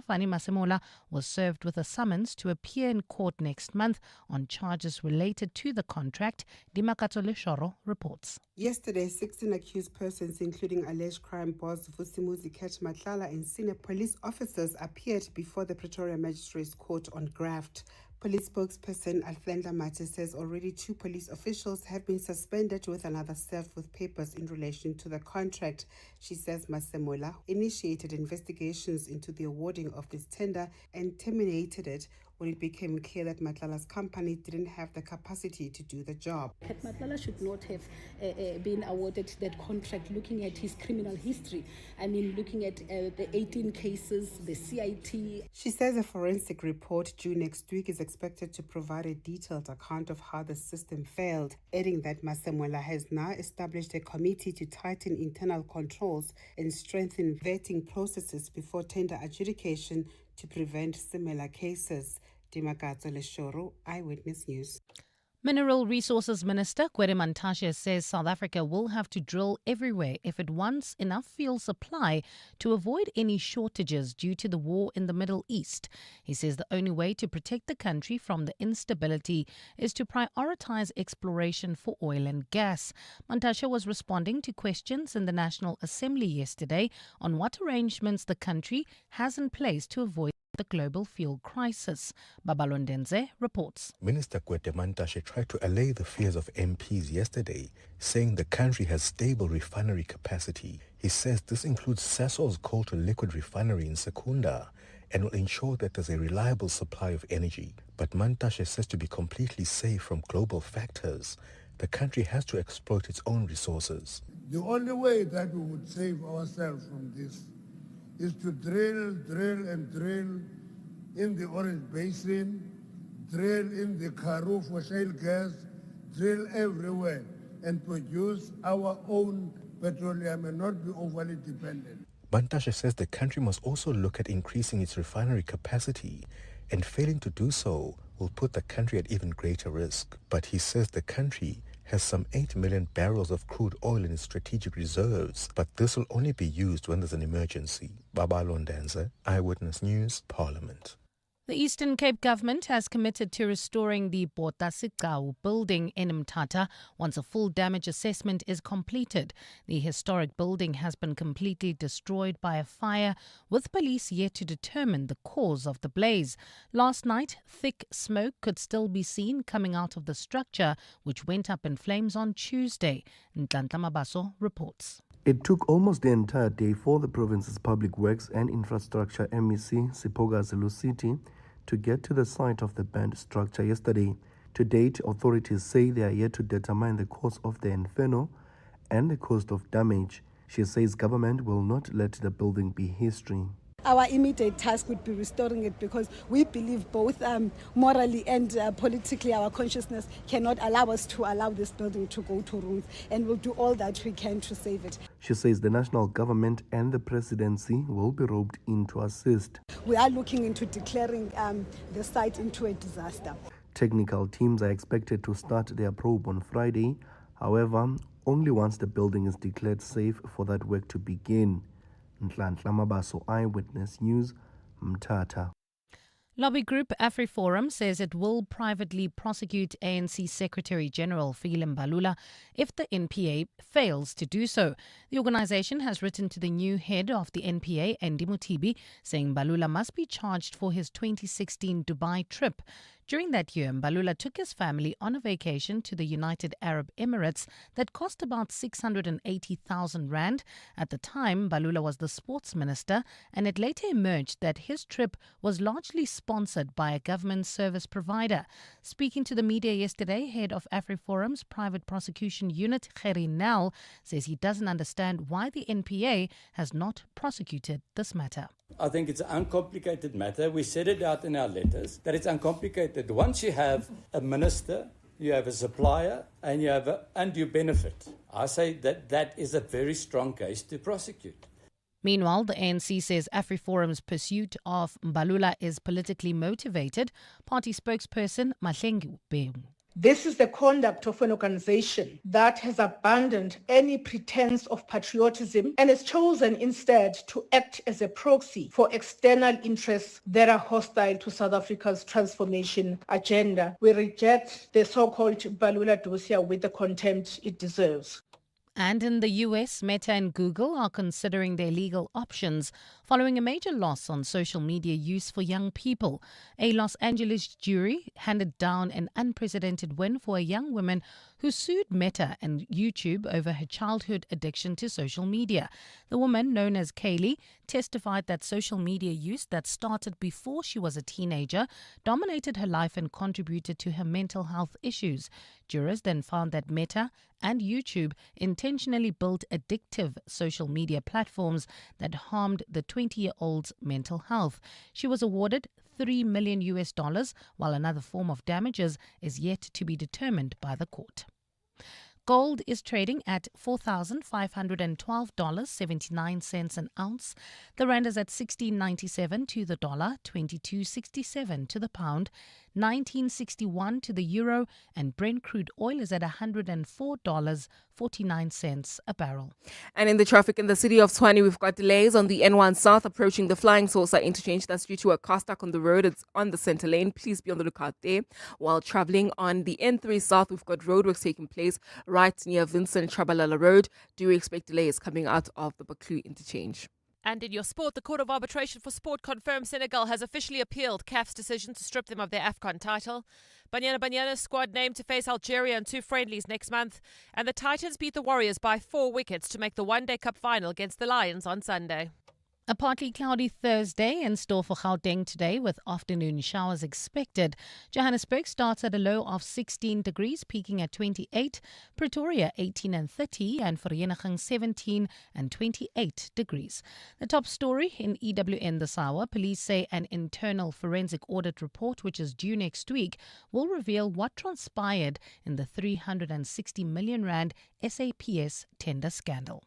Motala, Fani Masemola, was served with a summons to appear in court next month on charges related to the contract. Dimakatso Leshoro reports. Yesterday, 16 accused persons, including alleged crime boss Vusimuzi Matlala and senior police officers, appeared before the Pretoria Magistrates Court on graft. Police spokesperson Alfenda Mate says already 2 police officials have been suspended with another served with papers in relation to the contract. She says Masemola initiated investigations into the awarding of this tender and terminated it when it became clear that Matlala's company didn't have the capacity to do the job. Matlala should not have been awarded that contract looking at his criminal history. I mean, looking at the 18 cases, the CIT. She says a forensic report due next week is expected to provide a detailed account of how the system failed, adding that Masemola has now established a committee to tighten internal controls and strengthen vetting processes before tender adjudication to prevent similar cases. Dimakatso Leshoro, Eyewitness News. Mineral Resources Minister Gwede Mantashe says South Africa will have to drill everywhere if it wants enough fuel supply to avoid any shortages due to the war in the Middle East. He says the only way to protect the country from the instability is to prioritize exploration for oil and gas. Mantashe was responding to questions in the National Assembly yesterday on what arrangements the country has in place to avoid the global fuel crisis. Babalondenze reports. Minister Gwede Mantashe tried to allay the fears of MPs yesterday, saying the country has stable refinery capacity. He says this includes Sasol's coal-to-liquid refinery in Secunda and will ensure that there's a reliable supply of energy. But Mantashe says to be completely safe from global factors, the country has to exploit its own resources. The only way that we would save ourselves from this is to drill in the Orange Basin, drill in the Karoo for shale gas, drill everywhere and produce our own petroleum and not be overly dependent. Mantashe says the country must also look at increasing its refinery capacity, and failing to do so will put the country at even greater risk. But he says the country has some 8 million barrels of crude oil in its strategic reserves, but this will only be used when there's an emergency. Babalondenze, Eyewitness News, Parliament. The Eastern Cape government has committed to restoring the Botasikau building in Mthatha once a full damage assessment is completed. The historic building has been completely destroyed by a fire, with police yet to determine the cause of the blaze. Last night, thick smoke could still be seen coming out of the structure, which went up in flames on Tuesday. Nhlanhla Mabaso reports. It took almost the entire day for the province's Public Works and Infrastructure MEC, Siphoga City, to get to the site of the burnt structure yesterday. To date, authorities say they are yet to determine the cause of the inferno and the cost of damage. She says government will not let the building be history. Our immediate task would be restoring it because we believe both morally and politically our consciousness cannot allow us to allow this building to go to ruins, and we'll do all that we can to save it. She says the national government and the presidency will be roped in to assist. We are looking into declaring the site into a disaster. Technical teams are expected to start their probe on Friday. However, only once the building is declared safe for that work to begin. Nhlanhla Mabaso, Eyewitness News, Mthatha. Lobby group AfriForum says it will privately prosecute ANC Secretary-General Fikile Mbalula if the NPA fails to do so. The organisation has written to the new head of the NPA, Andy Mutibi, saying Mbalula must be charged for his 2016 Dubai trip. During that year, Mbalula took his family on a vacation to the United Arab Emirates that cost about 680,000 rand. At the time, Mbalula was the sports minister, and it later emerged that his trip was largely sponsored by a government service provider. Speaking to the media yesterday, head of AfriForum's private prosecution unit, Gerrie Nel, says he doesn't understand why the NPA has not prosecuted this matter. I think it's an uncomplicated matter. We set it out in our letters that it's uncomplicated. Once you have a minister, you have a supplier, and you have an undue benefit. I say that that is a very strong case to prosecute. Meanwhile, the ANC says AfriForum's pursuit of Mbalula is politically motivated. Party spokesperson Mahlengi Bengwa This is the conduct of an organization that has abandoned any pretense of patriotism and has chosen instead to act as a proxy for external interests that are hostile to South Africa's transformation agenda. We reject the so-called Balula dossier with the contempt it deserves. And in the US, Meta and Google are considering their legal options following a major loss on social media use for young people. A Los Angeles jury handed down an unprecedented win for a young woman who sued Meta and YouTube over her childhood addiction to social media. The woman, known as Kaylee, testified that social media use that started before she was a teenager dominated her life and contributed to her mental health issues. Jurors then found that Meta and YouTube intentionally built addictive social media platforms that harmed the 20-year-old's mental health. She was awarded $3 million, while another form of damages is yet to be determined by the court. Gold is trading at $4,512.79 an ounce. The rand is at 16.97 to the dollar, 22.67 to the pound, 19.61 to the euro, and Brent crude oil is at $104.49 a barrel. And in the traffic in the city of Tshwane, we've got delays on the N1 South approaching the Flying Saucer interchange. That's due to a car stuck on the road. It's on the center lane. Please be on the lookout there. While traveling on the N3 South, we've got roadworks taking place right near Vincent Chabalala Road. Do expect delays coming out of the Baklu interchange. And in your sport, the Court of Arbitration for Sport confirms Senegal has officially appealed CAF's decision to strip them of their AFCON title. Banyana squad named to face Algeria in 2 friendlies next month. And the Titans beat the Warriors by 4 wickets to make the One Day Cup final against the Lions on Sunday. A partly cloudy Thursday in store for Gauteng today with afternoon showers expected. Johannesburg starts at a low of 16 degrees, peaking at 28. Pretoria 18 and 30, and Vereeniging 17 and 28 degrees. The top story in EWN this hour, police say an internal forensic audit report, which is due next week, will reveal what transpired in the 360 million rand SAPS tender scandal.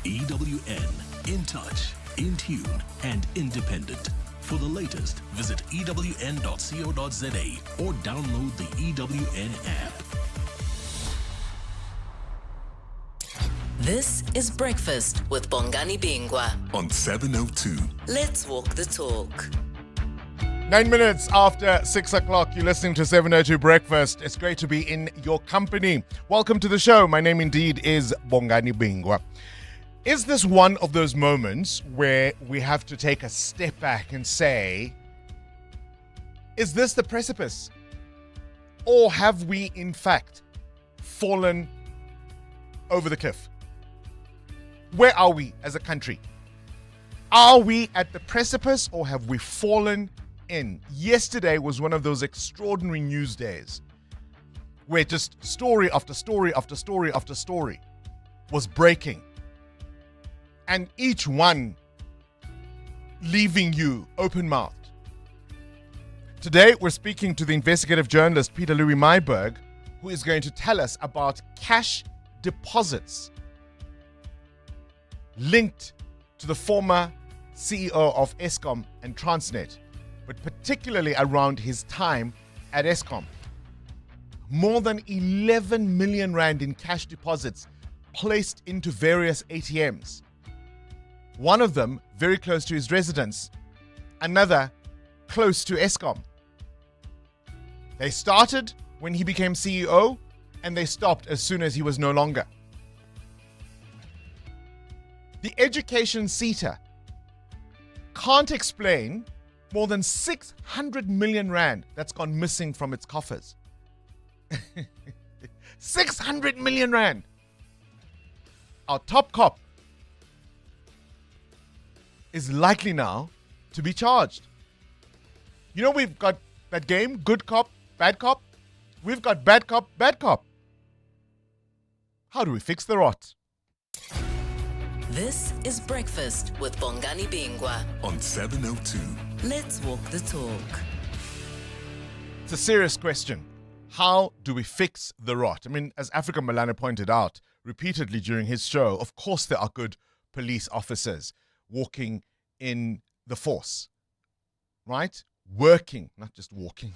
EWN, in touch, in tune and independent. For the latest, visit ewn.co.za or download the EWN app. This is Breakfast with Bongani Bingwa on 702. Let's walk the talk. 9 minutes after 6 o'clock, you're listening to 702 Breakfast. It's great to be in your company. Welcome to the show. My name indeed is Bongani Bingwa. Is this one of those moments where we have to take a step back and say, is this the precipice? Or have we, in fact, fallen over the cliff? Where are we as a country? Are we at the precipice or have we fallen in? Yesterday was one of those extraordinary news days where just story after story after story after story was breaking. And each one leaving you open-mouthed. Today, we're speaking to the investigative journalist Peter Louis Myburg, who is going to tell us about cash deposits linked to the former CEO of Eskom and Transnet, but particularly around his time at Eskom. More than 11 million rand in cash deposits placed into various ATMs. One of them very close to his residence, another close to Eskom. They started when he became CEO and they stopped as soon as he was no longer. The education SETA can't explain more than 600 million rand that's gone missing from its coffers. 600 million rand. Our top cop is likely now to be charged. You know, we've got that game, good cop, bad cop. We've got bad cop, bad cop. How do we fix the rot? This is Breakfast with Bongani Bingwa on 702. Let's walk the talk. It's a serious question. How do we fix the rot? I mean, as Africa Malana pointed out repeatedly during his show, of course there are good police officers walking in the force, right? Working, not just walking,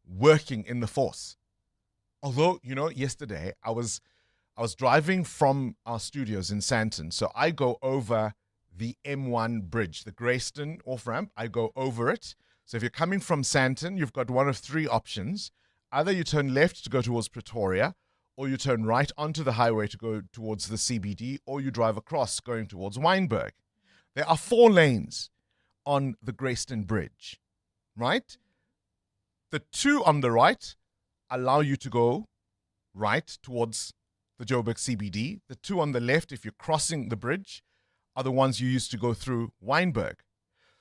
working in the force. Although, yesterday I was driving from our studios in Sandton. So I go over the M1 bridge, the Greyston off-ramp. I go over it. So if you're coming from Sandton, you've got one of three options. Either you turn left to go towards Pretoria, or you turn right onto the highway to go towards the CBD, or you drive across going towards Wynberg. There are 4 lanes on the Greyston Bridge, right? The 2 on the right allow you to go right towards the Joburg CBD. The 2 on the left, if you're crossing the bridge, are the ones you used to go through Wynberg.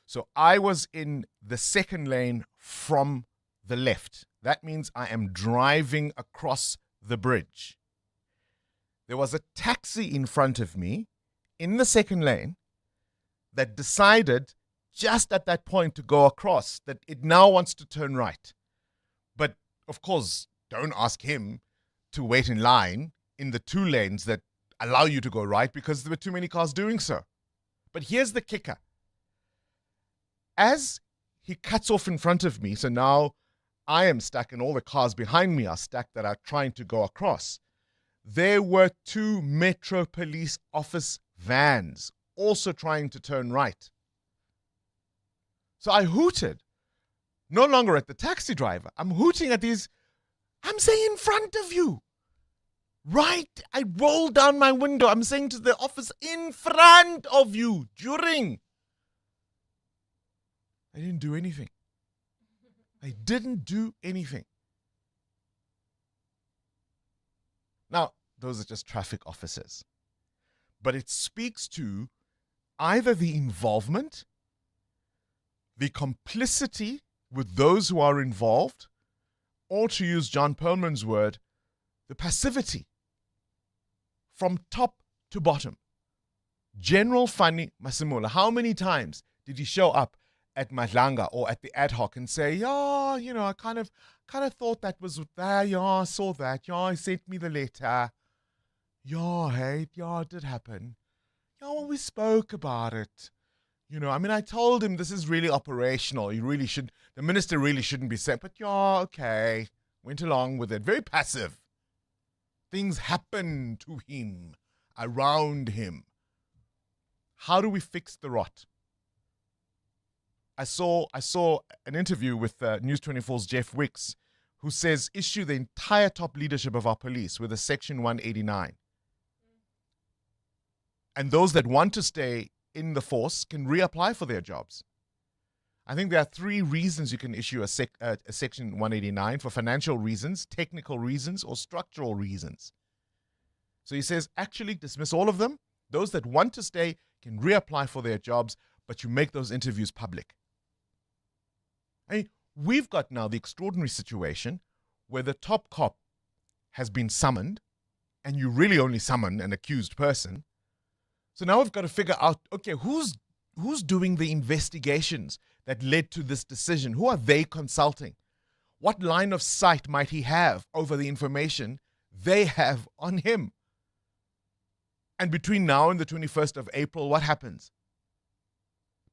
So I was in the second lane from the left. That means I am driving across the bridge. There was a taxi in front of me in the second lane that decided just at that point to go across, that it now wants to turn right. But of course, don't ask him to wait in line in the 2 lanes that allow you to go right, because there were too many cars doing so. But here's the kicker. As he cuts off in front of me, so now I am stuck and all the cars behind me are stuck that are trying to go across, there were 2 Metro Police office vans also trying to turn right. So I hooted, no longer at the taxi driver. I'm hooting at these, I'm saying in front of you. Right? I roll down my window. I'm saying to the office, in front of you, during. I didn't do anything. I didn't do anything. Now, those are just traffic officers. But it speaks to either the involvement, the complicity with those who are involved, or to use John Perlman's word, the passivity from top to bottom. General Fanny Masimula, how many times did he show up at Madlanga or at the ad hoc and say, yeah, I kind of thought that was there, yeah, I saw that, yeah, he sent me the letter, yeah, hey, yeah, it did happen, yeah, well, we spoke about it, I told him this is really operational, the minister really shouldn't be sent, but yeah, okay, went along with it, very passive. Things happen to him, around him. How do we fix the rot? I saw an interview with News 24's Jeff Wicks, who says issue the entire top leadership of our police with a Section 189. And those that want to stay in the force can reapply for their jobs. I think there are 3 reasons you can issue a Section 189: for financial reasons, technical reasons, or structural reasons. So he says, actually dismiss all of them. Those that want to stay can reapply for their jobs, but you make those interviews public. We've got now the extraordinary situation where the top cop has been summoned, and you really only summon an accused person. So now we've got to figure out, okay, who's doing the investigations that led to this decision? Who are they consulting? What line of sight might he have over the information they have on him? And between now and the 21st of April, what happens?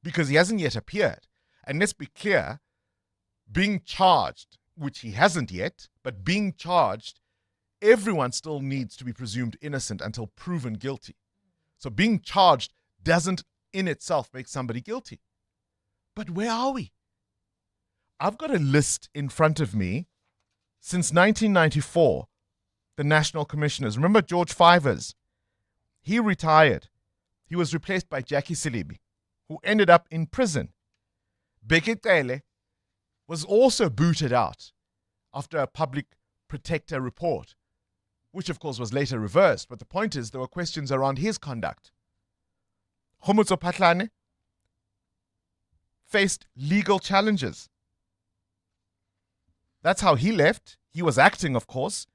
Because he hasn't yet appeared. And let's be clear, being charged, which he hasn't yet, but being charged, everyone still needs to be presumed innocent until proven guilty. So being charged doesn't in itself make somebody guilty. But where are we? I've got a list in front of me since 1994, the national commissioners. Remember George Fivers? He retired. He was replaced by Jackie Silibi, who ended up in prison. Bheki Cele was also booted out after a public protector report, which of course was later reversed. But the point is, there were questions around his conduct. Khomotso Phahlane faced legal challenges. That's how he left. He was acting, of course.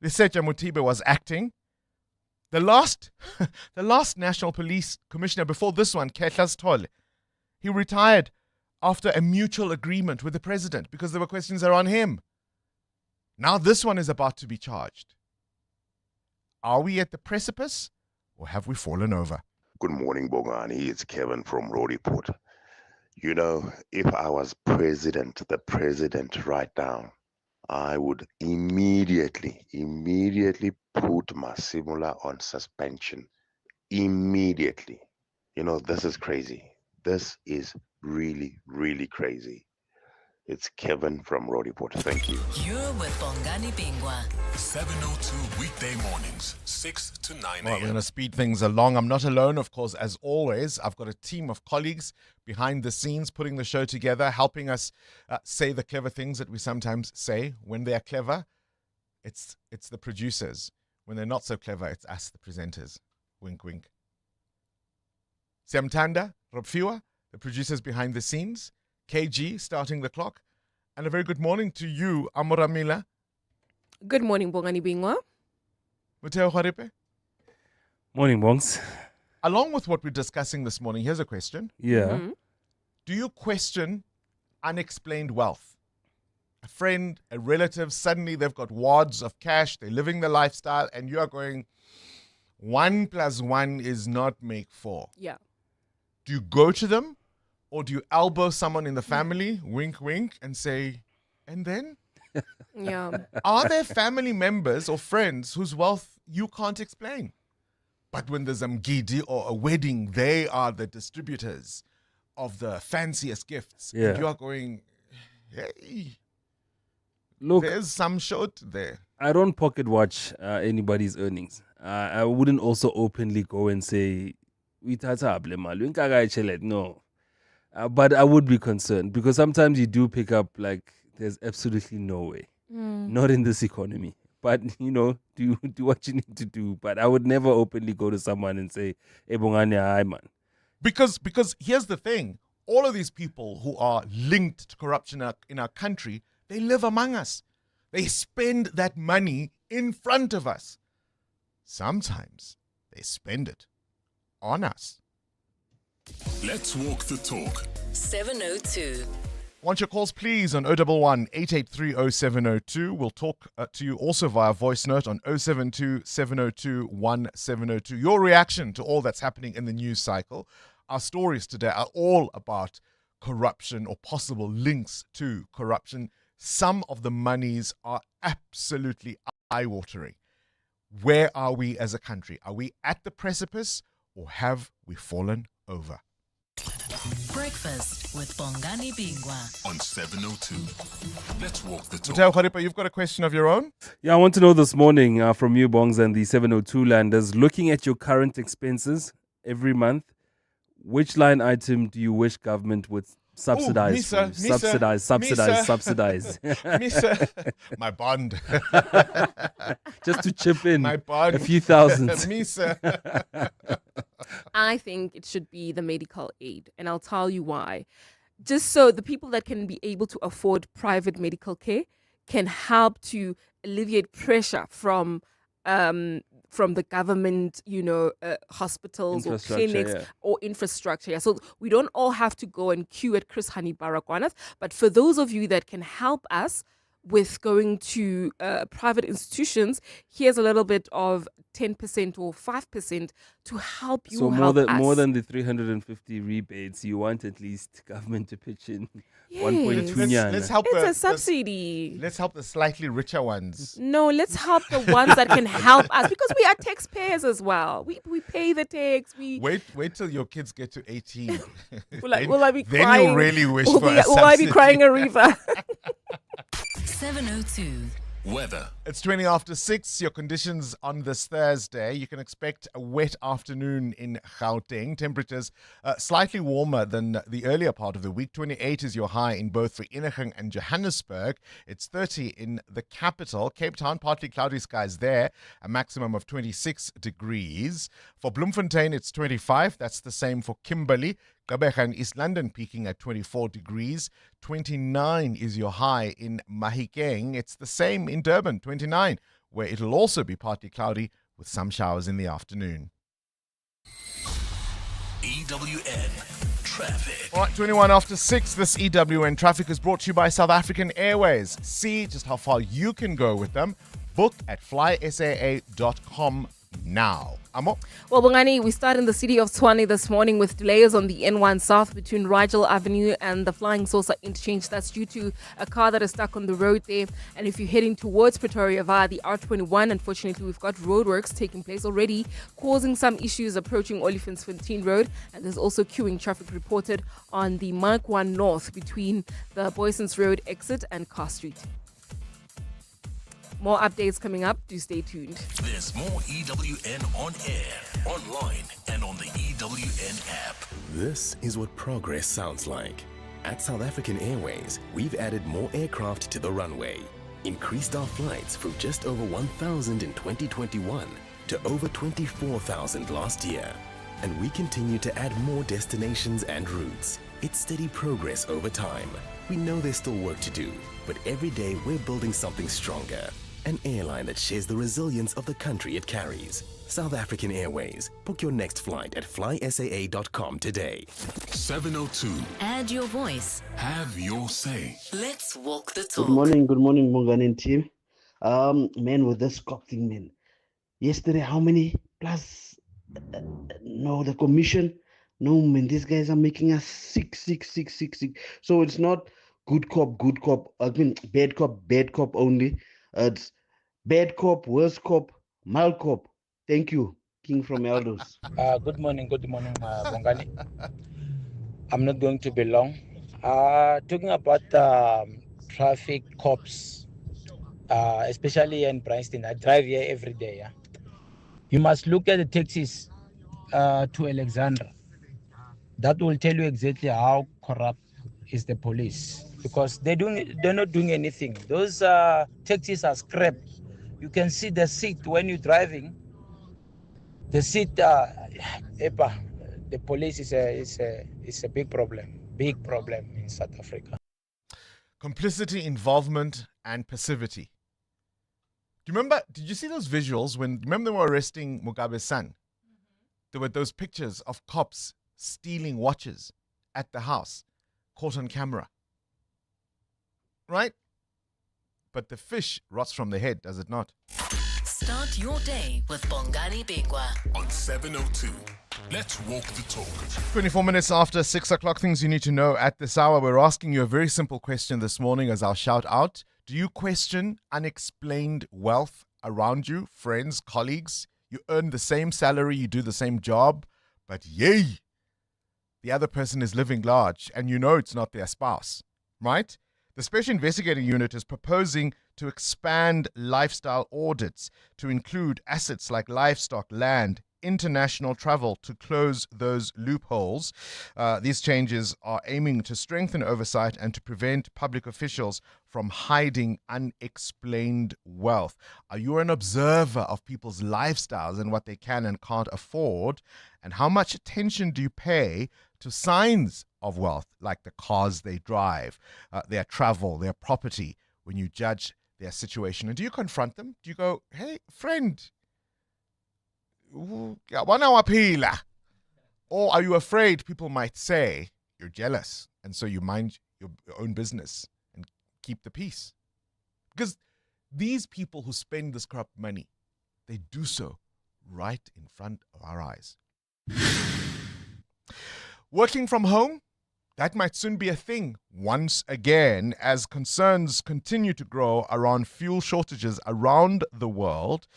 Lesetja Mothibe was acting. The last National Police Commissioner before this one, Kehla Sithole, he retired after a mutual agreement with the president because there were questions around him. Now this one is about to be charged. Are we at the precipice or have we fallen over? Good morning, Bongani. It's Kevin from Rodiport. If I was president, the president right now, I would immediately put Masimula on suspension. Immediately. This is crazy. This is really, really crazy. It's Kevin from Rodiport. Thank you. You're with Bongani Bingwa. 702 weekday mornings, 6 to 9 Right, we're a.m. going to speed things along. I'm not alone, of course, as always. I've got a team of colleagues behind the scenes putting the show together, helping us say the clever things that we sometimes say. When they're clever, it's the producers. When they're not so clever, it's us, the presenters. Wink, wink. Siamtanda, Robfiwa, the producers behind the scenes. KG, starting the clock. And a very good morning to you, Amoramila. Good morning, Bongani Bingwa. Muteo Khwarepe. Morning, Bongs. Along with what we're discussing this morning, here's a question. Yeah. Mm-hmm. Do you question unexplained wealth? A friend, a relative, suddenly they've got wads of cash, they're living the lifestyle, and you are going, 1 + 1 is not make 4. Yeah. Do you go to them? Or do you elbow someone in the family, wink, wink, and say, and then? Yeah. Are there family members or friends whose wealth you can't explain? But when there's a mgidi or a wedding, they are the distributors of the fanciest gifts. Yeah. And you are going, hey, Look, there's some short there. I don't pocket watch anybody's earnings. I wouldn't also openly go and say, no. But I would be concerned because sometimes you do pick up like there's absolutely no way, not in this economy. But do what you need to do. But I would never openly go to someone and say, "Hey, Bongani, hi, man." Because here's the thing: all of these people who are linked to corruption in our country, they live among us. They spend that money in front of us. Sometimes they spend it on us. Let's walk the talk. 702. Want your calls, please, on 011 883 0702. We'll talk to you also via voice note on 072 702 1702. Your reaction to all that's happening in the news cycle. Our stories today are all about corruption or possible links to corruption. Some of the monies are absolutely eye-watering. Where are we as a country? Are we at the precipice or have we fallen over? Breakfast with Bongani Bingwa. On 702. Let's walk the talk. Muteo Khwarepe, you've got a question of your own? Yeah, I want to know this morning from you, Bongs, and the 702 landers, looking at your current expenses every month, which line item do you wish government would subsidize? Subsidize. Misa, my bond. Just to chip in my bond. a few thousand. Misa. I think it should be the medical aid, and I'll tell you why. Just so the people that can be able to afford private medical care can help to alleviate pressure from the government, hospitals or clinics or infrastructure. Yeah. So we don't all have to go and queue at Chris Hani Baragwanath, but for those of you that can help us with going to private institutions, here's a little bit of 10% or 5% to help you. So help us. more than the 350 rebates, you want at least government to pitch in Yes. 1.2. Let's help It's a subsidy. Let's help the slightly richer ones. No, let's help the ones that can help us because we are taxpayers as well. We pay the tax. Wait till your kids get to 18. Will I be then crying? you really wish will for a Will I be subsidy. crying a river? 702. Weather. It's 20 after 6. Your conditions on this Thursday. You can expect a wet afternoon in Gauteng. Temperatures slightly warmer than the earlier part of the week. 28 is your high in both Vereeniging and Johannesburg. It's 30 in the capital. Cape Town, partly cloudy skies there. A maximum of 26 degrees. For Bloemfontein, it's 25. That's the same for Kimberley. Gqeberha and East London peaking at 24 degrees. 29 is your high in Mahikeng. It's the same in Durban, 29, where it'll also be partly cloudy with some showers in the afternoon. EWN Traffic. All right, 21 after 6. This EWN Traffic is brought to you by South African Airways. See just how far you can go with them. Book at flysaa.com now. Amo? Well, Bongani, we start in the city of Tshwane this morning with delays on the N1 South between Rigel Avenue and the Flying Saucer interchange. That's due to a car that is stuck on the road there. And if you're heading towards Pretoria via the R21, unfortunately, we've got roadworks taking place already, causing some issues approaching Olifantsfontein Road. And there's also queuing traffic reported on the Mark 1 North between the Boysons Road exit and Car Street. More updates coming up. Do stay tuned. There's more EWN on air, online, and on the EWN app. This is what progress sounds like. At South African Airways, we've added more aircraft to the runway, increased our flights from just over 1,000 in 2021 to over 24,000 last year. And we continue to add more destinations and routes. It's steady progress over time. We know there's still work to do, but every day we're building something stronger. An airline that shares the resilience of the country it carries. South African Airways. Book your next flight at flysaa.com today. 702. Add your voice. Have your say. Let's walk the talk. Good morning, Bongani team. Man, with this cop thing, man. Yesterday, how many plus? No, the commission. No, man, these guys are making us sick. So it's not good cop. I mean, bad cop only. It's bad cop, worse cop, mild cop. Thank you, King from Eldos. Good morning, Bongani. I'm not going to be long. Talking about traffic cops, especially in Bryanston. I drive here every day. Yeah? You must look at the taxis to Alexandra. That will tell you exactly how corrupt is the police, because they're not doing anything. Those taxis are scrap. You can see the seat when you're driving. The seat, the police is a big problem in South Africa. Complicity, involvement, and passivity. Did you see those visuals remember they were arresting Mugabe's son? There were those pictures of cops stealing watches at the house, caught on camera. Right? But the fish rots from the head, does it not? Start your day with Bongani Bingwa on 702. Let's walk the talk. 24 minutes after 6 o'clock, things you need to know at this hour. We're asking you a very simple question this morning as our shout out. Do you question unexplained wealth around you, friends, colleagues? You earn the same salary, you do the same job, but yay, the other person is living large and you know it's not their spouse, right? The Special Investigating Unit is proposing to expand lifestyle audits to include assets like livestock, land, international travel to close those loopholes. These changes are aiming to strengthen oversight and to prevent public officials from hiding unexplained wealth. Are you an observer of people's lifestyles and what they can and can't afford? And how much attention do you pay to signs of wealth, like the cars they drive, their travel, their property, when you judge their situation? And do you confront them? Do you go, hey, friend, or are you afraid people might say you're jealous and so you mind your own business and keep the peace? Because these people who spend this corrupt money, they do so right in front of our eyes. Working from home, that might soon be a thing once again as concerns continue to grow around fuel shortages around the world.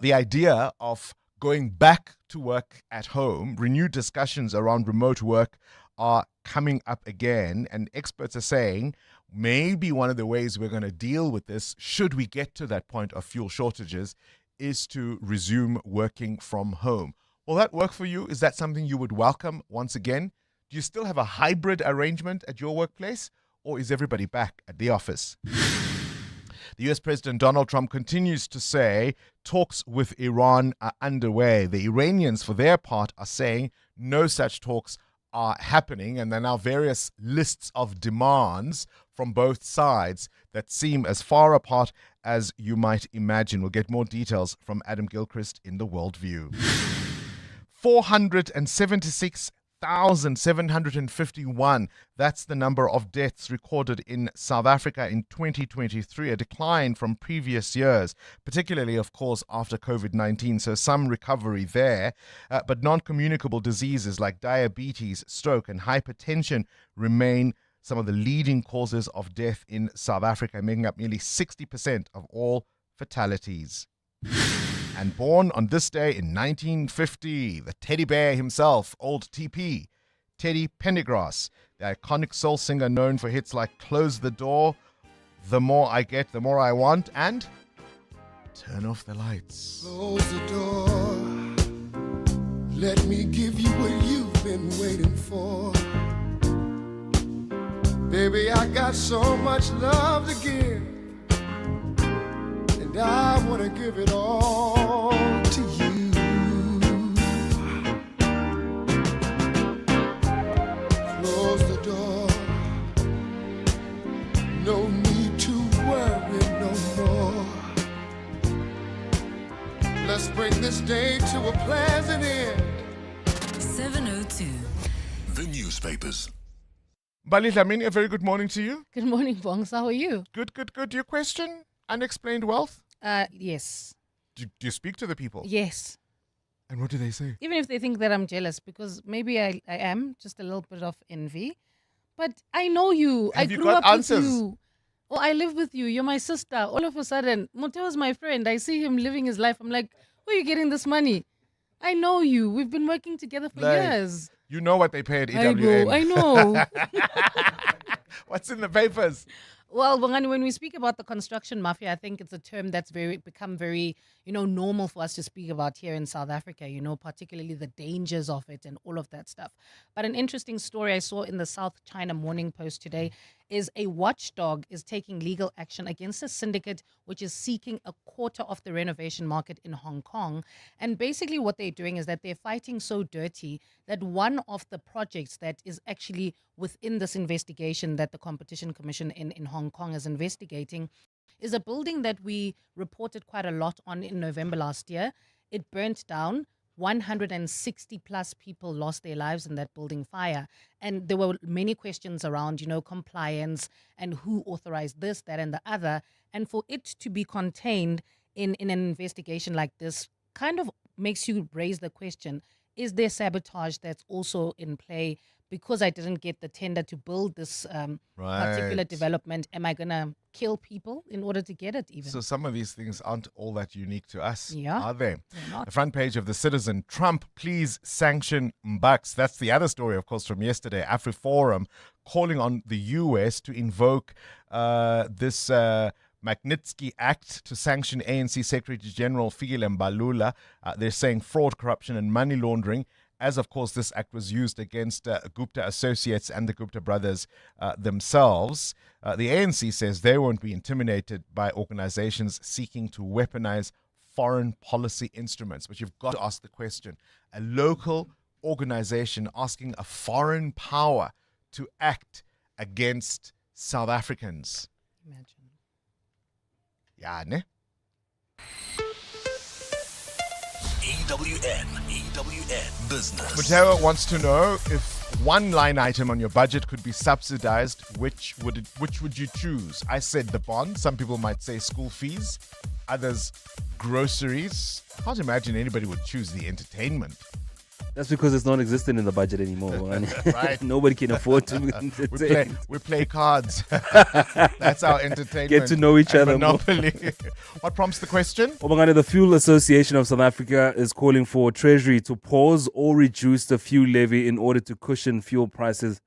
The idea of going back to work at home, renewed discussions around remote work are coming up again, and experts are saying maybe one of the ways we're going to deal with this, should we get to that point of fuel shortages, is to resume working from home. Will that work for you? Is that something you would welcome once again? Do you still have a hybrid arrangement at your workplace, or is everybody back at the office? The US President Donald Trump continues to say talks with Iran are underway. The Iranians, for their part, are saying no such talks are happening, and there are now various lists of demands from both sides that seem as far apart as you might imagine. We'll get more details from Adam Gilchrist in The World View. 1,751. That's the number of deaths recorded in South Africa in 2023, a decline from previous years, particularly, of course, after COVID-19. So some recovery there. But non-communicable diseases like diabetes, stroke, and hypertension remain some of the leading causes of death in South Africa, making up nearly 60% of all fatalities. And born on this day in 1950, the teddy bear himself, Old TP, Teddy Pendergrass, the iconic soul singer known for hits like Close the Door, The More I Get, The More I Want, and Turn Off the Lights. Close the door. Let me give you what you've been waiting for. Baby, I got so much love to give, and I want to give it all to you. Close the door. No need to worry no more. Let's bring this day to a pleasant end. 702. The newspapers. Bali Dlamini, a very good morning to you. Good morning, Bongs. How are you? Good. Your question? Unexplained wealth? Yes. Do you speak to the people? Yes. And what do they say? Even if they think that I'm jealous, because maybe I am, just a little bit of envy. But I know you. Have I you grew got up answers? with you. Oh, I live with you. You're my sister. All of a sudden, Moteo's my friend. I see him living his life. I'm like, where are you getting this money? I know you. We've been working together for years. You know what they pay at EWN. I know. What's in the papers? Well, Bongani, when we speak about the construction mafia, I think it's a term that's become very, normal for us to speak about here in South Africa, particularly the dangers of it and all of that stuff. But an interesting story I saw in the South China Morning Post today is a watchdog is taking legal action against a syndicate which is seeking a quarter of the renovation market in Hong Kong. And basically what they're doing is that they're fighting so dirty that one of the projects that is actually within this investigation that the Competition Commission in Hong Kong is investigating is a building that we reported quite a lot on in November last year. It burnt down. 160 plus people lost their lives in that building fire. And there were many questions around, compliance and who authorized this, that, and the other. And for it to be contained in an investigation like this kind of makes you raise the question, is there sabotage that's also in play? Because I didn't get the tender to build this particular development, am I going to kill people in order to get it even? So some of these things aren't all that unique to us, Yeah, are they? they're not. The front page of The Citizen, Trump, please sanction Mbux. That's the other story, of course, from yesterday. AfriForum calling on the U.S. to invoke this Magnitsky Act to sanction ANC Secretary General Fikile Mbalula. They're saying fraud, corruption, and money laundering, as, of course, this act was used against Gupta Associates and the Gupta brothers themselves. The ANC says they won't be intimidated by organizations seeking to weaponize foreign policy instruments. But you've got to ask the question, a local organization asking a foreign power to act against South Africans. Imagine. Yeah, ne? EWN Business. Mateo wants to know if one line item on your budget could be subsidized, which would you choose? I said the bond. Some people might say school fees, others groceries. I can't imagine anybody would choose the entertainment. That's because it's non-existent in the budget anymore. Right. Nobody can afford to entertain. We play cards. That's our entertainment. Get to know each other more. Monopoly. What prompts the question? Bongani, the Fuel Association of South Africa is calling for Treasury to pause or reduce the fuel levy in order to cushion fuel prices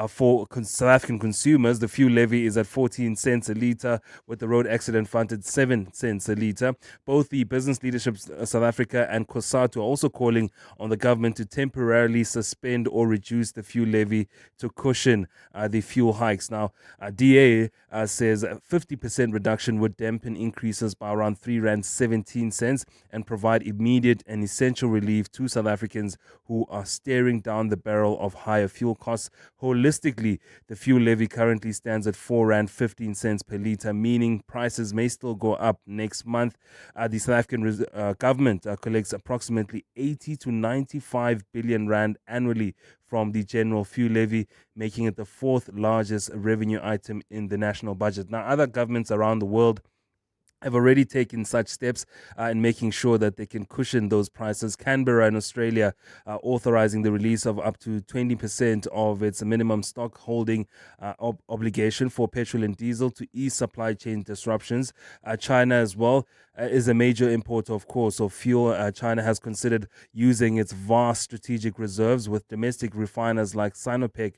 for South African consumers. The fuel levy is at 14 cents a litre, with the road accident fund at 7 cents a litre. Both the business leadership South Africa and COSATU are also calling on the government to temporarily suspend or reduce the fuel levy to cushion the fuel hikes. Now, DA says a 50% reduction would dampen increases by around R3.17 and provide immediate and essential relief to South Africans who are staring down the barrel of higher fuel costs. Holistic holistically, the fuel levy currently stands at R4.15 per litre, meaning prices may still go up next month. The South African government collects approximately 80 to 95 billion rand annually from the general fuel levy, making it the fourth largest revenue item in the national budget. Now, other governments around the world have already taken such steps in making sure that they can cushion those prices. Canberra in Australia authorizing the release of up to 20% of its minimum stock holding obligation for petrol and diesel to ease supply chain disruptions. China as well is a major importer, of course, of fuel. China has considered using its vast strategic reserves, with domestic refiners like Sinopec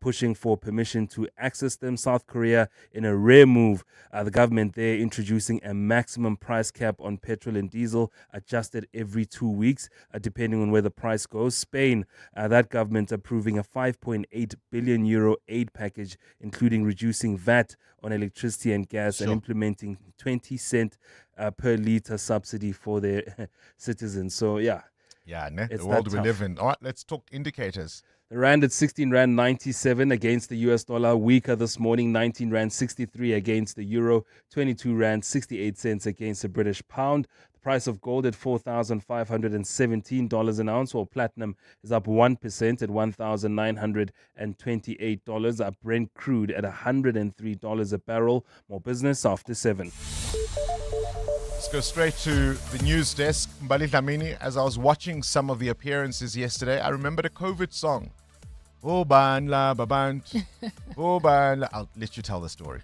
pushing for permission to access them. South Korea, in a rare move, the government there introducing a maximum price cap on petrol and diesel, adjusted every 2 weeks, depending on where the price goes. Spain, that government approving a €5.8 billion aid package, including reducing VAT on electricity and gas and implementing 20 cent per litre subsidy for their citizens. So, yeah. Yeah, the world we live in. All right, let's talk indicators. The rand at 16 rand 97 against the US dollar, weaker this morning. 19 rand 63 against the euro, 22 rand 68 cents against the British pound. The price of gold at $4,517 an ounce, while platinum is up 1% at $1,928. Brent crude at $103 a barrel. More business after 7. Let's go straight to the news desk. Mbali Dlamini, as I was watching some of the appearances yesterday, I remembered a COVID song. Oh, banla, babant. Oh, banla. I'll let you tell the story.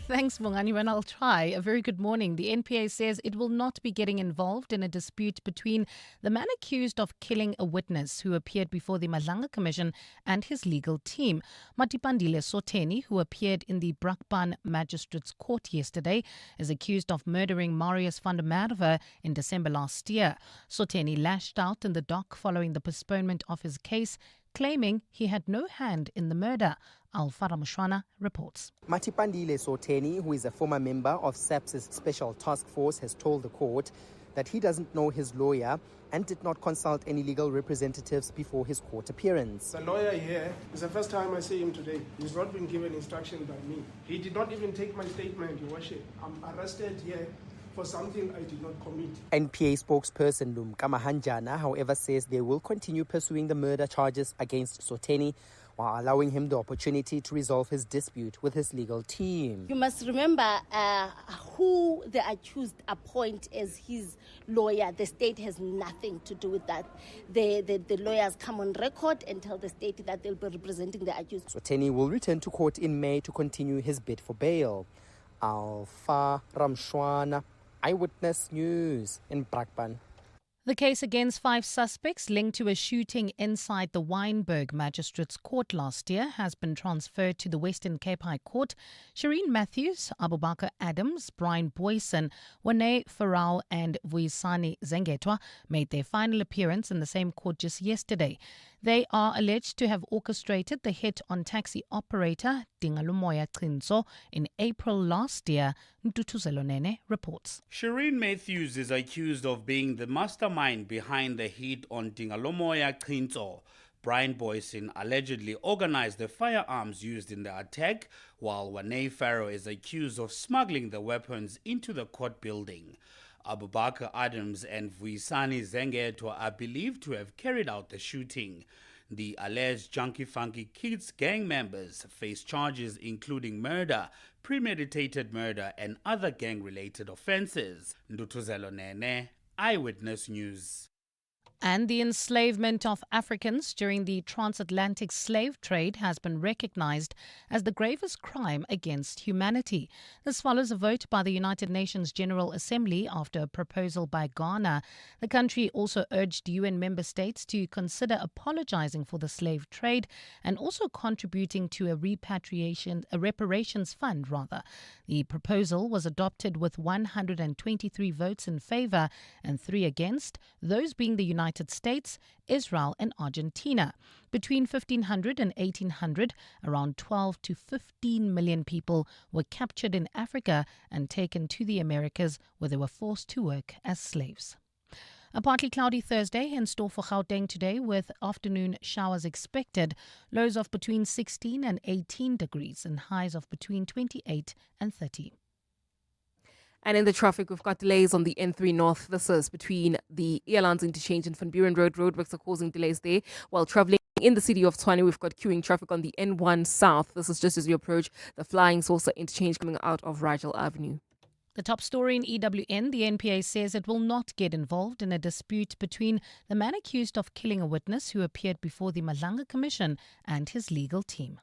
Thanks, Bongani, and I'll try. A very good morning. The NPA says it will not be getting involved in a dispute between the man accused of killing a witness who appeared before the Madlanga Commission and his legal team. Matipandile Soteni, who appeared in the Brakpan Magistrates Court yesterday, is accused of murdering Marius van der Merwe in December last year. Soteni lashed out in the dock following the postponement of his case, claiming he had no hand in the murder. Alfara Mushwana reports. Matipandile Soteni, who is a former member of SAPS's Special Task Force, has told the court that he doesn't know his lawyer and did not consult any legal representatives before his court appearance. The lawyer here is the first time I see him today. He's not been given instruction by me. He did not even take my statement, Your Worship. I'm arrested here for something I did not commit. NPA spokesperson Lumka Mahanjana, however, says they will continue pursuing the murder charges against Soteni while allowing him the opportunity to resolve his dispute with his legal team. You must remember who the accused appoint as his lawyer. The state has nothing to do with that. The lawyers come on record and tell the state that they'll be representing the accused. Soteni will return to court in May to continue his bid for bail. Alfa Ramshwana, Eyewitness News in Brakpan. The case against 5 suspects linked to a shooting inside the Wynberg Magistrates Court last year has been transferred to the Western Cape High Court. Shireen Matthews, Abubakar Adams, Brian Boyson, Wane Farao and Vuisani Zengetwa made their final appearance in the same court just yesterday. They are alleged to have orchestrated the hit on taxi operator Dingalumoya Qinzo in April last year, Ntutuzelo Nene reports. Shireen Matthews is accused of being the mastermind behind the hit on Dingalumoya Qinzo. Brian Boyson allegedly organized the firearms used in the attack, while Wane Farrow is accused of smuggling the weapons into the court building. Abubakar Adams and Vuisani Zengetwa are believed to have carried out the shooting. The alleged Junkie Funky Kids gang members face charges including murder, premeditated murder, and other gang-related offences. Ndutuzelo Nene, Eyewitness News. And the enslavement of Africans during the transatlantic slave trade has been recognized as the gravest crime against humanity. This follows a vote by the United Nations General Assembly after a proposal by Ghana. The country also urged UN member states to consider apologizing for the slave trade and also contributing to a reparations fund. The proposal was adopted with 123 votes in favor and 3 against, those being the United States, Israel and Argentina. Between 1500 and 1800, around 12 to 15 million people were captured in Africa and taken to the Americas, where they were forced to work as slaves. A partly cloudy Thursday in store for Gauteng today with afternoon showers expected. Lows of between 16 and 18 degrees and highs of between 28 and 30. And in the traffic, we've got delays on the N3 North. This is between the Earlands interchange and Van Buren Road. Roadworks are causing delays there. While traveling in the city of Tshwane, we've got queuing traffic on the N1 South. This is just as you approach the Flying Saucer interchange coming out of Rigel Avenue. The top story in EWN, the NPA says it will not get involved in a dispute between the man accused of killing a witness who appeared before the Malanga Commission and his legal team.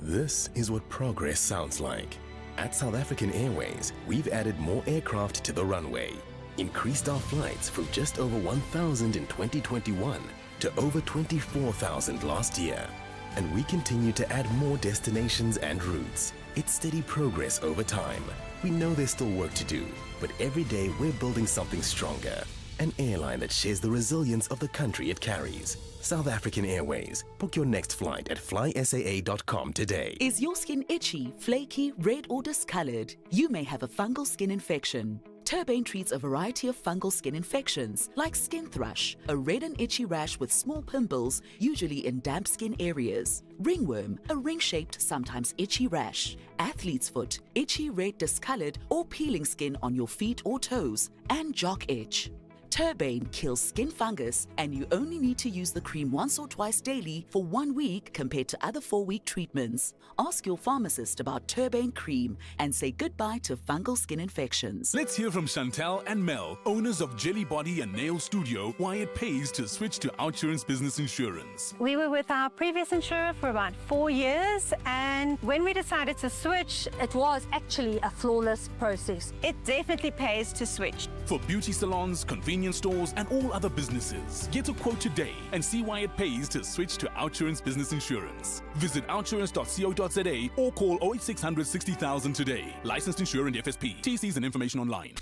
This is what progress sounds like. At South African Airways, we've added more aircraft to the runway, increased our flights from just over 1,000 in 2021 to over 24,000 last year. And we continue to add more destinations and routes. It's steady progress over time. We know there's still work to do, but every day we're building something stronger. An airline that shares the resilience of the country it carries. South African Airways. Book your next flight at flysaa.com today. Is your skin itchy, flaky, red or discolored? You may have a fungal skin infection. Turbane treats a variety of fungal skin infections, like skin thrush, a red and itchy rash with small pimples, usually in damp skin areas. Ringworm, a ring-shaped, sometimes itchy rash. Athlete's foot, itchy, red, discolored or peeling skin on your feet or toes. And jock itch. Turbane kills skin fungus, and you only need to use the cream once or twice daily for 1 week compared to other 4-week treatments. Ask your pharmacist about Turbane cream and say goodbye to fungal skin infections. Let's hear from Chantal and Mel, owners of Jelly Body and Nail Studio, why it pays to switch to Outsurance Business Insurance. We were with our previous insurer for about 4 years, and when we decided to switch, it was actually a flawless process. It definitely pays to switch. For beauty salons, convenience stores, and all other businesses, get a quote today and see why it pays to switch to Outsurance Business Insurance. Visit outsurance.co.za or call 08600 60000 today. Licensed insurer and FSP. TCs and information online.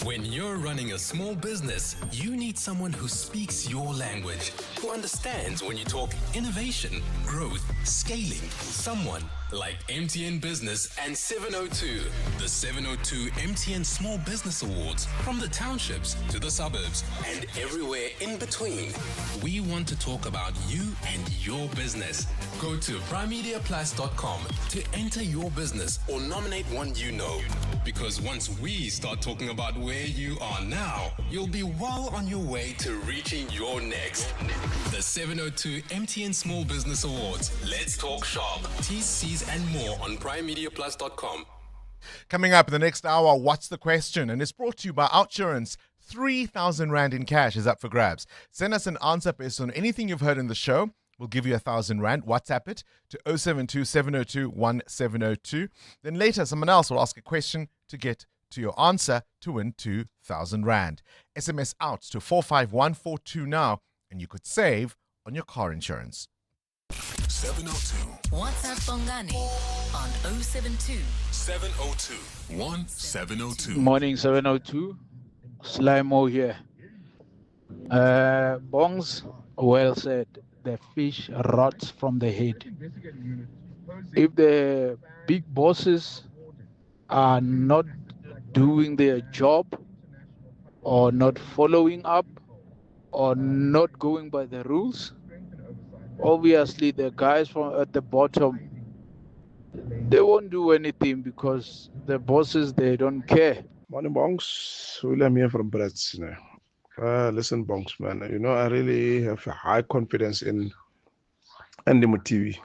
When you're running a small business, you need someone who speaks your language, who understands when you talk innovation, growth, scaling. Someone like MTN Business and 702. The 702 MTN Small Business Awards, from the townships to the suburbs and everywhere in between. We want to talk about you and your business. Go to primemediaplus.com to enter your business or nominate one you know. Because once we start talking about where you are now, you'll be well on your way to reaching your next. The 702 MTN Small Business Awards. Let's talk shop. TCs and more on primemediaplus.com. Coming up in the next hour, what's the question? And it's brought to you by Outsurance. 3,000 Rand in cash is up for grabs. Send us an answer based on anything you've heard in the show. We'll give you 1,000 Rand. WhatsApp it to 072 702 1702. Then later, someone else will ask a question to get to your answer to win 2,000 Rand. SMS out to 45142 now, and you could save on your car insurance. 702. WhatsApp Bongani on 072 702 1702. Morning 702. Slimo here. Bongs, well said. The fish rots from the head. If the big bosses are not doing their job or not following up or not going by the rules, obviously the guys from at the bottom, they won't do anything because the bosses, they don't care. Morning, Bongs. William here from Brits. Listen, Bongs, man. I really have a high confidence in Andy Mutivi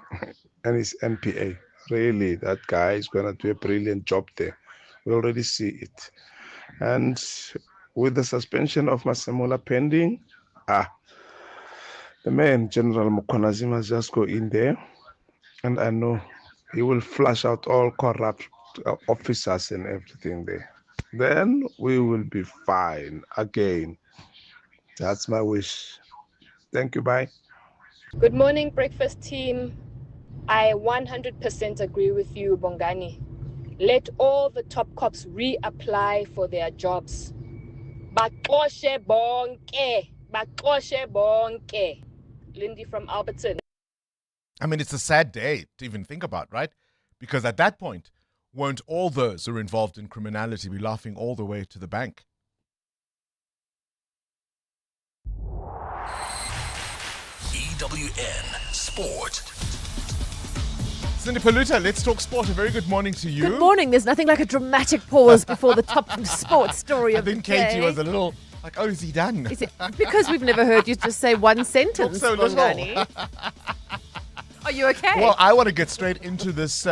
and his NPA. Really, that guy is going to do a brilliant job there. We already see it. And with the suspension of Masemola pending, the man, General Mukonazima, must just go in there. And I know he will flush out all corrupt officers and everything there. Then we will be fine again. That's my wish. Thank you. Bye. Good morning, breakfast team. I 100% agree with you, Bongani. Let all the top cops reapply for their jobs. Baxoshe bonke. Baxoshe bonke. Lindy from Alberton. I mean, it's a sad day to even think about, right? Because at that point, won't all those who are involved in criminality be laughing all the way to the bank? SAWN Sport. Cindy Paluta, let's talk sport. A very good morning to you. Good morning. There's nothing like a dramatic pause before the top sports story of I think the day. Katie was a little like, oh, is he done? Is it because we've never heard you just say one sentence, so little. Bongani? Are you okay? Well, I want to get straight into this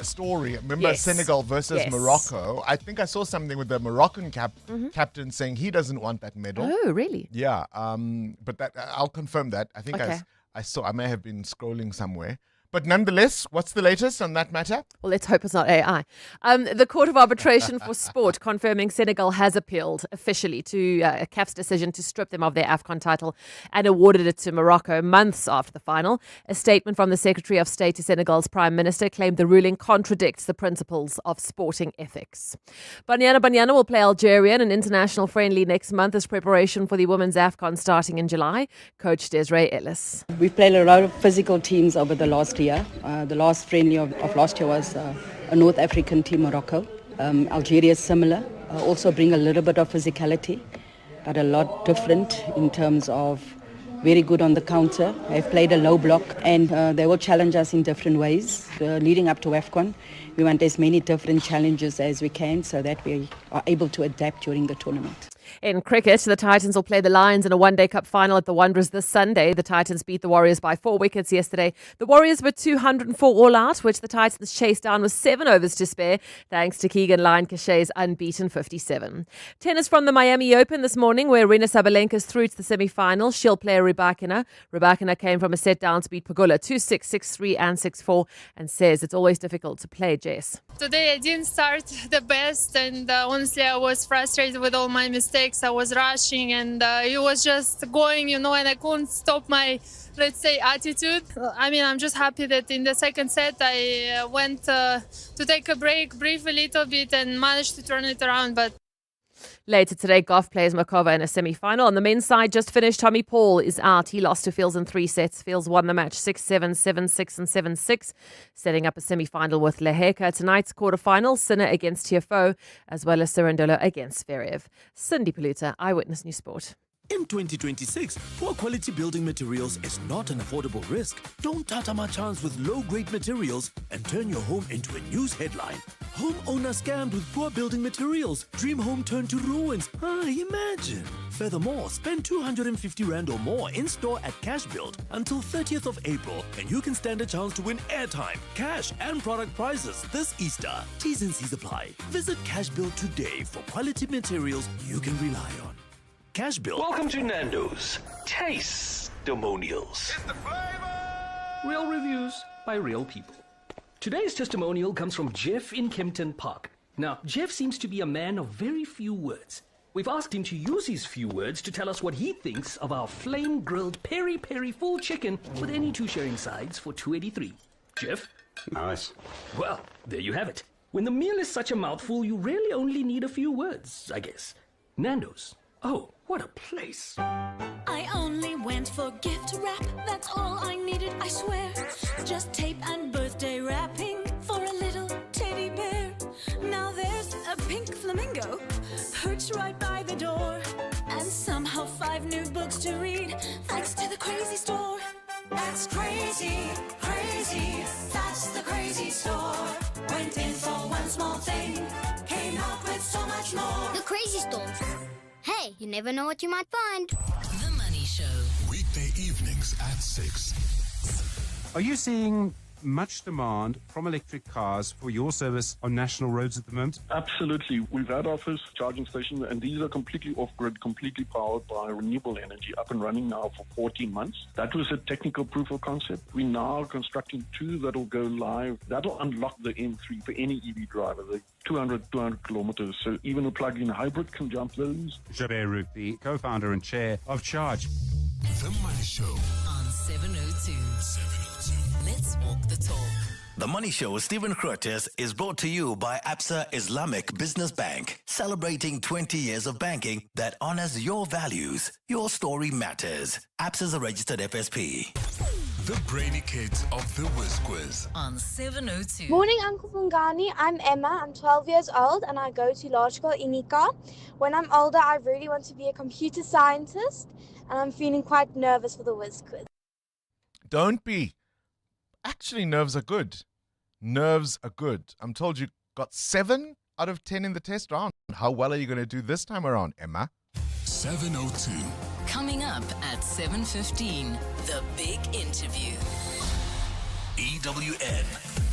story. Remember Yes. Senegal versus Yes. Morocco? I think I saw something with the Moroccan captain saying he doesn't want that medal. Oh, really? Yeah. But that I'll confirm that. I think Okay. I saw. I may have been scrolling somewhere. But nonetheless, what's the latest on that matter? Well, let's hope it's not AI. The Court of Arbitration for Sport confirming Senegal has appealed officially to CAF's decision to strip them of their AFCON title and awarded it to Morocco months after the final. A statement from the Secretary of State to Senegal's Prime Minister claimed the ruling contradicts the principles of sporting ethics. Banyana will play Algeria in an international friendly next month as preparation for the women's AFCON starting in July. Coach Desiree Ellis. We've played a lot of physical teams over the last year. The last friendly of last year was a North African team, Morocco. Algeria is similar, also bring a little bit of physicality, but a lot different in terms of very good on the counter. They've played a low block and they will challenge us in different ways. Leading up to AFCON, we want as many different challenges as we can so that we are able to adapt during the tournament. In cricket, the Titans will play the Lions in a one-day cup final at the Wanderers this Sunday. The Titans beat the Warriors by 4 wickets yesterday. The Warriors were 204 all out, which the Titans chased down with 7 overs to spare, thanks to Keegan Lyon-Cachet's unbeaten 57. Tennis from the Miami Open this morning, where Arina Sabalenka's through to the semi-final. She'll play Rybakina. Rybakina came from a set down to beat Pegula 2-6, 6-3 and 6-4 and says it's always difficult to play, Jess. Today I didn't start the best and honestly I was frustrated with all my mistakes. I was rushing and it was just going, and I couldn't stop my, let's say, attitude. I mean, I'm just happy that in the second set I went to take a break, breathe a little bit and managed to turn it around. But later today, Goff plays Makova in a semi-final. On the men's side, just finished, Tommy Paul is out. He lost to Fields in 3 sets. Fields won the match 6-7, 7-6 and 7-6, setting up a semi-final with Leheka. Tonight's quarter-final, Sinner against Tiafoe, as well as Cerundolo against Zverev. Cindy Paluta, Eyewitness News Sport. In 2026, poor quality building materials is not an affordable risk. Don't tatama chance with low-grade materials and turn your home into a news headline. Homeowner scammed with poor building materials. Dream home turned to ruins. Imagine. Furthermore, spend 250 Rand or more in-store at Cash Build until 30th of April and you can stand a chance to win airtime, cash and product prizes this Easter. T's and C's apply. Visit Cash Build today for quality materials you can rely on. Cash Build. Welcome to Nando's Taste-Demonials. Real reviews by real people. Today's testimonial comes from Jeff in Kempton Park. Now, Jeff seems to be a man of very few words. We've asked him to use his few words to tell us what he thinks of our flame-grilled peri-peri full chicken with any 2 sharing sides for $2.83. Jeff? Nice. Well, there you have it. When the meal is such a mouthful, you really only need a few words, I guess. Nando's. Oh, what a place. I only went for gift wrap, that's all I needed, I swear. Just tape and birthday wrapping for a little teddy bear. Now there's a pink flamingo perched right by the door. And somehow 5 new books to read, thanks to the crazy store. That's crazy, crazy, that's the crazy store. Went in for one small thing, came out with so much more. The crazy store. Hey, you never know what you might find. The Money Show. Weekday evenings at 6. Are you seeing much demand from electric cars for your service on national roads at the moment? Absolutely. We've had our first charging station, and these are completely off-grid, completely powered by renewable energy, up and running now for 14 months. That was a technical proof of concept. We're now constructing 2 that will go live. That'll unlock the M3 for any EV driver. They're 200 kilometers, so even a plug-in hybrid can jump those. Jabir Rupi, co-founder and chair of Charge. The Money Show on 702. Let's walk the talk. The Money Show with Stephen Curtis is brought to you by Absa Islamic Business Bank, celebrating 20 years of banking that honors your values. Your story matters. Absa's a registered FSP. The Brainy Kids of the Whiz Quiz on 702. Morning, Uncle Bongani. I'm Emma. I'm 12 years old and I go to Large School Inika. When I'm older, I really want to be a computer scientist and I'm feeling quite nervous for the Whiz Quiz. Don't be. Actually, nerves are good. Nerves are good. I'm told you got 7 out of 10 in the test round. How well are you going to do this time around, Emma? 702. Coming up at 7:15, the big interview. EWN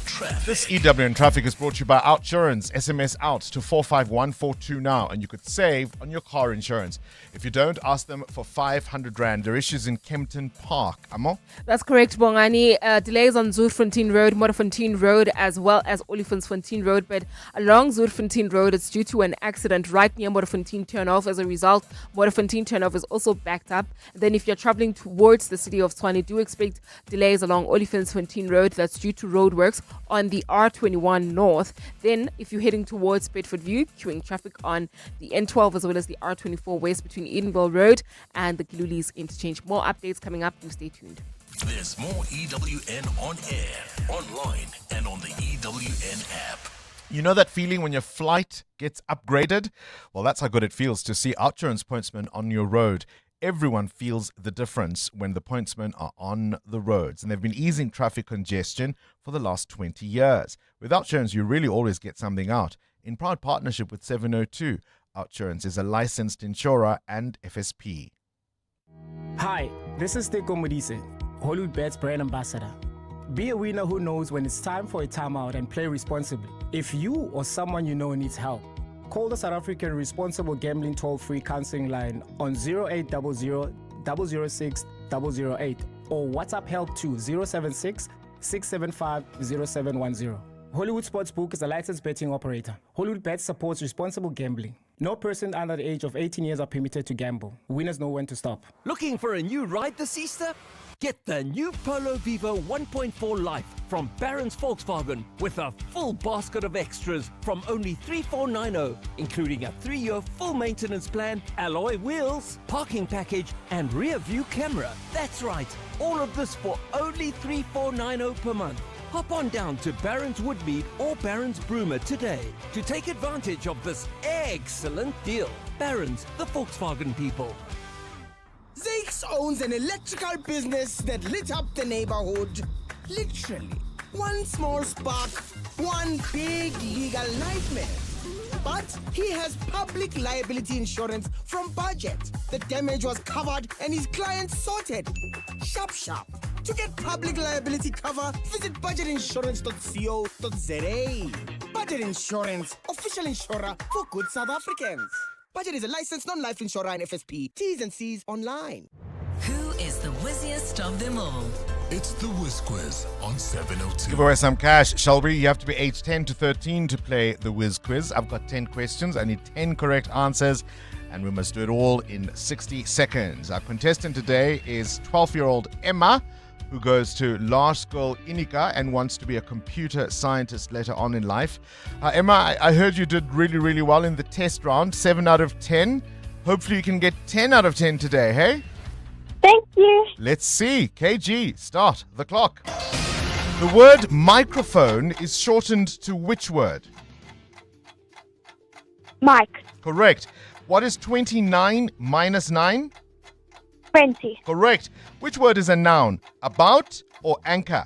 Traffic. This EWN Traffic is brought to you by Outsurance. SMS out to 45142 now, and you could save on your car insurance. If you don't, ask them for 500 Rand. There are issues in Kempton Park. Amo? That's correct, Bongani. Delays on Zoerfontein Road, Modderfontein Road, as well as Olifantsfontein Road. But along Zoerfontein Road, it's due to an accident right near Modderfontein turnoff. As a result, Modderfontein turnoff is also backed up. Then if you're traveling towards the city of Tshwane, do expect delays along Olifantsfontein Road. That's due to roadworks on the R21 North. Then if you're heading towards Bedfordview, queuing traffic on the N12 as well as the R24 West between Edenville Road and the Gilulis interchange. More updates coming up. Do stay tuned. There's more EWN on air, online, and on the EWN app. You know that feeling when your flight gets upgraded? Well, that's how good it feels to see Outsurance pointsmen on your road. Everyone feels the difference when the pointsmen are on the roads, and they've been easing traffic congestion for the last 20 years. With Outsurance, you really always get something out. In proud partnership with 702, Outsurance is a licensed insurer and FSP. Hi, this is Teko Modise, Hollywood Bet's brand ambassador. Be a winner who knows when it's time for a timeout and play responsibly. If you or someone you know needs help, call the South African Responsible Gambling Toll-Free Counseling Line on 0800 006 008 or WhatsApp help to 076 675 0710. Hollywood Sportsbook is a licensed betting operator. Hollywood Bet supports responsible gambling. No person under the age of 18 years are permitted to gamble. Winners know when to stop. Looking for a new ride this Easter? Get the new Polo Vivo 1.4 Life from Barron's Volkswagen with a full basket of extras from only 3,490, including a 3-year full maintenance plan, alloy wheels, parking package, and rear view camera. That's right, all of this for only 3,490 per month. Hop on down to Barron's Woodmead or Barron's Broomer today to take advantage of this excellent deal. Barron's, the Volkswagen people. Zakes owns an electrical business that lit up the neighborhood. Literally. One small spark, one big legal nightmare. But he has public liability insurance from Budget. The damage was covered and his client sorted. Sharp, sharp. To get public liability cover, visit budgetinsurance.co.za. Budget Insurance, official insurer for good South Africans. Budget is a licensed non-life insurer and FSP. T's and C's online. Who is the whizziest of them all? It's the Whiz Quiz on 702. Give away some cash, shall we? You have to be aged 10 to 13 to play the Whiz Quiz. I've got 10 questions. I need 10 correct answers, and we must do it all in 60 seconds. Our contestant today is 12-year-old Emma, who goes to Large School Inika and wants to be a computer scientist later on in life. Emma, I heard you did really, really well in the test round, 7 out of 10. Hopefully you can get 10 out of 10 today, hey? Thank you. Let's see. KG, start the clock. The word microphone is shortened to which word? Mike. Correct. What is 29 minus 9? 20. Correct. Which word is a noun? About or anchor?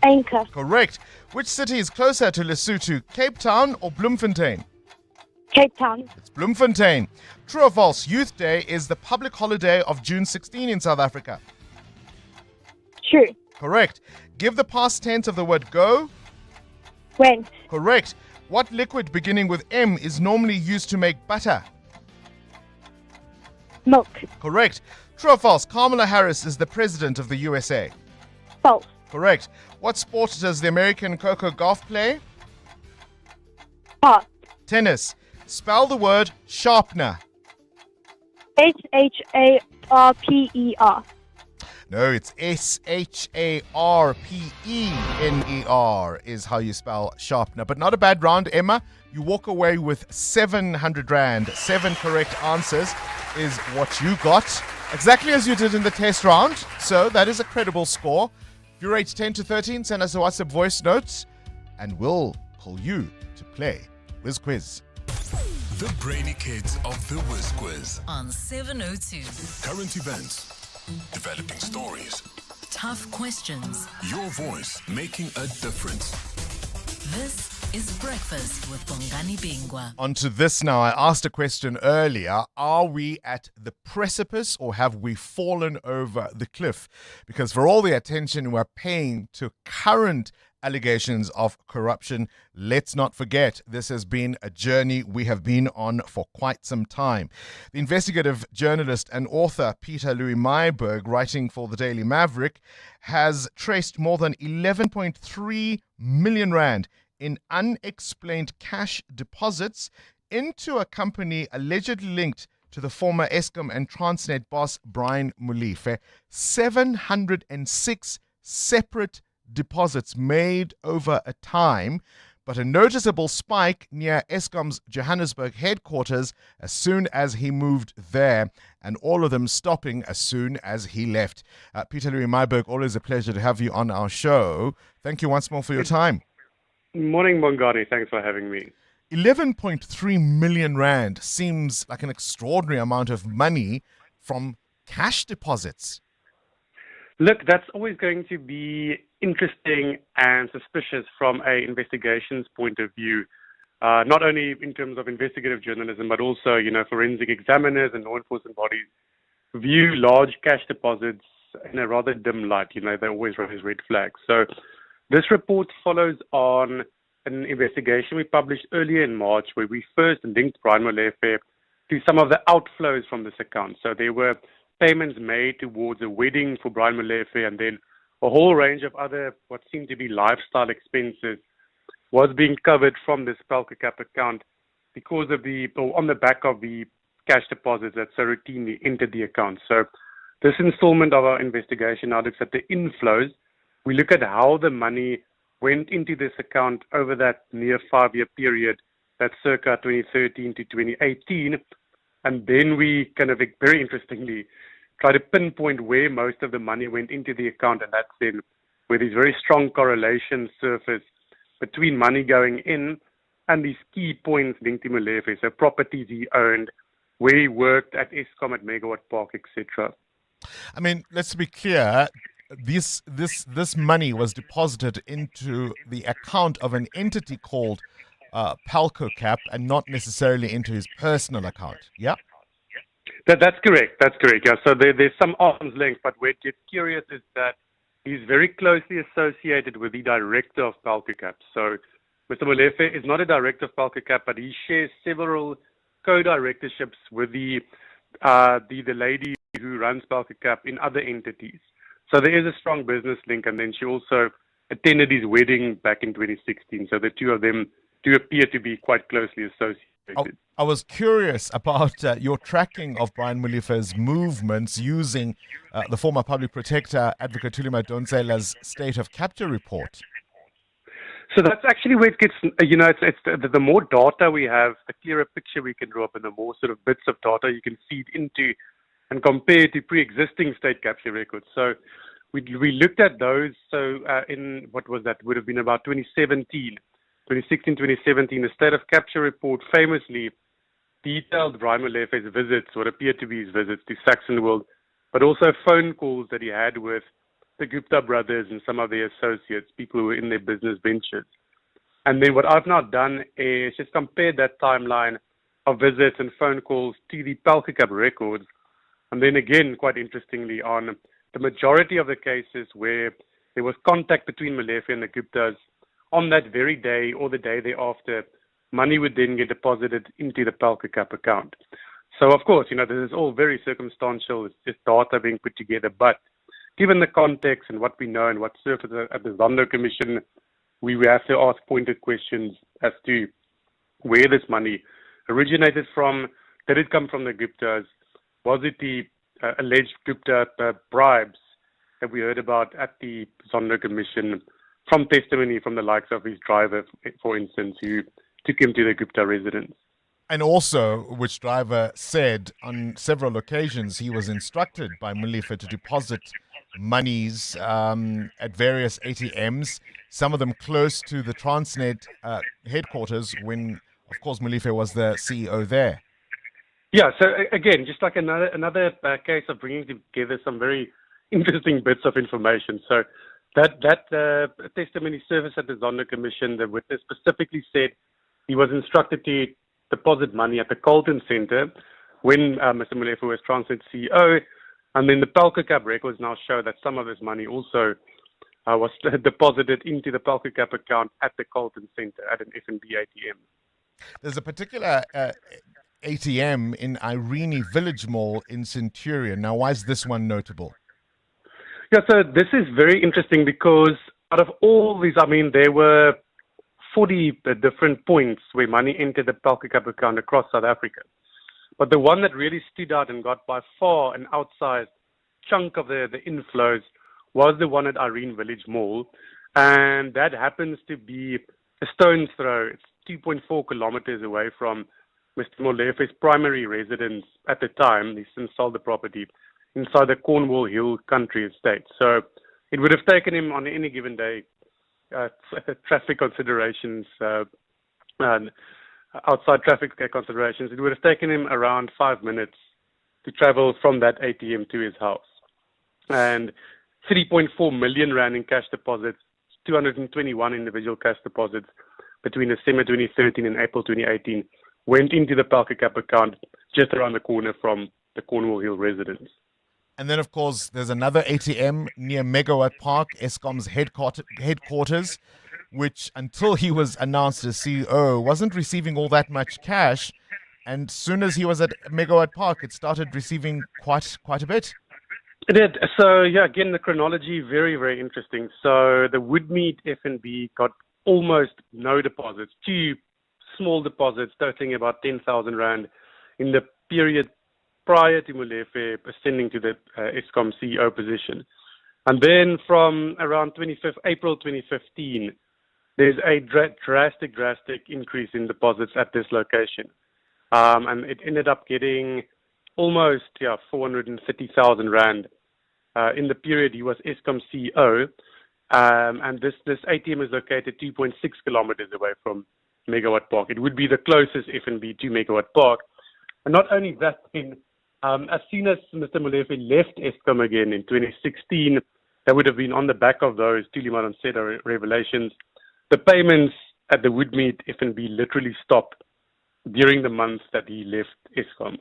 Anchor. Correct. Which city is closer to Lesotho, Cape Town or Bloemfontein? Cape Town. It's Bloemfontein. True or false? Youth Day is the public holiday of June 16 in South Africa. True. Correct. Give the past tense of the word go. Went. Correct. What liquid beginning with M is normally used to make butter? Milk. Correct. True or false? Kamala Harris is the president of the USA. False. Correct. What sport does the American Coco Gauff play? Pass. Tennis. Spell the word sharpener. SHARPER. No, it's SHARPENER is how you spell sharpener. But not a bad round, Emma. You walk away with 700 Rand. 7 correct answers is what you got. Exactly as you did in the test round. So that is a credible score. If you're aged 10 to 13, send us a WhatsApp voice note and we'll call you to play Whiz Quiz. The brainy kids of the Whiz Quiz On 702. Current events, developing stories, tough questions. Your voice making a difference. This is Breakfast with Bongani Bingwa. On to this now. I asked a question earlier. Are we at the precipice or have we fallen over the cliff? Because for all the attention we're paying to current allegations of corruption, let's not forget this has been a journey we have been on for quite some time. The investigative journalist and author Peter Louis Myburgh, writing for the Daily Maverick, has traced more than 11.3 million rand in unexplained cash deposits into a company allegedly linked to the former Eskom and Transnet boss Brian Molefe. 706 separate deposits made over a time, but a noticeable spike near Eskom's Johannesburg headquarters as soon as he moved there, and all of them stopping as soon as he left. Peter Louis Myburgh, always a pleasure to have you on our show. Thank you once more for your time. Morning, Bongani. Thanks for having me. 11.3 million rand seems like an extraordinary amount of money from cash deposits. Look, that's always going to be interesting and suspicious from an investigations point of view, not only in terms of investigative journalism, but also, forensic examiners and law enforcement bodies view large cash deposits in a rather dim light. They always raise red flags. So this report follows on an investigation we published earlier in March where we first linked Brian Molefe to some of the outflows from this account. So there were payments made towards a wedding for Brian Molefe, and then a whole range of other what seemed to be lifestyle expenses was being covered from this Pelkacap account because of on the back of the cash deposits that so routinely entered the account. So this installment of our investigation now looks at the inflows. We look at how the money went into this account over that near 5-year period, that's circa 2013 to 2018. And then we kind of very interestingly try to pinpoint where most of the money went into the account, and that's then where these very strong correlations surface between money going in and these key points linked to Molefe, so properties he owned, where he worked at Eskom, at Megawatt Park, etc. I mean, let's be clear. This money was deposited into the account of an entity called Pelkacap and not necessarily into his personal account. Yeah? That's correct. That's correct. Yeah. So there's some arm's length, but where it gets curious is that he's very closely associated with the director of Pelkacap. So Mr. Molefe is not a director of Pelkacap, but he shares several co-directorships with the lady who runs Pelkacap in other entities. So there is a strong business link, and then she also attended his wedding back in 2016. So the two of them do appear to be quite closely associated. I was curious about your tracking of Brian Molefe's movements using the former public protector, Advocate Thuli Madonsela's State of Capture report. So that's actually where it gets, it's the more data we have, the clearer picture we can draw up, and the more sort of bits of data you can feed into and compare to pre-existing state capture records. So we looked at those. So in what was that? Would have been about 2016, 2017. The State of Capture report famously detailed Brian Molefe's visits, what appeared to be his visits to Saxonwold, but also phone calls that he had with the Gupta brothers and some of their associates, people who were in their business ventures. And then what I've now done is just compared that timeline of visits and phone calls to the Pelkacap records. And then again, quite interestingly, on the majority of the cases where there was contact between Molefe and the Guptas, on that very day or the day thereafter, money would then get deposited into the Pelkacap account. So, of course, this is all very circumstantial. It's just data being put together. But given the context and what we know and what surfaced at the Zondo Commission, we have to ask pointed questions as to where this money originated from. Did it come from the Guptas? Was it the alleged Gupta bribes that we heard about at the Zondo Commission from testimony from the likes of his driver, for instance, who took him to the Gupta residence? And also, which driver said on several occasions he was instructed by Molefe to deposit monies at various ATMs, some of them close to the Transnet headquarters when, of course, Molefe was the CEO there. Yeah, so again, just like another case of bringing together some very interesting bits of information. So that testimony service at the Zondo Commission, the witness specifically said he was instructed to deposit money at the Carlton Centre when Mr. Molefe was Transnet CEO, and then the Pelka Cup records now show that some of his money also was deposited into the Pelka Cup account at the Carlton Centre at an FNB ATM. There's a particular ATM in Irene Village Mall in Centurion. Now, why is this one notable? Yeah, so this is very interesting because out of all these, I mean, there were 40 different points where money entered the Pelka Cup account across South Africa. But the one that really stood out and got by far an outsized chunk of the inflows was the one at Irene Village Mall. And that happens to be a stone's throw. It's 2.4 kilometers away from Mr. Molefe's primary residence at the time. He since sold the property inside the Cornwall Hill Country Estate. So it would have taken him on any given day, traffic considerations, and outside traffic considerations, it would have taken him around 5 minutes to travel from that ATM to his house. And 3.4 million rand in cash deposits, 221 individual cash deposits between December 2013 and April 2018 went into the Pelka Cup account just around the corner from the Cornwall Hill residence. And then, of course, there's another ATM near Megawatt Park, Eskom's headquarters, which until he was announced as CEO wasn't receiving all that much cash. And soon as he was at Megawatt Park, it started receiving quite a bit. It did. So, yeah, again, the chronology, very, very interesting. So the Woodmead FNB got almost no deposits, 2 small deposits totaling about 10,000 Rand in the period prior to Molefe ascending to the Eskom CEO position. And then from around April 2015, there's a drastic increase in deposits at this location. And it ended up getting almost 430,000 Rand in the period he was Eskom CEO. And this ATM is located 2.6 kilometers away from Megawatt Park. It would be the closest FNB to Megawatt Park. And not only that, as soon as Mr. Molefe left Eskom again in 2016, that would have been on the back of those Thuli Madonsela revelations. The payments at the Woodmead FNB literally stopped during the months that he left Eskom.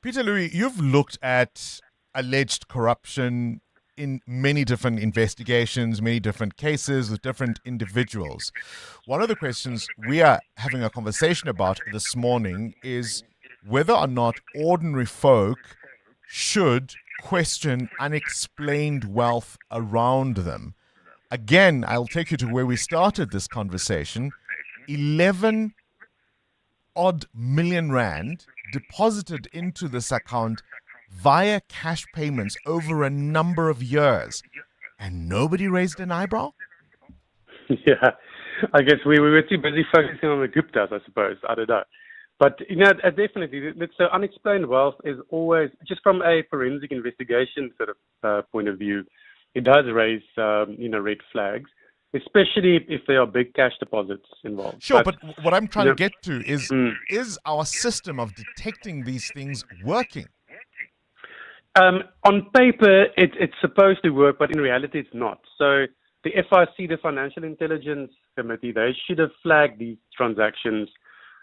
Peter Louis, you've looked at alleged corruption in many different investigations, many different cases with different individuals. One of the questions we are having a conversation about this morning is whether or not ordinary folk should question unexplained wealth around them. Again, I'll take you to where we started this conversation. 11 odd million Rand deposited into this account via cash payments over a number of years. And nobody raised an eyebrow? Yeah, I guess we were too busy focusing on the Guptas, I suppose. I don't know. But, definitely, so unexplained wealth is always, just from a forensic investigation sort of point of view, it does raise, red flags, especially if there are big cash deposits involved. Sure, but what I'm trying to get to is our system of detecting these things working? On paper, it's supposed to work, but in reality, it's not. So the FIC, the Financial Intelligence Committee, they should have flagged these transactions.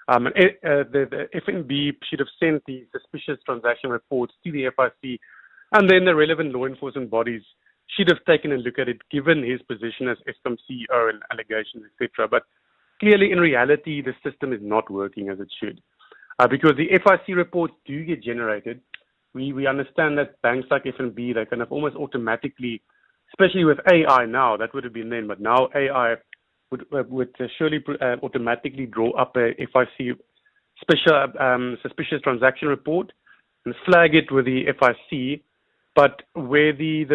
The FNB should have sent the suspicious transaction reports to the FIC, and then the relevant law enforcement bodies should have taken a look at it, given his position as Eskom CEO and allegations, etc. But clearly, in reality, the system is not working as it should, because the FIC reports do get generated. We understand that banks like FNB, they kind of almost automatically, especially with AI now, that would have been then, but now AI would surely automatically draw up a FIC special suspicious transaction report and flag it with the FIC. But where the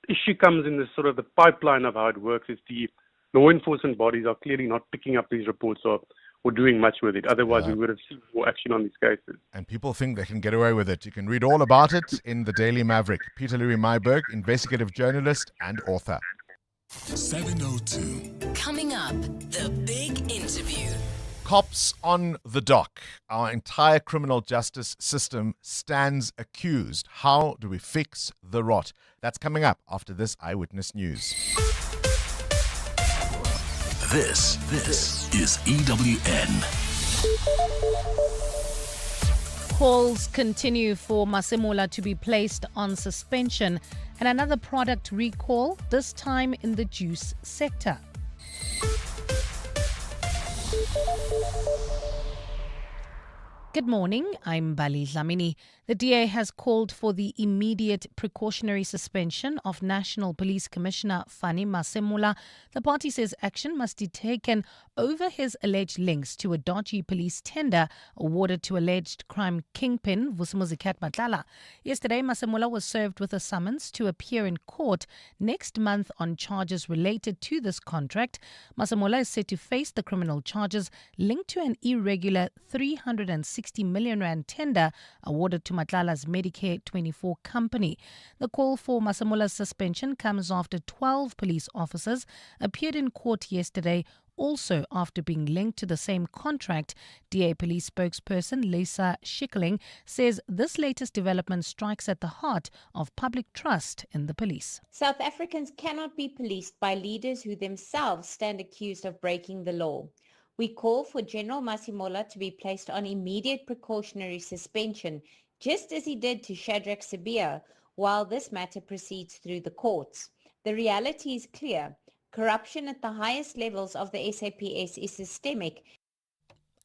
issue comes in the sort of the pipeline of how it works is the law enforcement bodies are clearly not picking up these reports or doing much with it. Otherwise, we would have seen more action on these cases. And people think they can get away with it. You can read all about it in the Daily Maverick. Peter Louis Myburgh, investigative journalist and author. 702. Coming up, the big interview. Cops on the dock. Our entire criminal justice system stands accused. How do we fix the rot? That's coming up after this Eyewitness News. This is EWN. Calls continue for Masemola to be placed on suspension and another product recall, this time in the juice sector. Good morning, I'm Bali Dlamini. The DA has called for the immediate precautionary suspension of National Police Commissioner Fani Masemola. The party says action must be taken over his alleged links to a dodgy police tender awarded to alleged crime kingpin Vusumuzikat Matlala. Yesterday, Masemola was served with a summons to appear in court next month on charges related to this contract. Masemola is set to face the criminal charges linked to an irregular 360 million rand tender awarded to Matlala's Medicare 24 company. The call for Masemola's suspension comes after 12 police officers appeared in court yesterday, also after being linked to the same contract. DA police spokesperson Lisa Schickling says this latest development strikes at the heart of public trust in the police. South Africans cannot be policed by leaders who themselves stand accused of breaking the law. We call for General Masemola to be placed on immediate precautionary suspension, just as he did to Shadrach Sibia, while this matter proceeds through the courts. The reality is clear. Corruption at the highest levels of the SAPS is systemic.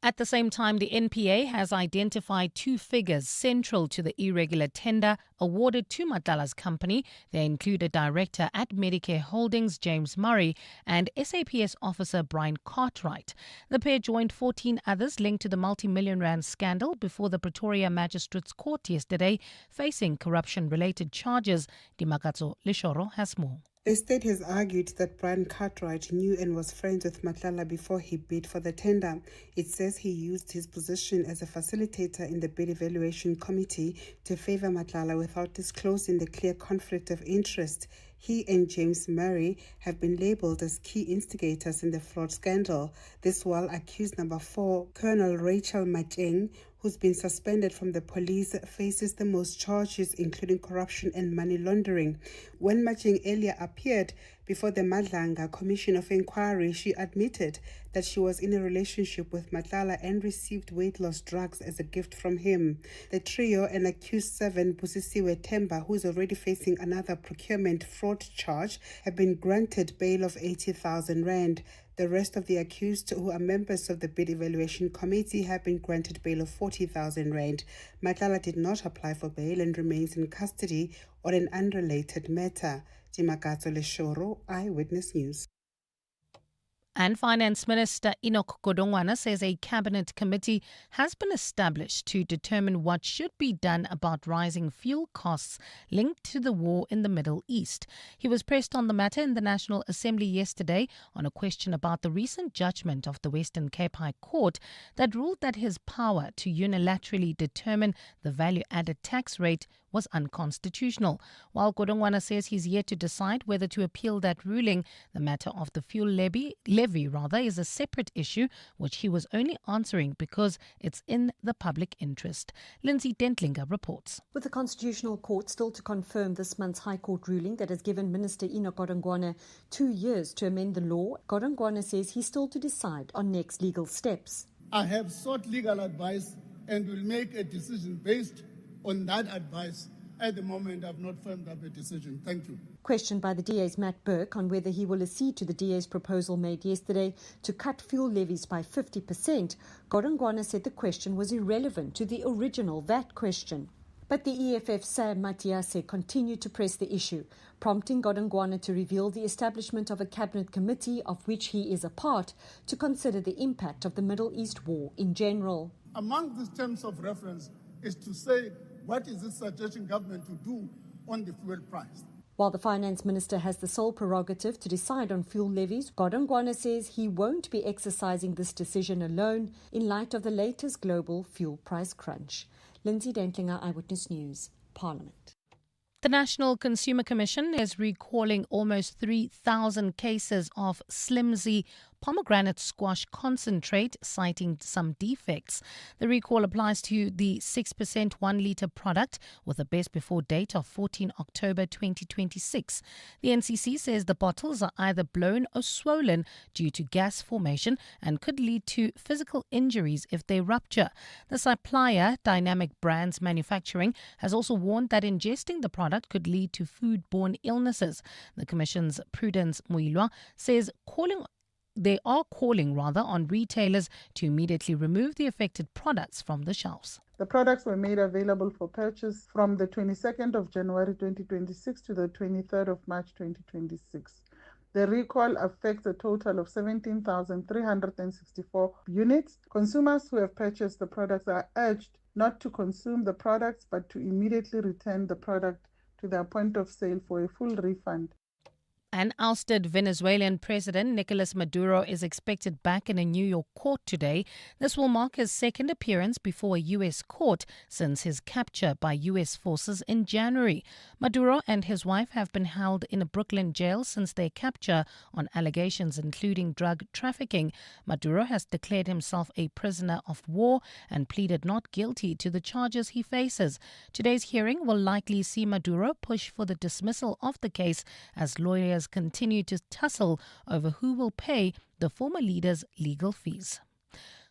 At the same time, the NPA has identified two figures central to the irregular tender awarded to Matlala's company. They include a director at Medicare Holdings, James Murray, and SAPS officer Brian Cartwright. The pair joined 14 others linked to the multi-million rand scandal before the Pretoria Magistrates Court yesterday, facing corruption-related charges. Dimakatso Leshoro has more. The state has argued that Brian Cartwright knew and was friends with Matlala before he bid for the tender. It says he used his position as a facilitator in the bid evaluation committee to favor Matlala without disclosing the clear conflict of interest. He and James Murray have been labelled as key instigators in the fraud scandal. This while accused number 4, Colonel Rachel Mateng, who's been suspended from the police, faces the most charges, including corruption and money laundering. When Mateng earlier appeared before the Madlanga Commission of Inquiry, she admitted that she was in a relationship with Matlala and received weight loss drugs as a gift from him. The trio and accused 7, Busisiwe Temba, who is already facing another procurement fraud charge, have been granted bail of 80,000 rand. The rest of the accused, who are members of the bid evaluation committee, have been granted bail of 40,000 rand. Matlala did not apply for bail and remains in custody on an unrelated matter. Dimakatso Leshoro, Eyewitness News. And Finance Minister Enoch Godongwana says a cabinet committee has been established to determine what should be done about rising fuel costs linked to the war in the Middle East. He was pressed on the matter in the National Assembly yesterday on a question about the recent judgment of the Western Cape High Court that ruled that his power to unilaterally determine the value-added tax rate was unconstitutional. While Godongwana says he's yet to decide whether to appeal that ruling, the matter of the fuel levy is a separate issue which he was only answering because it's in the public interest. Lindsay Dentlinger reports. With the Constitutional Court still to confirm this month's High Court ruling that has given Minister Enoch Godongwana 2 years to amend the law, Godongwana says he's still to decide on next legal steps. I have sought legal advice and will make a decision based on that advice. At the moment, I've not firmed up a decision. Thank you. Questioned by the DA's Matt Burke on whether he will accede to the DA's proposal made yesterday to cut fuel levies by 50%, Godongwana said the question was irrelevant to the original VAT question. But the EFF Sam Matiase continued to press the issue, prompting Godongwana to reveal the establishment of a cabinet committee of which he is a part to consider the impact of the Middle East war in general. Among these terms of reference is to say, what is it suggesting government to do on the fuel price? While the finance minister has the sole prerogative to decide on fuel levies, Godongwana says he won't be exercising this decision alone in light of the latest global fuel price crunch. Lindsay Dentlinger, Eyewitness News, Parliament. The National Consumer Commission is recalling almost 3,000 cases of flimsy pomegranate squash concentrate, citing some defects. The recall applies to the 6% 1 litre product with a best before date of 14 October 2026. The NCC says the bottles are either blown or swollen due to gas formation and could lead to physical injuries if they rupture. The supplier, Dynamic Brands Manufacturing, has also warned that ingesting the product could lead to foodborne illnesses. The Commission's Prudence Muilwa says they are calling on retailers to immediately remove the affected products from the shelves. The products were made available for purchase from the 22nd of January 2026 to the 23rd of March 2026. The recall affects a total of 17,364 units. Consumers who have purchased the products are urged not to consume the products but to immediately return the product to their point of sale for a full refund. An ousted Venezuelan president, Nicolas Maduro, is expected back in a New York court today. This will mark his second appearance before a U.S. court since his capture by U.S. forces in January. Maduro and his wife have been held in a Brooklyn jail since their capture on allegations including drug trafficking. Maduro has declared himself a prisoner of war and pleaded not guilty to the charges he faces. Today's hearing will likely see Maduro push for the dismissal of the case as lawyers continue to tussle over who will pay the former leader's legal fees.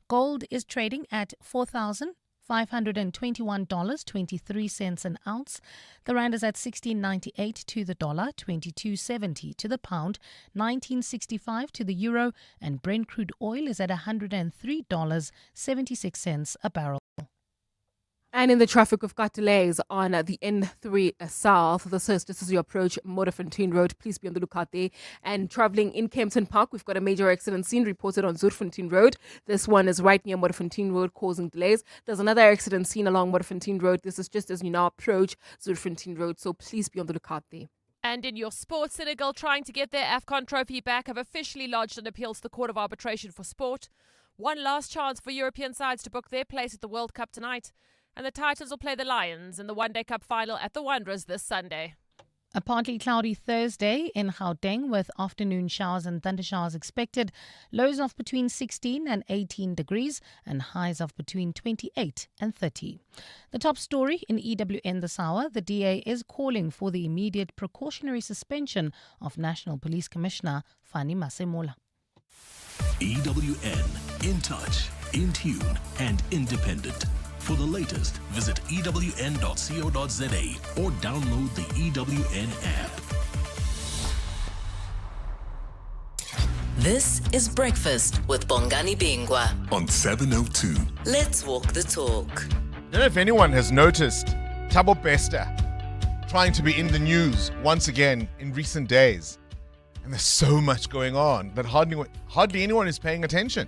Gold is trading at $4,521.23 an ounce. The rand is at 16.98 to the dollar, 22.70 to the pound, 19.65 to the euro, and Brent crude oil is at $103.76 a barrel. And in the traffic, we've got delays on the N3 South. This is just as you approach Modderfontein Road. Please be on the lookout there. And traveling in Kempton Park, we've got a major accident scene reported on Zurfontein Road. This one is right near Modderfontein Road, causing delays. There's another accident scene along Modderfontein Road. This is just as you now approach Zurfontein Road. So please be on the lookout there. And in your sports, Senegal, trying to get their AFCON trophy back, have officially lodged an appeal to the Court of Arbitration for Sport. One last chance for European sides to book their place at the World Cup tonight. And the Titans will play the Lions in the One Day Cup final at the Wanderers this Sunday. A partly cloudy Thursday in Gauteng with afternoon showers and thundershowers expected. Lows of between 16 and 18 degrees and highs of between 28 and 30. The top story in EWN this hour, the DA is calling for the immediate precautionary suspension of National Police Commissioner Fani Masemola. EWN, in touch, in tune and independent. For the latest, visit ewn.co.za or download the EWN app. This is Breakfast with Bongani Bingwa On 702. Let's walk the talk. I don't know if anyone has noticed Thabo Bester trying to be in the news once again in recent days. And there's so much going on that hardly anyone is paying attention,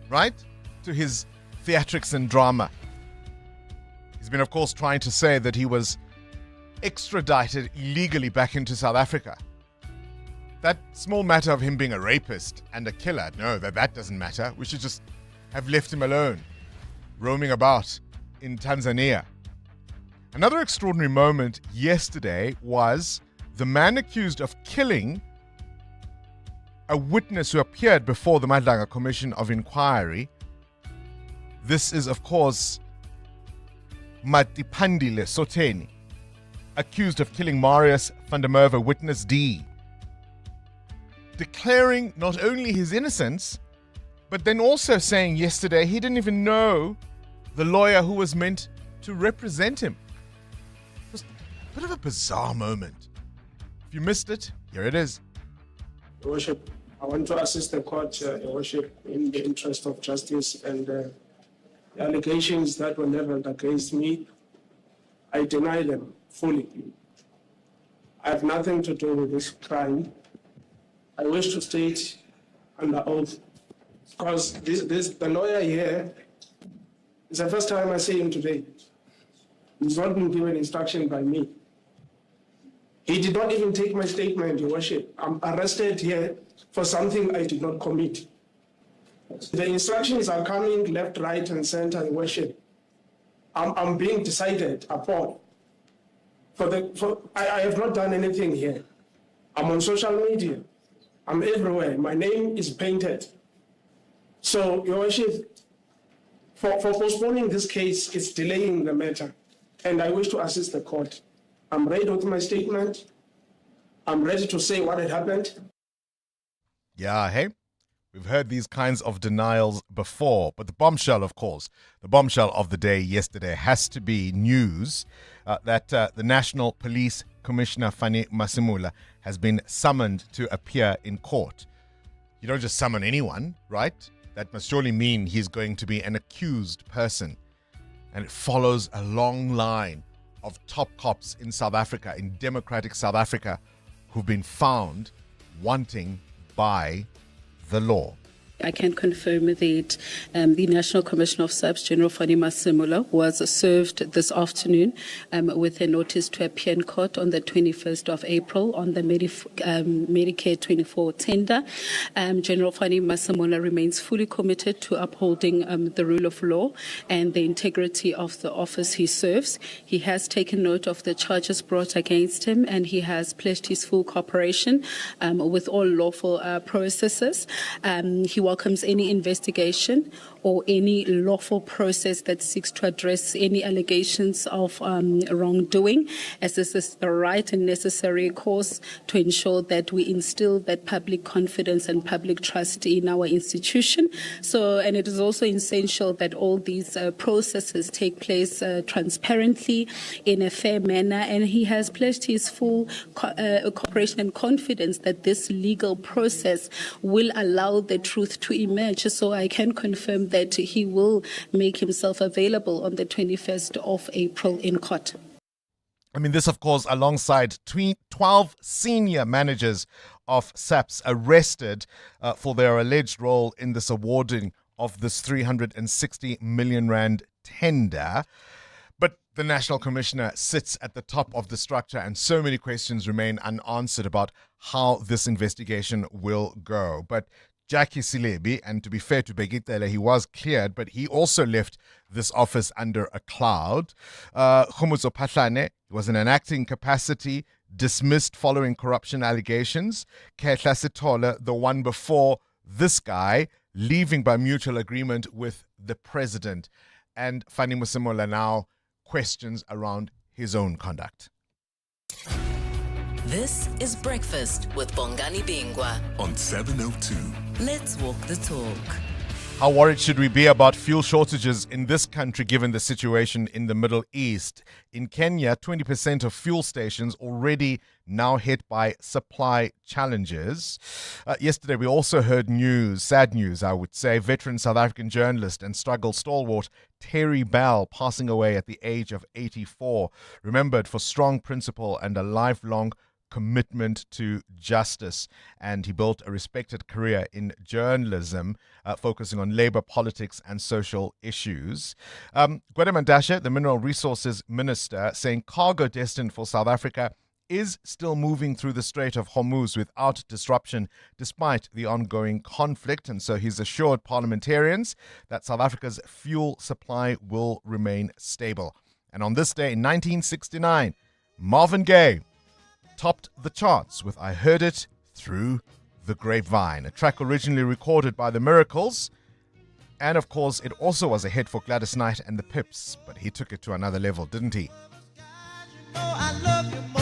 right, to his theatrics and drama. He's been, of course, trying to say that he was extradited illegally back into South Africa. That small matter of him being a rapist and a killer, no, that doesn't matter. We should just have left him alone, roaming about in Tanzania. Another extraordinary moment yesterday was the man accused of killing a witness who appeared before the Madlanga Commission of Inquiry. This is, of course, Matipandile Soteni, accused of killing Marius van der Merwe, witness D, declaring not only his innocence, but then also saying yesterday he didn't even know the lawyer who was meant to represent him. It was a bit of a bizarre moment. If you missed it, here it is. Your Worship, I want to assist the court, Your Worship, in the interest of justice, and the allegations that were leveled against me, I deny them fully. I have nothing to do with this crime. I wish to state under oath, because the lawyer here, it's the first time I see him today. He's not been given instruction by me. He did not even take my statement, Your Worship. I'm arrested here for something I did not commit. The instructions are coming left, right, and center, Your Worship. I'm being decided upon. I have not done anything here. I'm on social media. I'm everywhere. My name is painted. So, Your Worship, for postponing this case, it's delaying the matter. And I wish to assist the court. I'm ready with my statement. I'm ready to say what had happened. Yeah, hey? We've heard these kinds of denials before, but the bombshell, of course, the bombshell of the day yesterday has to be news that the National Police Commissioner Fani Masemula has been summoned to appear in court. You don't just summon anyone, right? That must surely mean he's going to be an accused person. And it follows a long line of top cops in South Africa, in democratic South Africa, who've been found wanting by the law. I can confirm that the National Commissioner of SAPS, General Fani Masemula, was served this afternoon with a notice to appear in court on the 21st of April on the Medicare 24 tender. General Fani Masemula remains fully committed to upholding the rule of law and the integrity of the office he serves. He has taken note of the charges brought against him, and he has pledged his full cooperation with all lawful processes. He welcomes any investigation or any lawful process that seeks to address any allegations of wrongdoing, as this is the right and necessary course to ensure that we instill that public confidence and public trust in our institution. And it is also essential that all these processes take place transparently in a fair manner, and he has pledged his full cooperation and confidence that this legal process will allow the truth to emerge. So I can confirm that he will make himself available on the 21st of April in court. I mean, this, of course, alongside 12 senior managers of SAPS arrested for their alleged role in this awarding of this 360 million rand tender. But the National Commissioner sits at the top of the structure, and so many questions remain unanswered about how this investigation will go. But Jackie Silebi, and to be fair to Begitele, he was cleared, but he also left this office under a cloud. Khumuzo Pahlane was in an acting capacity, dismissed following corruption allegations. Kehla Sitole, the one before this guy, leaving by mutual agreement with the president. And Fani Masemula now questions around his own conduct. This is Breakfast with Bongani Bingwa on 702. Let's walk the talk. How worried should we be about fuel shortages in this country given the situation in the Middle East? In Kenya, 20% of fuel stations already now hit by supply challenges. Yesterday, we also heard news, sad news, I would say, veteran South African journalist and struggle stalwart Terry Bell passing away at the age of 84, remembered for strong principle and a lifelong commitment to justice. And he built a respected career in journalism, focusing on labor, politics, and social issues. Gwede Mandashe, the Mineral Resources Minister, saying cargo destined for South Africa is still moving through the Strait of Hormuz without disruption despite the ongoing conflict. And so he's assured parliamentarians that South Africa's fuel supply will remain stable. And on this day in 1969, Marvin Gaye topped the charts with I Heard It Through the Grapevine, a track originally recorded by the Miracles. And of course, it also was a hit for Gladys Knight and the Pips, but he took it to another level, didn't he? I love you more.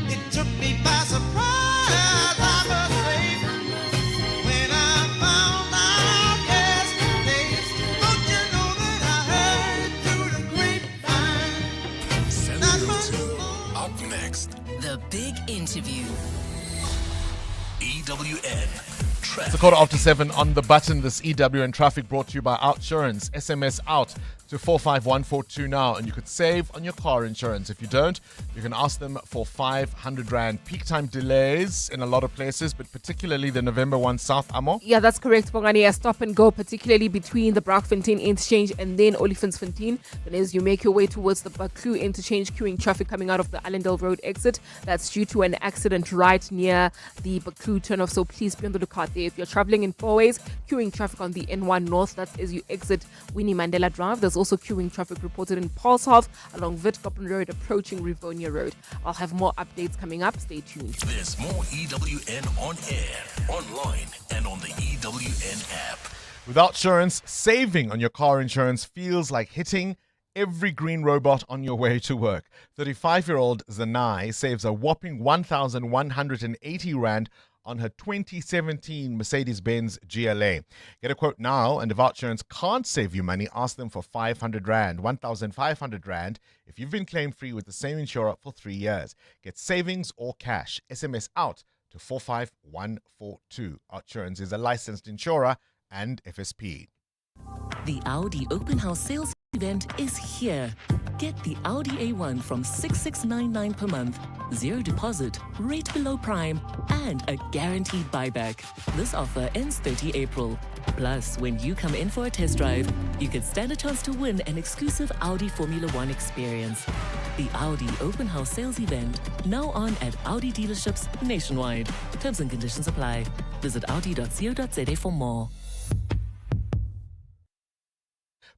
It took me by surprise, I must say, when I found out yesterday. Don't you know that I heard it through the grapevine? 702. Up next, The Big Interview. EWN. It's a 7:15 on the button. This EWN traffic brought to you by Outsurance. SMS out to 45142 now, and you could save on your car insurance. If you don't, you can ask them for 500 Rand. Peak time delays in a lot of places, but particularly the November 1 South, Amo. Yeah, that's correct, Bongani. A stop and go, particularly between the Braakfontein interchange and then Olifantsfontein. Then as you make your way towards the Baklu interchange, queuing traffic coming out of the Allendale Road exit. That's due to an accident right near the Baklu turnoff, so please be on the lookout there If you're traveling in four ways, queuing traffic on the N1 North, that's as you exit Winnie Mandela Drive. There's also queuing traffic reported in Paulshof along Witkoppen Road approaching Rivonia Road. I'll have more updates coming up. Stay tuned. There's more EWN on air, online, and on the EWN app. With Outsurance, saving on your car insurance feels like hitting every green robot on your way to work. 35-year-old Zanai saves a whopping 1,180 Rand on her 2017 Mercedes-Benz GLA. Get a quote now, and if Outsurance can't save you money, ask them for 500 Rand, 1,500 Rand if you've been claim-free with the same insurer for 3 years. Get savings or cash. SMS out to 45142. Outsurance is a licensed insurer and FSP. The Audi Open House Sales event is here. Get the Audi A1 from 6,699 per month, zero deposit, rate below prime, and a guaranteed buyback. This offer ends 30 April. Plus, when you come in for a test drive, you could stand a chance to win an exclusive Audi Formula One experience. The Audi Open House Sales event, now on at Audi dealerships nationwide. Terms and conditions apply. Visit audi.co.za for more.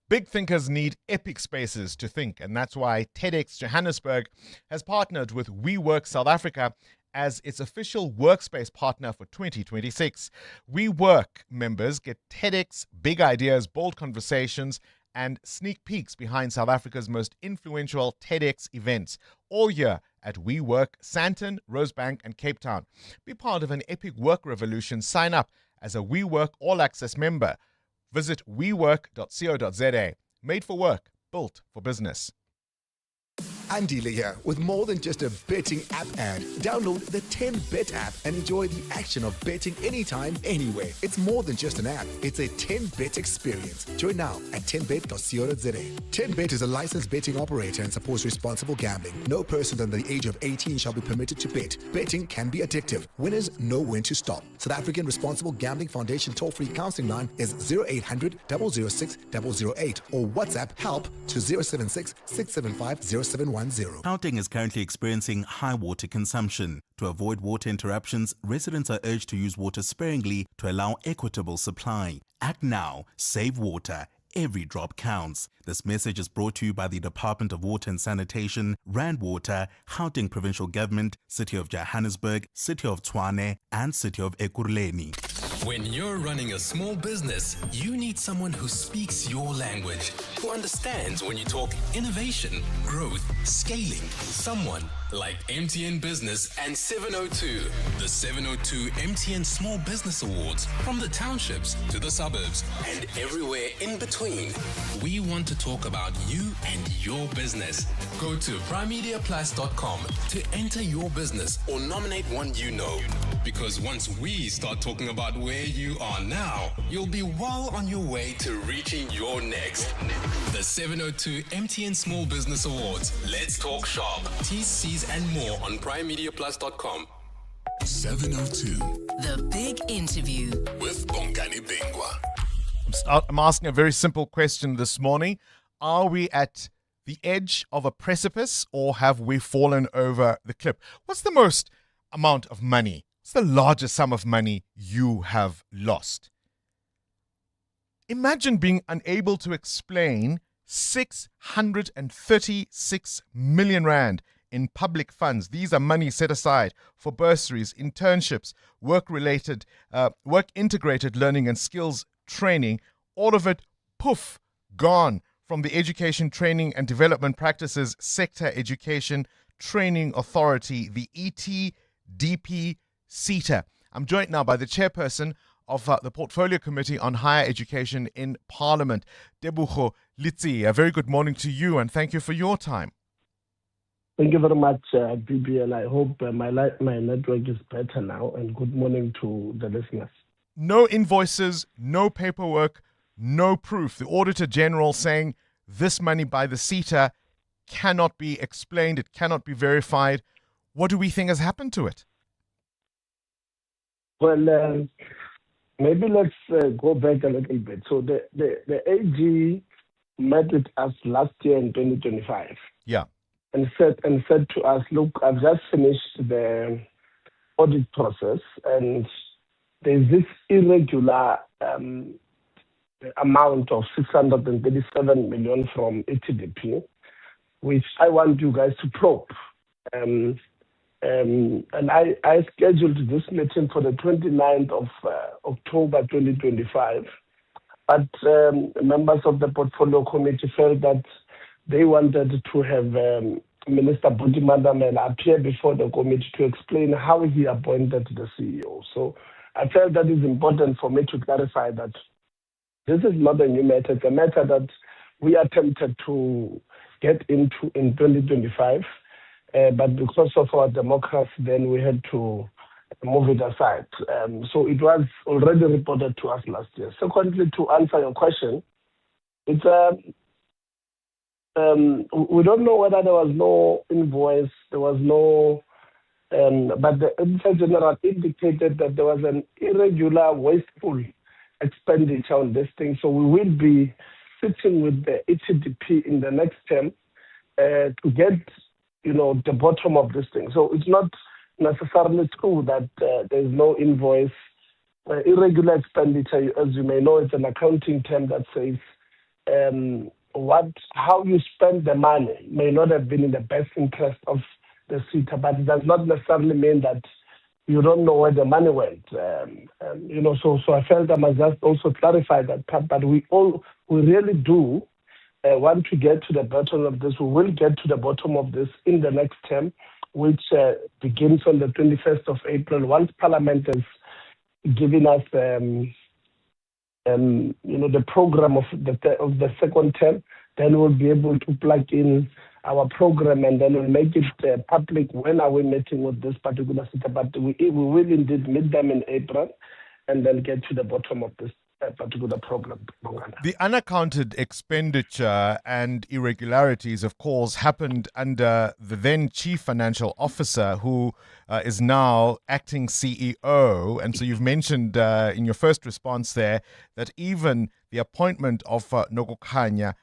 Big thinkers need epic spaces to think, and that's why TEDx Johannesburg has partnered with WeWork South Africa as its official workspace partner for 2026. WeWork members get TEDx, big ideas, bold conversations, and sneak peeks behind South Africa's most influential TEDx events, all year at WeWork, Sandton, Rosebank, and Cape Town. Be part of an epic work revolution. Sign up as a WeWork All Access member. Visit wework.co.za. Made for work, built for business. I'm Dealer here with more than just a betting app ad. Download the 10Bet app and enjoy the action of betting anytime, anywhere. It's more than just an app. It's a 10Bet experience. Join now at 10bet.co.za. 10Bet is a licensed betting operator and supports responsible gambling. No person under the age of 18 shall be permitted to bet. Betting can be addictive. Winners know when to stop. South African Responsible Gambling Foundation toll-free counseling line is 0800 006 008 or WhatsApp help to 076 675 0710. Gauteng is currently experiencing high water consumption. To avoid water interruptions, residents are urged to use water sparingly to allow equitable supply. Act now, save water. Every drop counts. This message is brought to you by the Department of Water and Sanitation, Rand Water, Gauteng Provincial Government, City of Johannesburg, City of Tshwane, and City of Ekurhuleni. When you're running a small business, you need someone who speaks your language, who understands when you talk innovation, growth, scaling. Someone like MTN Business and 702. The 702 MTN Small Business Awards, from the townships to the suburbs and everywhere in between. We want to talk about you and your business. Go to primemediaplus.com to enter your business or nominate one you know. Because once we start talking about where you are now, you'll be well on your way to reaching your next. The 702 MTN Small Business Awards. Let's talk shop. T's, C's, and more on primemediaplus.com. 702. The Big Interview With Bongani Bingwa. I'm asking a very simple question this morning. Are we at the edge of a precipice or have we fallen over the cliff? What's the most amount of money? What's the largest sum of money you have lost? Imagine being unable to explain 636 million Rand in public funds. These are money set aside for bursaries, internships, work integrated learning and skills training. All of it, poof, gone from the Education Training and Development Practices Sector Education Training Authority, the ETDP CETA. I'm joined now by the chairperson of the Portfolio Committee on Higher Education in Parliament, Tebogo Litsi. A very good morning to you and thank you for your time. Thank you very much, BB, and I hope my network is better now. And good morning to the listeners. No invoices, no paperwork, no proof. The Auditor General saying this money by the CETA cannot be explained, it cannot be verified. What do we think has happened to it? Well, maybe let's go back a little bit. So the AG met with us last year in 2025. Yeah. And said to us, look, I've just finished the audit process and there's this irregular amount of 637 million from ETDP, which I want you guys to probe. And I scheduled this meeting for the 29th of October 2025. But members of the portfolio committee felt that they wanted to have Minister Buti Mandamela appear before the committee to explain how he appointed the CEO. So I felt that it's important for me to clarify that this is not a new matter. It's a matter that we attempted to get into in 2025, but because of our democracy, then we had to move it aside. So it was already reported to us last year. Secondly, to answer your question, it's we don't know whether there was no invoice, there was no, but the Auditor General indicated that there was an irregular, wasteful expenditure on this thing. So we will be sitting with the HDP in the next term to get, the bottom of this thing. So it's not necessarily true that there's no invoice. Irregular expenditure, as you may know, it's an accounting term that says how you spend the money may not have been in the best interest of the SETA, but it does not necessarily mean that you don't know where the money went. So I felt I must just also clarify that part. But we really do want to get to the bottom of this. We will get to the bottom of this in the next term, which begins on the 21st of April. Once Parliament has given us, the program of the second term, then we'll be able to plug in our program and then we'll make it public. When are we meeting with this particular sector? But we will indeed meet them in April and then get to the bottom of this particular problem. The unaccounted expenditure and irregularities, of course, happened under the then Chief Financial Officer, who is now acting CEO. And so you've mentioned in your first response there that even the appointment of Nokukhanya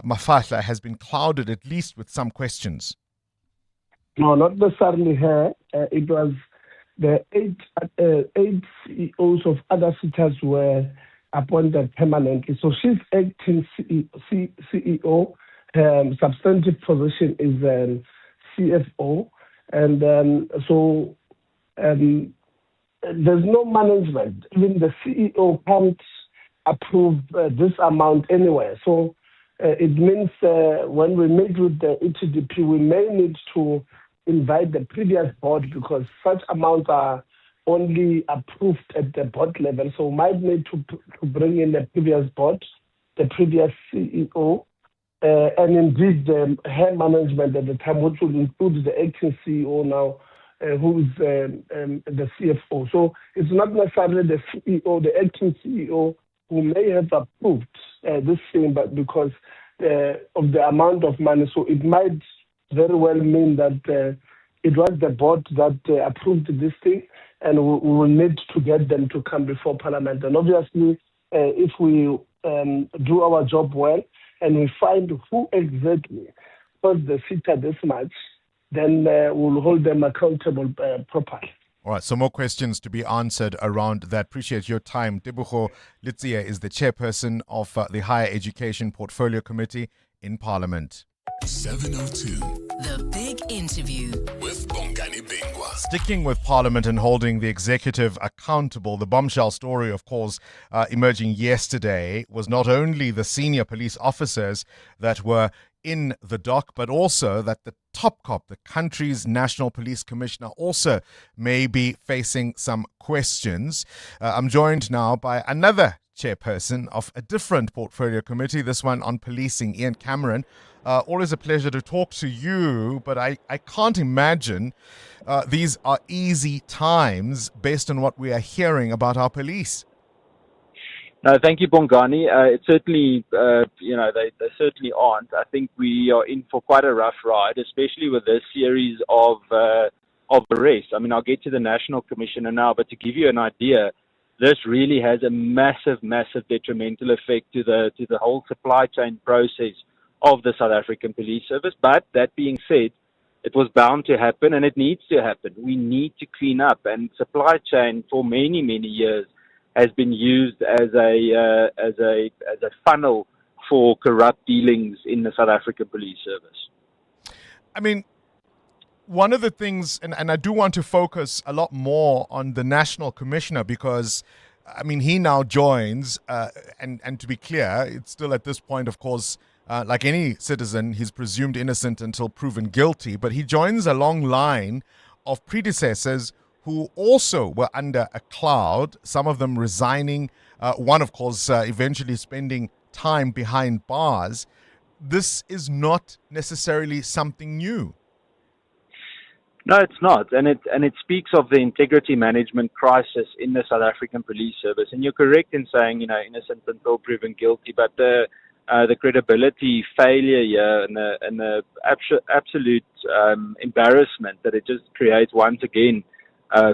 Mafahla has been clouded, at least with some questions. No, not necessarily her. It was the eight CEOs of other sectors were appointed permanently. So she's acting CEO. Her substantive position is CFO. And there's no management. Even the CEO can't approve this amount anywhere. So it means when we meet with the ETDP, we may need to invite the previous board because such amounts are only approved at the board level. So we might need to bring in the previous board, the previous CEO, and indeed her management at the time, which will include the acting CEO now, who is the CFO. So it's not necessarily the CEO, the acting CEO, who may have approved this thing, but because of the amount of money. So it might very well mean that it was the board that approved this thing, and we will need to get them to come before Parliament. And obviously, if we do our job well and we find who exactly caused the SETA this much, then we'll hold them accountable properly. All right, so more questions to be answered around that. Appreciate your time. Tebogo Litsia is the chairperson of the Higher Education Portfolio Committee in Parliament. 702. The Big Interview with Bongani Bingwa. Sticking with Parliament and holding the executive accountable, the bombshell story, of course, emerging yesterday was not only the senior police officers that were in the dock, but also that the top cop, the country's national police commissioner, also may be facing some questions. I'm joined now by another chairperson of a different portfolio committee, this one on policing, Ian Cameron. Always a pleasure to talk to you, but I can't imagine these are easy times based on what we are hearing about our police. No, thank you, Bongani. It's certainly, they certainly aren't. I think we are in for quite a rough ride, especially with this series of arrests. I mean, I'll get to the National Commissioner now, but to give you an idea, this really has a massive, massive detrimental effect to the whole supply chain process of the South African Police Service. But that being said, It was bound to happen, and it needs to happen. We need to clean up, and supply chain for many, many years has been used as a funnel for corrupt dealings in the South African Police Service. I mean, one of the things, and I do want to focus a lot more on the National Commissioner because, I mean, he now joins, and to be clear, it's still at this point, of course, like any citizen, he's presumed innocent until proven guilty, but he joins a long line of predecessors who also were under a cloud, some of them resigning, one, of course, eventually spending time behind bars. This is not necessarily something new. No, it's not, and it speaks of the integrity management crisis in the South African Police Service. And you're correct in saying, innocent until proven guilty, but the credibility failure here and the absolute embarrassment that it just creates once again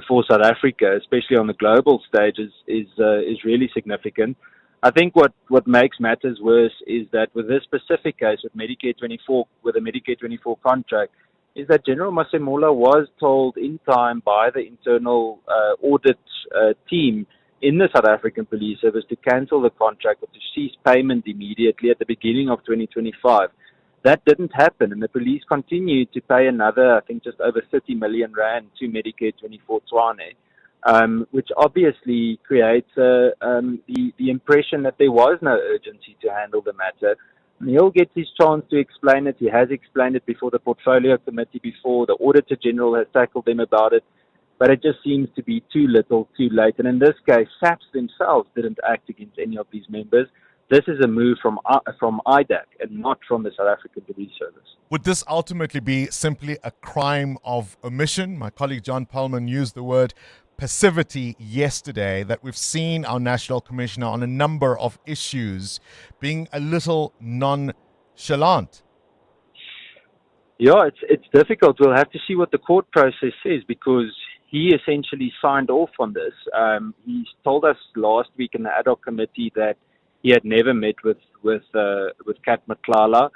for South Africa, especially on the global stage, is really significant. I think what makes matters worse is that with this specific case with Medicare 24, with the Medicare 24 contract, is that General Masemola was told in time by the internal audit team in the South African Police Service to cancel the contract or to cease payment immediately at the beginning of 2025. That didn't happen, and the police continued to pay another, I think, just over 30 million rand to Medicare 24 Tshwane, which obviously creates the impression that there was no urgency to handle the matter. He'll get his chance to explain it. He has explained it before the Portfolio Committee before. The Auditor General has tackled them about it. But it just seems to be too little, too late. And in this case, SAPS themselves didn't act against any of these members. This is a move from IDAC and not from the South African Police Service. Would this ultimately be simply a crime of omission? My colleague John Pullman used the word passivity yesterday, that we've seen our National Commissioner on a number of issues being a little nonchalant. Yeah, it's difficult. We'll have to see what the court process says because he essentially signed off on this. He told us last week in the ad hoc committee that he had never met with Kat Matlala.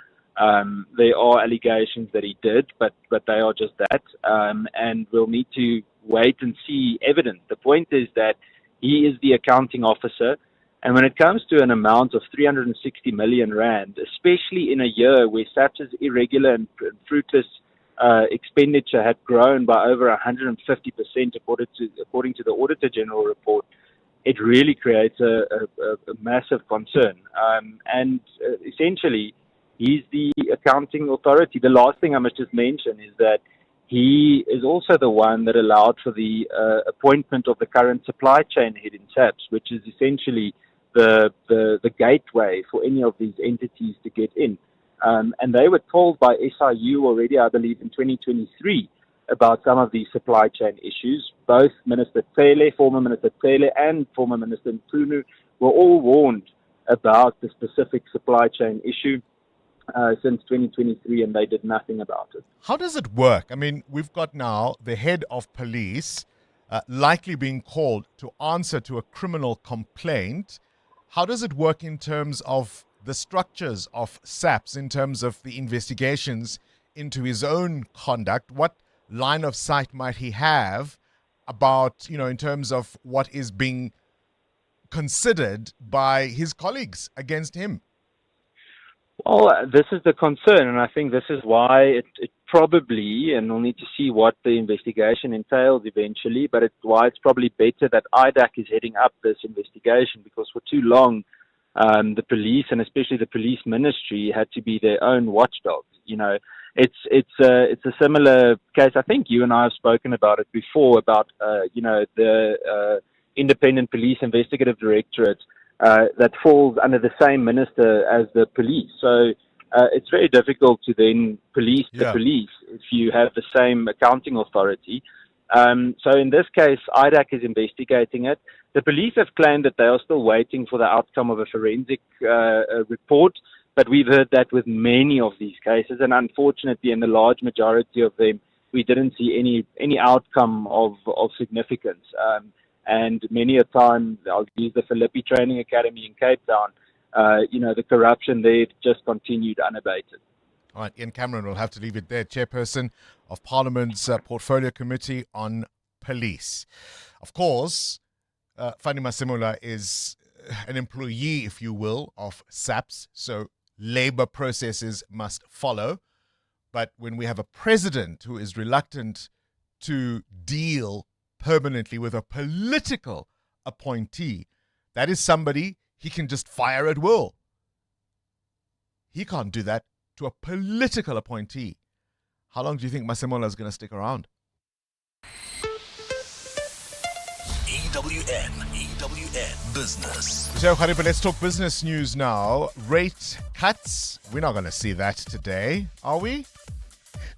There are allegations that he did, but they are just that. And we'll need to wait and see evidence. The point is that he is the accounting officer. And when it comes to an amount of 360 million rand, especially in a year where SAPS's irregular and fruitless expenditure had grown by over 150% according to the Auditor General report, it really creates a massive concern. And essentially, he's the accounting authority. The last thing I must just mention is that he is also the one that allowed for the appointment of the current supply chain head in SAPS, which is essentially the gateway for any of these entities to get in. And they were told by SIU already, I believe, in 2023 about some of these supply chain issues. Both Minister Tsele, former Minister Tsele, and former Minister Mpunu were all warned about the specific supply chain issue since 2023, and they did nothing about it. How does it work? I mean, we've got now the head of police likely being called to answer to a criminal complaint. How does it work in terms of the structures of SAPS, in terms of the investigations into his own conduct? What line of sight might he have about, in terms of what is being considered by his colleagues against him? Well, this is the concern, and I think this is why it probably, and we'll need to see what the investigation entails eventually, but it's why it's probably better that IDAC is heading up this investigation, because for too long, the police, and especially the police ministry, had to be their own watchdogs. It's a similar case. I think you and I have spoken about it before, about the Independent Police Investigative Directorate that falls under the same minister as the police. So it's very difficult to then police the police if you have the same accounting authority. So in this case, IDAC is investigating it. The police have claimed that they are still waiting for the outcome of a forensic report, but we've heard that with many of these cases, and unfortunately in the large majority of them, we didn't see any outcome of significance. And many a time, I'll use the Philippi Training Academy in Cape Town, the corruption there just continued unabated. All right, Ian Cameron will have to leave it there. Chairperson of Parliament's Portfolio Committee on Police. Of course, Fani Masemola is an employee, if you will, of SAPS, so labor processes must follow. But when we have a president who is reluctant to deal permanently with a political appointee, that is somebody he can just fire at will. He can't do that to a political appointee. How long do you think Masemola is going to stick around? EWN Business. So, Khariba, let's talk business news now. Rate cuts. We're not going to see that today, are we?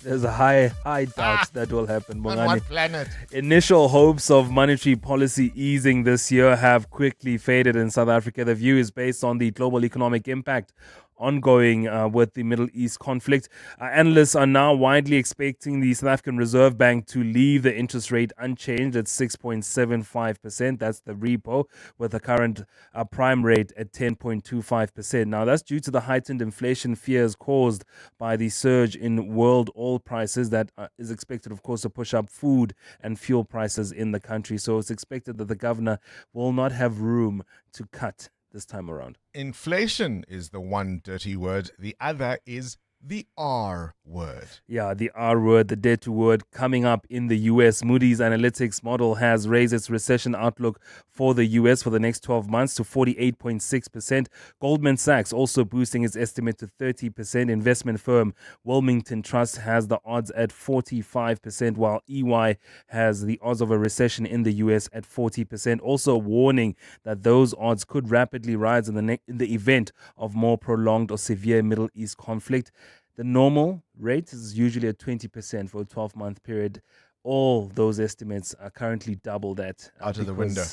There's a high doubt that will happen, Bongani. On what planet? Initial hopes of monetary policy easing this year have quickly faded in South Africa. The view is based on the global economic impact ongoing with the Middle East conflict. Analysts are now widely expecting the South African Reserve Bank to leave the interest rate unchanged at 6.75%. That's the repo, with the current prime rate at 10.25%. Now, that's due to the heightened inflation fears caused by the surge in world oil prices that is expected, of course, to push up food and fuel prices in the country. So it's expected that the governor will not have room to cut this time around. Inflation is the one dirty word. The other is the R word. Yeah, the R word, the dirty word, coming up in the U.S. Moody's Analytics model has raised its recession outlook for the U.S. for the next 12 months to 48.6%. Goldman Sachs also boosting its estimate to 30%. Investment firm Wilmington Trust has the odds at 45%, while EY has the odds of a recession in the U.S. at 40%. Also warning that those odds could rapidly rise in the event of more prolonged or severe Middle East conflict. The normal rate is usually at 20% for a 12-month period. All those estimates are currently double that. Out of the window.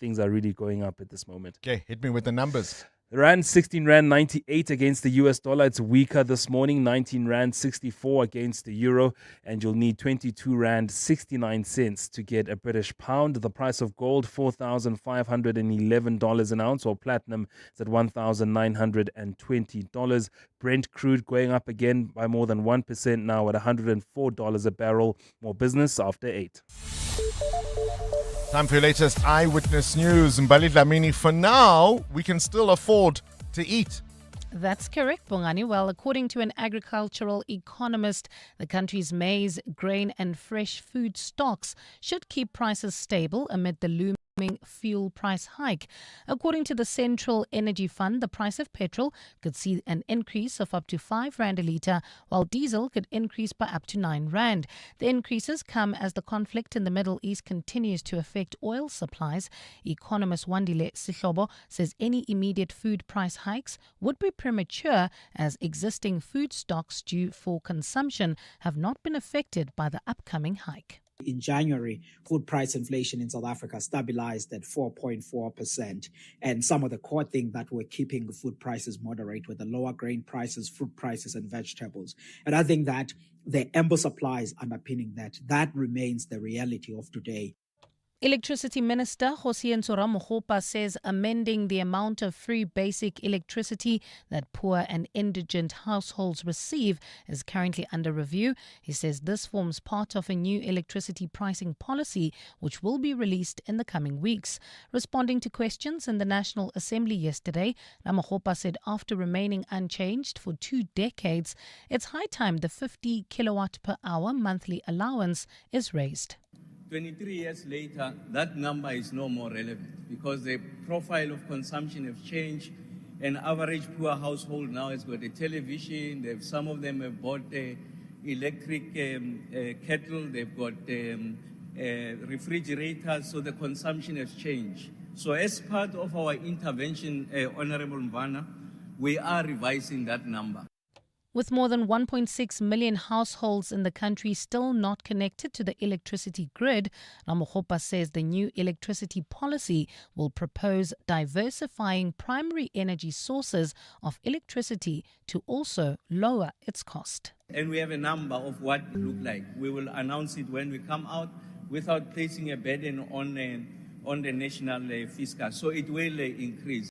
Things are really going up at this moment. Okay, hit me with the numbers. The Rand 16 Rand 98 against the US dollar. It's weaker this morning. 19 Rand 64 against the euro. And you'll need 22 Rand 69 cents to get a British pound. The price of gold, $4,511 an ounce, or platinum is at $1,920. Brent crude going up again by more than 1% now at $104 a barrel. More business after 8. Time for your latest eyewitness news. Mbali Dlamini, for now, we can still afford to eat. That's correct, Bongani. Well, according to an agricultural economist, the country's maize, grain and fresh food stocks should keep prices stable amid the looming fuel price hike. According to the Central Energy Fund, the price of petrol could see an increase of up to 5 Rand a litre, while diesel could increase by up to 9 Rand. The increases come as the conflict in the Middle East continues to affect oil supplies. Economist Wandile Sihlobo says any immediate food price hikes would be premature, as existing food stocks due for consumption have not been affected by the upcoming hike. In January, food price inflation in South Africa stabilized at 4.4%. And some of the core things that were keeping food prices moderate were the lower grain prices, fruit prices, and vegetables. And I think that the ample supply is underpinning that. That remains the reality of today. Electricity Minister Hosiyentsura Mogopa says amending the amount of free basic electricity that poor and indigent households receive is currently under review. He says this forms part of a new electricity pricing policy which will be released in the coming weeks. Responding to questions in the National Assembly yesterday, Mogopa said after remaining unchanged for 2 decades, it's high time the 50 kilowatt per hour monthly allowance is raised. 23 years later, that number is no more relevant because the profile of consumption has changed. An average poor household now has got a television. Some of them have bought electric kettle. They've got refrigerators. So the consumption has changed. So as part of our intervention, Honorable Mvana, we are revising that number. With more than 1.6 million households in the country still not connected to the electricity grid, Mogopa says the new electricity policy will propose diversifying primary energy sources of electricity to also lower its cost. And we have a number of what it looks like. We will announce it when we come out without placing a burden on the national fiscal. So it will increase.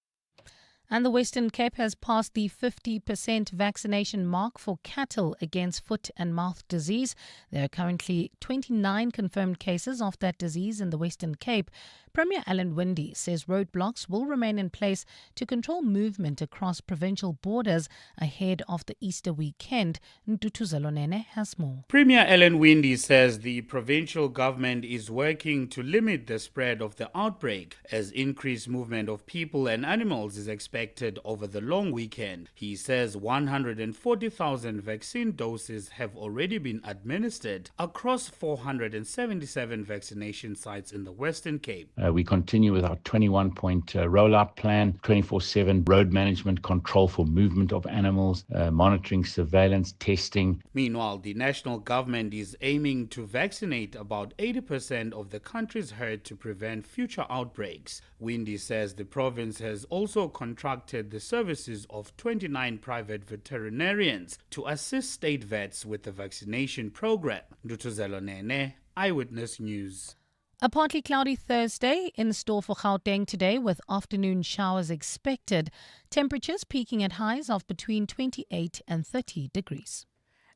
And the Western Cape has passed the 50% vaccination mark for cattle against foot and mouth disease. There are currently 29 confirmed cases of that disease in the Western Cape. Premier Alan Winde says roadblocks will remain in place to control movement across provincial borders ahead of the Easter weekend. Ntutuzelo Nene has more. Premier Alan Winde says the provincial government is working to limit the spread of the outbreak as increased movement of people and animals is expected over the long weekend. He says 140,000 vaccine doses have already been administered across 477 vaccination sites in the Western Cape. We continue with our 21-point rollout plan, 24/7 road management control for movement of animals, monitoring, surveillance, testing. Meanwhile, the national government is aiming to vaccinate about 80% of the country's herd to prevent future outbreaks. Winde says the province has also contracted the services of 29 private veterinarians to assist state vets with the vaccination program. Ndutuzelo Nene, Eyewitness News. A partly cloudy Thursday in store for Gauteng today with afternoon showers expected. Temperatures peaking at highs of between 28 and 30 degrees.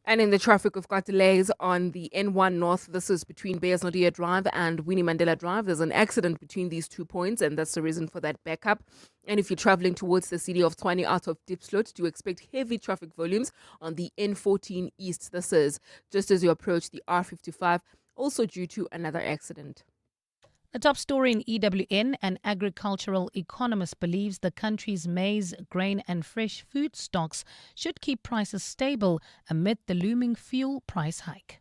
And in the traffic, we've got delays on the N1 North. This is between Beyers-Naudé Drive and Winnie Mandela Drive. There's an accident between these 2 points, and that's the reason for that backup. And if you're traveling towards the city of Tshwane out of Diepsloot, do expect heavy traffic volumes on the N14 East. This is just as you approach the R55, also due to another accident. The top story in EWN, an agricultural economist believes the country's maize, grain and fresh food stocks should keep prices stable amid the looming fuel price hike.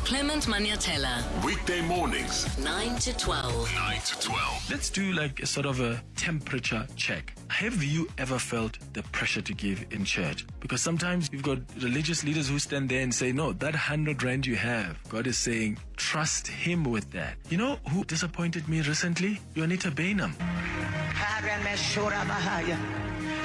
Clement Maniatella. Weekday mornings, 9 to 12. 9 to 12. Let's do like a sort of a temperature check. Have you ever felt the pressure to give in church? Because sometimes you've got religious leaders who stand there and say, no, that 100 rand you have, God is saying, trust him with that. You know who disappointed me recently? Juanita Bainham.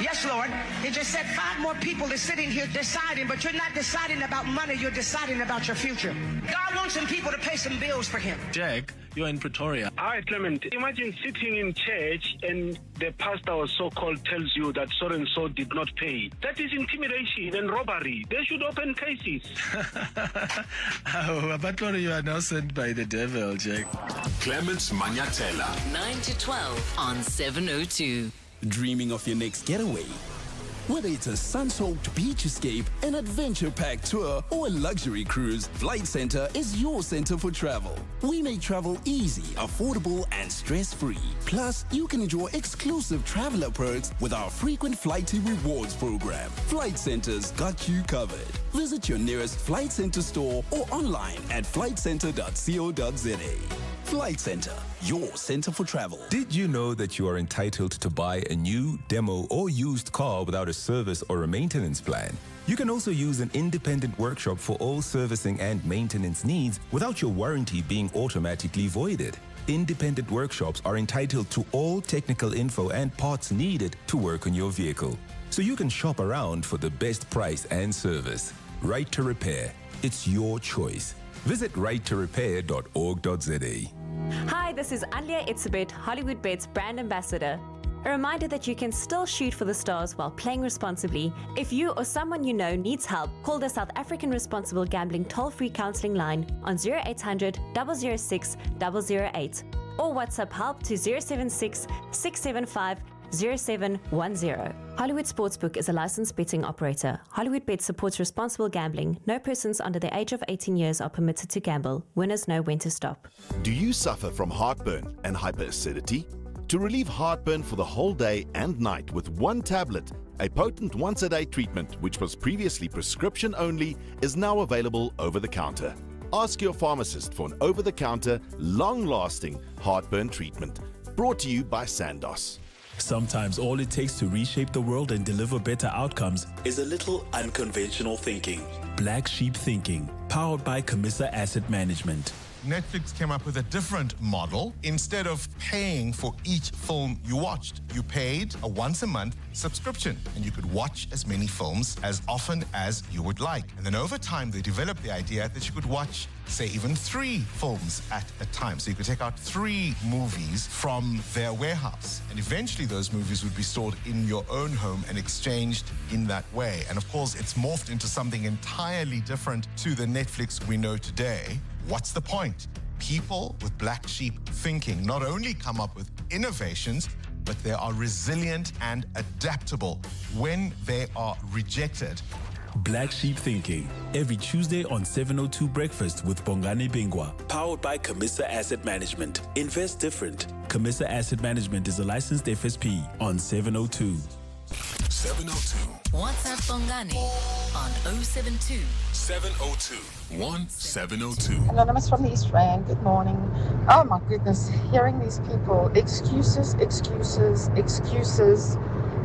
Yes, Lord. He just said 5 more people are sitting here deciding, but you're not deciding about money, you're deciding about your future. God wants some people to pay some bills for him. Jack, you're in Pretoria. Hi, Clement. Imagine sitting in church and the pastor or so-called tells you that so-and-so did not pay. That is intimidation and robbery. They should open cases. Oh, but you are now sent by the devil, Jack. Clement Maniatella. 9 to 12 on 702. Dreaming of your next getaway? Whether it's a sun-soaked beach escape, an adventure-packed tour, or a luxury cruise, Flight Centre is your center for travel. We make travel easy, affordable, and stress-free. Plus, you can enjoy exclusive traveler perks with our frequent flighty rewards program. Flight Centre's got you covered. Visit your nearest Flight Centre store or online at flightcentre.co.za. Flight Centre, your center for travel. Did you know that you are entitled to buy a new, demo, or used car without a service or a maintenance plan? You can also use an independent workshop for all servicing and maintenance needs without your warranty being automatically voided. Independent workshops are entitled to all technical info and parts needed to work on your vehicle, so you can shop around for the best price and service. Right to Repair. It's your choice. Visit righttorepair.org.za. Hi, this is Alia Itzebet, Hollywood Bet's brand ambassador. A reminder that you can still shoot for the stars while playing responsibly. If you or someone you know needs help, call the South African Responsible Gambling toll-free counselling line on 0800 006 008 or WhatsApp help to 076 675 0710. Hollywood Sportsbook is a licensed betting operator. Hollywood Bet supports responsible gambling. No persons under the age of 18 years are permitted to gamble. Winners know when to stop. Do you suffer from heartburn and hyperacidity? To relieve heartburn for the whole day and night with one tablet, a potent once-a-day treatment which was previously prescription only is now available over the counter. Ask your pharmacist for an over-the-counter, long-lasting heartburn treatment. Brought to you by Sandoz. Sometimes all it takes to reshape the world and deliver better outcomes is a little unconventional thinking. Black Sheep Thinking, powered by Camissa Asset Management. Netflix came up with a different model. Instead of paying for each film you watched, you paid a once a month subscription and you could watch as many films as often as you would like. And then over time, they developed the idea that you could watch, say, even 3 films at a time. So you could take out 3 movies from their warehouse. And eventually those movies would be stored in your own home and exchanged in that way. And of course, it's morphed into something entirely different to the Netflix we know today. What's the point? People with black sheep thinking not only come up with innovations, but they are resilient and adaptable when they are rejected. Black Sheep Thinking, every Tuesday on 702 Breakfast with Bongani Bingwa. Powered by Camissa Asset Management. Invest different. Camissa Asset Management is a licensed FSP on 702. 702. WhatsApp Bongani on 072 702 1702. Anonymous from the East Rand, good morning. Oh my goodness, hearing these people, excuses, excuses, excuses.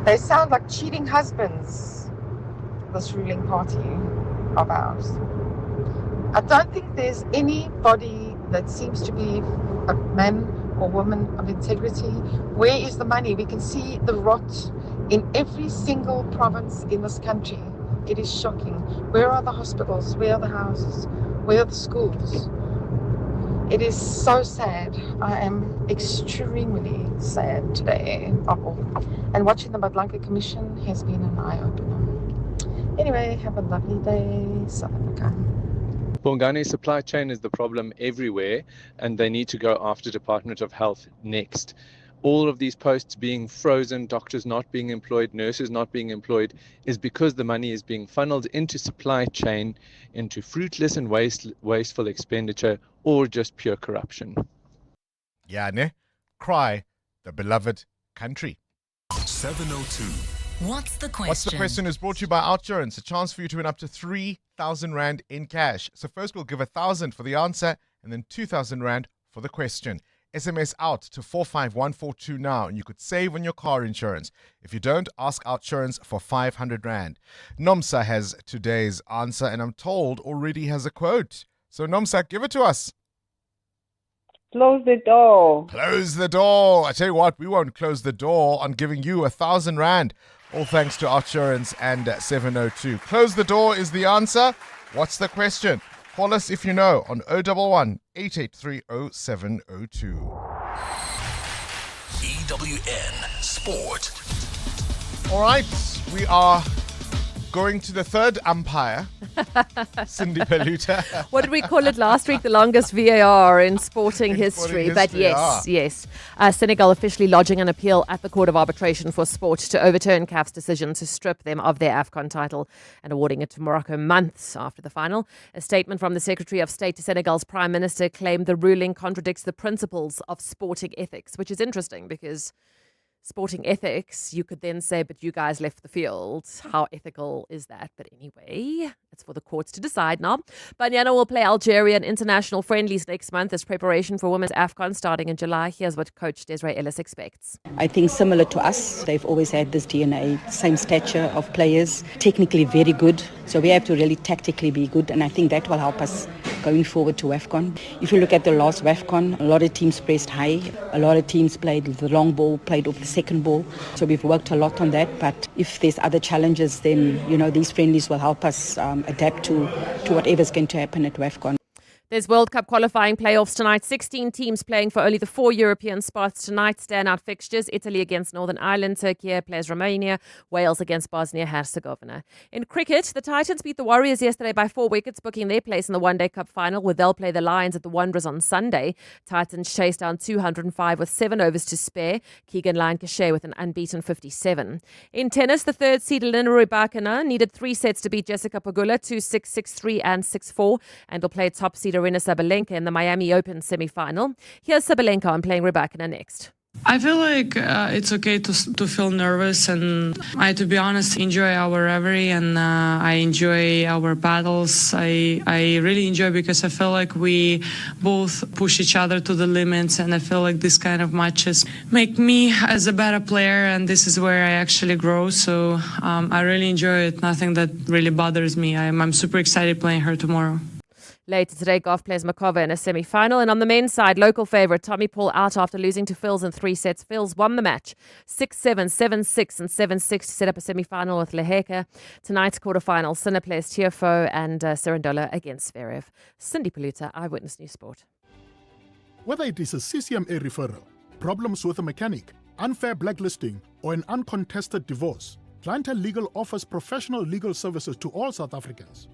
They sound like cheating husbands, this ruling party of ours. I don't think there's anybody that seems to be a man or woman of integrity. Where is the money? We can see the rot in every single province in this country. It is shocking. Where are the hospitals? Where are the houses? Where are the schools? It is so sad. I am extremely sad today. And watching the Madlanka Commission has been an eye-opener. Anyway, have a lovely day, South Africa. Bongani, supply chain is the problem everywhere, and they need to go after Department of Health next. All of these posts being frozen, doctors not being employed, nurses not being employed, is because the money is being funneled into supply chain, into fruitless and wasteful expenditure, or just pure corruption. Yeah, ne? Cry the beloved country. 702. What's the question? What's the question is brought to you by Outsurance, a chance for you to win up to 3,000 Rand in cash. So first we'll give 1,000 for the answer and then 2,000 Rand for the question. SMS out to 45142 now and you could save on your car insurance. If you don't, ask Outsurance for 500 Rand. Nomsa has today's answer and I'm told already has a quote. So Nomsa, give it to us. Close the door. Close the door. I tell you what, we won't close the door on giving you 1,000 Rand. All thanks to Outsurance and 702. Close the door is the answer. What's the question? Call us if you know on 011 883 0702. EWN Sport. All right, we are going to the third umpire, Cindy Peluta. What did we call it last week? The longest VAR in sporting history. But yes. Senegal officially lodging an appeal at the Court of Arbitration for Sport to overturn CAF's decision to strip them of their AFCON title and awarding it to Morocco months after the final. A statement from the Secretary of State to Senegal's Prime Minister claimed the ruling contradicts the principles of sporting ethics, which is interesting because sporting ethics, you could then say, but you guys left the field. How ethical is that? But anyway, it's for the courts to decide now. Banyana will play Algeria in international friendlies next month as preparation for Women's AFCON starting in July. Here's what Coach Desiree Ellis expects. I think similar to us, they've always had this DNA, same stature of players, technically very good. So we have to really tactically be good, and I think that will help us going forward to AFCON. If you look at the last AFCON, a lot of teams pressed high, a lot of teams played the long ball, played off the second ball. So we've worked a lot on that, but if there's other challenges, then these friendlies will help us adapt to whatever's going to happen at AFCON. There's World Cup qualifying playoffs tonight. 16 teams playing for only the 4 European spots tonight. Standout fixtures: Italy against Northern Ireland, Turkey plays Romania, Wales against Bosnia-Herzegovina. In cricket, the Titans beat the Warriors yesterday by 4 wickets, booking their place in the One Day Cup final, where they'll play the Lions at the Wanderers on Sunday. Titans chased down 205 with 7 overs to spare. Keegan Lancashire with an unbeaten 57. In tennis, the third seed Elena Rybakina needed 3 sets to beat Jessica Pegula, 2-6, 6-3 and 6-4, and will play top seed Arina Sabalenka in the Miami Open semi-final. Here's Sabalenka on playing Rybakina next. I feel like it's okay to feel nervous, and I, to be honest, enjoy our reverie and I enjoy our battles. I really enjoy because I feel like we both push each other to the limits, and I feel like this kind of matches make me as a better player, and this is where I actually grow. So I really enjoy it. Nothing that really bothers me. I'm super excited playing her tomorrow. Later today, golf plays Makova in a semi-final. And on the men's side, local favourite Tommy Paul out after losing to Phils in 3 sets. Phils won the match 6-7, 7-6 and 7-6 to set up a semi-final with Leheka. Tonight's quarterfinal, Sinner plays Tiafoe and Serendola against Zverev. Cindy Paluta, Eyewitness News Sport. Whether it is a CCMA referral, problems with a mechanic, unfair blacklisting, or an uncontested divorce, Clientele Legal offers professional legal services to all South Africans.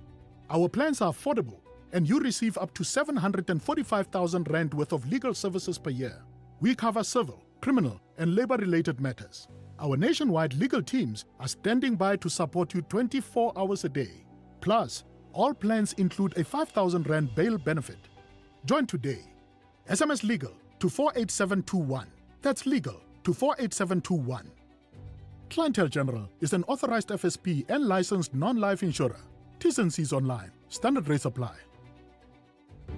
Our plans are affordable, and you receive up to 745,000 rand worth of legal services per year. We cover civil, criminal, and labor-related matters. Our nationwide legal teams are standing by to support you 24 hours a day. Plus, all plans include a 5,000 rand bail benefit. Join today. SMS LEGAL to 48721. That's legal to 48721. Clientele General is an authorized FSP and licensed non-life insurer. T's and C's online. Standard rates apply.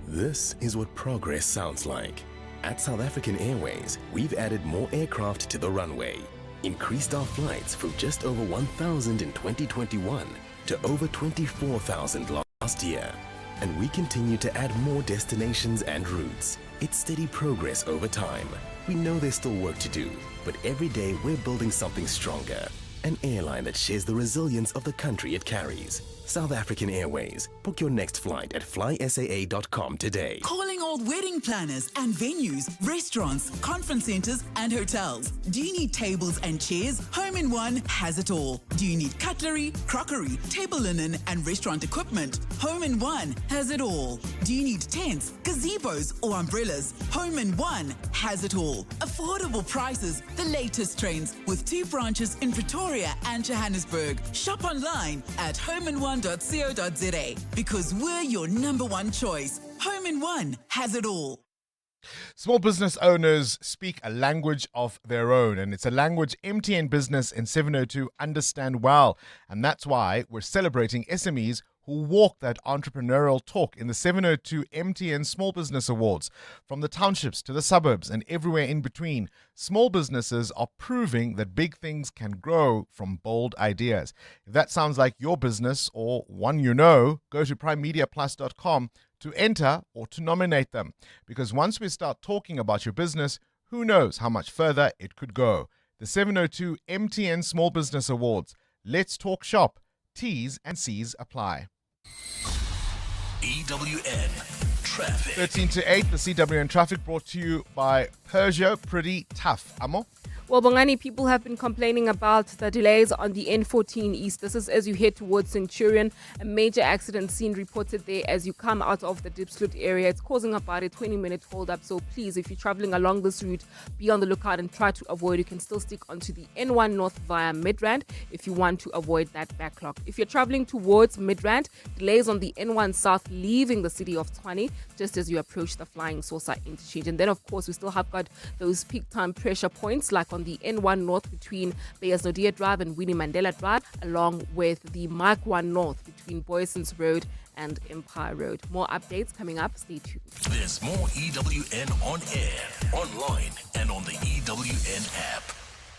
This is what progress sounds like. At South African Airways, we've added more aircraft to the runway, increased our flights from just over 1,000 in 2021 to over 24,000 last year. And we continue to add more destinations and routes. It's steady progress over time. We know there's still work to do, but every day we're building something stronger. An airline that shares the resilience of the country it carries. South African Airways. Book your next flight at flysaa.com today. Calling all wedding planners and venues, restaurants, conference centers, and hotels. Do you need tables and chairs? Home in One has it all. Do you need cutlery, crockery, table linen, and restaurant equipment? Home in One has it all. Do you need tents, gazebos, or umbrellas? Home in One has it all. Affordable prices, the latest trends, with 2 branches in Pretoria and Johannesburg. Shop online at homein1.co.za because we're your number one choice. Home in One has it all. Small business owners speak a language of their own, and it's a language MTN Business and 702 understand well. And that's why we're celebrating SMEs who walk that entrepreneurial talk in the 702 MTN Small Business Awards. From the townships to the suburbs and everywhere in between, small businesses are proving that big things can grow from bold ideas. If that sounds like your business or one you know, go to primemediaplus.com to enter or to nominate them. Because once we start talking about your business, who knows how much further it could go. The 702 MTN Small Business Awards. Let's talk shop. T's and C's apply. EWN Traffic. 13 to 8, the CWN Traffic brought to you by Peugeot. Pretty tough. Amo? Well, Bongani, people have been complaining about the delays on the N14 East. This is as you head towards Centurion. A major accident scene reported there as you come out of the Diepsloot area. It's causing about a 20-minute hold-up. So please, if you're traveling along this route, be on the lookout and try to avoid. You can still stick onto the N1 North via Midrand if you want to avoid that backlog. If you're traveling towards Midrand, delays on the N1 South leaving the city of Tshwane just as you approach the Flying Saucer interchange. And then, of course, we still have got those peak time pressure points like on the N1 North between Beyers-Naudé Drive and Winnie Mandela Drive, along with the Mark 1 North between Boyson's Road and Empire Road. More updates coming up. Stay tuned. There's more EWN on air, online, and on the EWN app.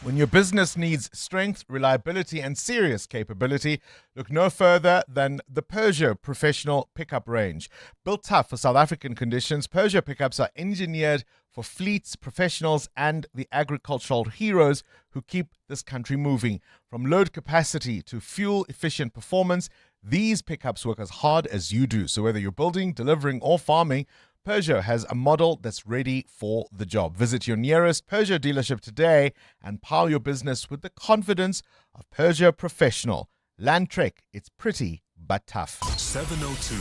When your business needs strength, reliability, and serious capability, look no further than the Peugeot Professional Pickup Range. Built tough for South African conditions, Peugeot pickups are engineered for fleets, professionals, and the agricultural heroes who keep this country moving. From load capacity to fuel-efficient performance, these pickups work as hard as you do. So whether you're building, delivering, or farming, Peugeot has a model that's ready for the job. Visit your nearest Peugeot dealership today and power your business with the confidence of Peugeot Professional. Landtrek, it's pretty but tough. 702.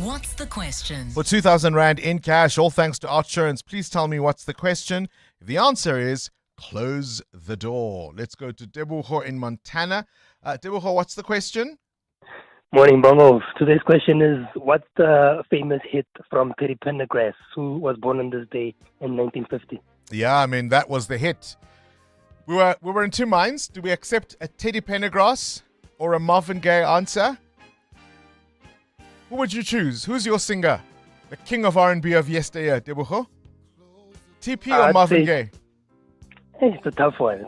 What's the question? For 2,000 Rand in cash, all thanks to Outsurance. Please tell me what's the question. If the answer is close the door. Let's go to Debuho in Montana. Debuho, what's the question? Morning, Bongo. Today's question is, what's the famous hit from Teddy Pendergrass, who was born on this day in 1950? Yeah, I mean, that was the hit. We were in two minds. Do we accept a Teddy Pendergrass or a Marvin Gaye answer? Who would you choose? Who's your singer? The king of R&B of yesteryear, Debuho? TP or Marvin Gaye? It's a tough one.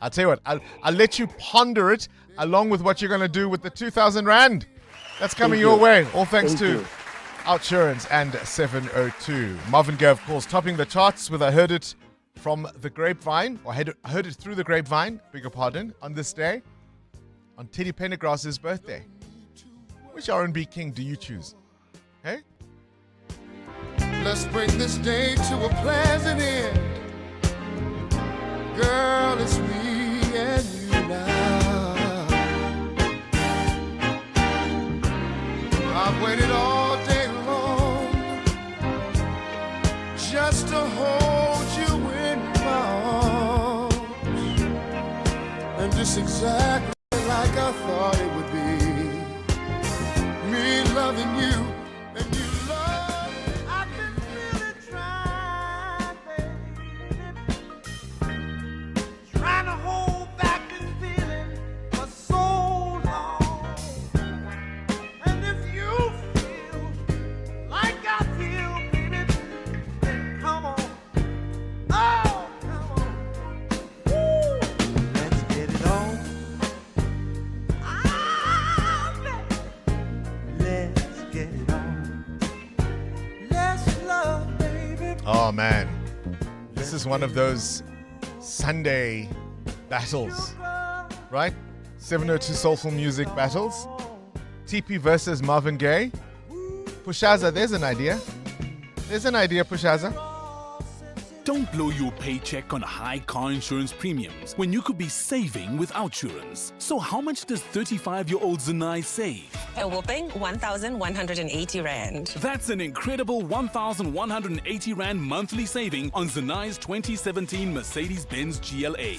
I'll tell you what, I'll let you ponder it along with what you're going to do with the 2,000 Rand. That's coming Thank your you. way. All thanks Thank to you. Outsurance and 702. Marvin Gaye, of course, topping the charts with I Heard It from the Grapevine, or I heard it through the Grapevine, beg your pardon, on this day, on Teddy Pendergrass's birthday. Which R&B king do you choose? Hey? Let's bring this day to a pleasant end. Girl, it's me and you now. I've waited all day long just to hold you in my arms. And just exactly like I thought it would be. Me loving you and you love. I've been really trying, baby. Trying to hold back this feeling for so long. And if you feel like I feel, baby, then come on. Oh, come on. Woo. Let's get it on. Ah, baby. Let's get it on. Let's love, baby. Oh, man. This is one of those Sunday battles, right? 702 Soulful Music battles. TP versus Marvin Gaye. Pushaza, there's an idea. There's an idea, Pushaza. Don't blow your paycheck on high car insurance premiums when you could be saving with Outsurance. So how much does 35-year-old Zanai save? A whopping 1,180 Rand. That's an incredible 1,180 Rand monthly saving on Zanai's 2017 Mercedes-Benz GLA.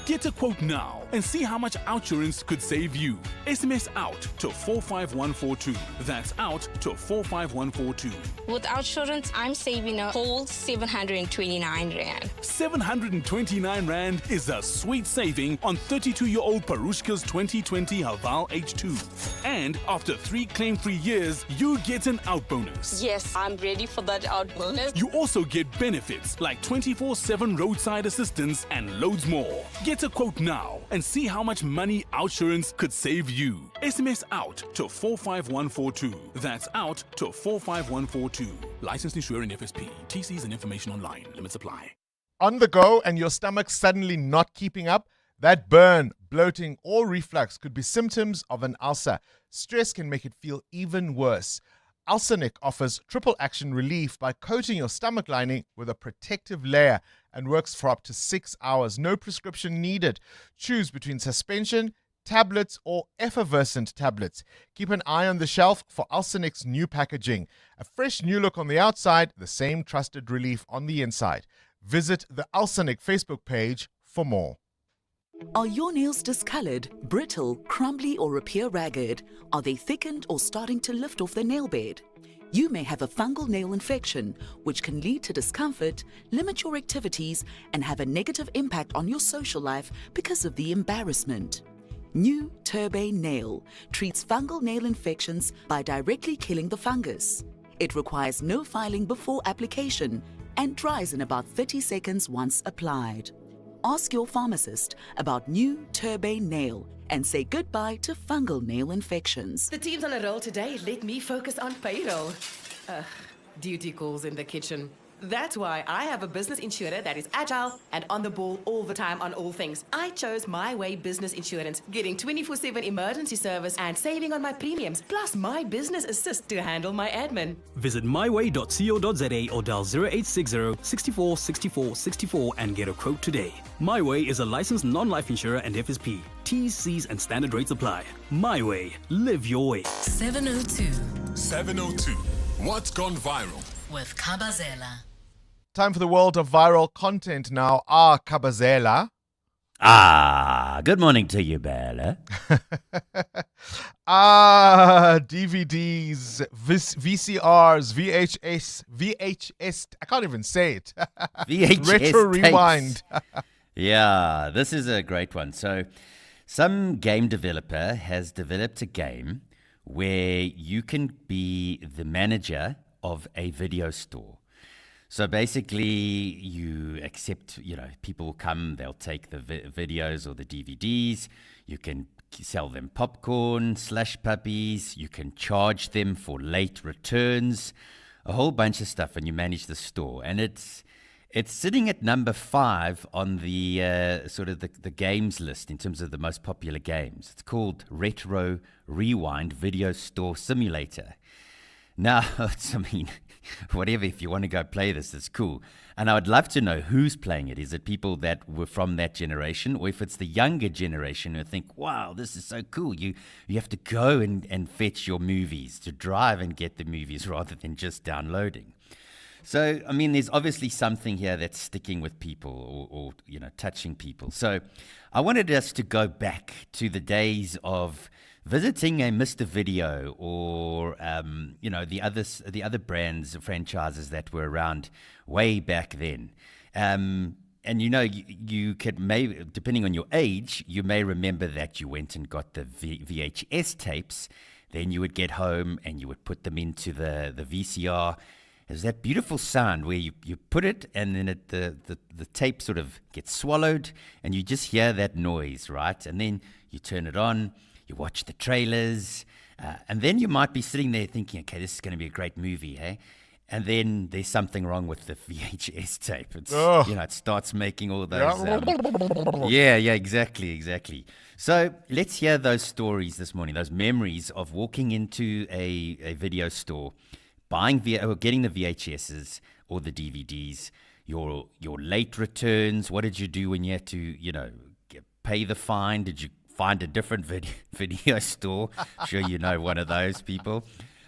Get a quote now and see how much Outsurance could save you. SMS out to 45142. That's out to 45142. With Outsurance, I'm saving a whole 729 Rand. 729 Rand is a sweet saving on 32-year-old Parushka's 2020 Haval H2. And after 3 claim-free years, you get an out bonus. Yes, I'm ready for that out bonus. You also get benefits like 24/7 roadside assistance and loads more. Get a quote now and see how much money Outsurance could save you. SMS out to 45142. That's out to 45142. Licensed insurer in FSP. TCs and information online. Limits apply. On the go and your stomach suddenly not keeping up, that burn, bloating, or reflux could be symptoms of an ulcer. Stress can make it feel even worse. Ulcernic offers triple action relief by coating your stomach lining with a protective layer and works for up to 6 hours. No prescription needed. Choose between suspension, tablets, or effervescent tablets. Keep an eye on the shelf for Ulcernic's new packaging. A fresh new look on the outside, the same trusted relief on the inside. Visit the Ulcernic Facebook page for more. Are your nails discolored, brittle, crumbly, or appear ragged? Are they thickened or starting to lift off the nail bed? You may have a fungal nail infection, which can lead to discomfort, limit your activities, and have a negative impact on your social life because of the embarrassment. New Turbane Nail treats fungal nail infections by directly killing the fungus. It requires no filing before application and dries in about 30 seconds once applied. Ask your pharmacist about New Turbane Nail and say goodbye to fungal nail infections. The team's on a roll today. Let me focus on payroll. Duty calls in the kitchen. That's why I have a business insurer that is agile and on the ball all the time on all things. I chose My Way Business Insurance, getting 24/7 emergency service and saving on my premiums, plus my business assist to handle my admin. Visit myway.co.za or dial 0860 64 64 64 and get a quote today. My Way is a licensed non-life insurer and FSP. T's, C's and standard rates apply. My Way. Live your way. 702. 702. What's gone viral? With Kabazela. Time for the world of viral content now. Kabazela. Good morning to you, Bella. DVDs, VCRs, VHS. I can't even say it. VHS Retro tapes. Rewind. Yeah, this is a great one. So, some game developer has developed a game where you can be the manager of a video store. So basically, you accept, people come, they'll take the videos or the DVDs. You can sell them popcorn, slush puppies. You can charge them for late returns, a whole bunch of stuff, and you manage the store. And it's sitting at number 5 on the sort of the games list in terms of the most popular games. It's called Retro Rewind Video Store Simulator. Now, whatever, if you want to go play this, it's cool. And I would love to know who's playing it. Is it people that were from that generation, or if it's the younger generation who think, wow, this is so cool. You have to go and fetch your movies, to drive and get the movies rather than just downloading. So, I mean, there's obviously something here that's sticking with people or touching people. So I wanted us to go back to the days of visiting a Mr. Video or, the other brands, franchises that were around way back then. And, you could maybe, depending on your age, you may remember that you went and got the VHS tapes. Then you would get home and you would put them into the VCR. There's that beautiful sound where you put it and then the tape sort of gets swallowed and you just hear that noise, right? And then you turn it on, you watch the trailers, and then you might be sitting there thinking, okay, this is going to be a great movie, hey? And then there's something wrong with the VHS tape. It's, it starts making all those... exactly. So let's hear those stories this morning, those memories of walking into a video store, getting the VHSs or the DVDs, your late returns. What did you do when you had to, pay the fine? Did you find a different video store? Sure, one of those people.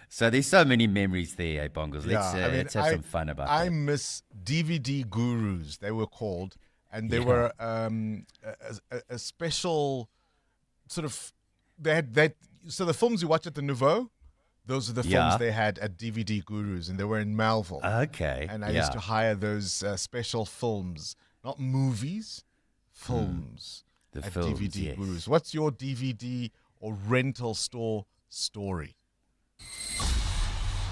So there's so many memories there, eh, Bongles? Let's have some fun about I that. miss DVD gurus, they were called, and they were a special sort of, so the films you watch at the Nouveau, those are the films they had at DVD Gurus, and they were in Melville. Okay. And I used to hire those special films, not movies, films at films, DVD Gurus. What's your DVD or rental store story?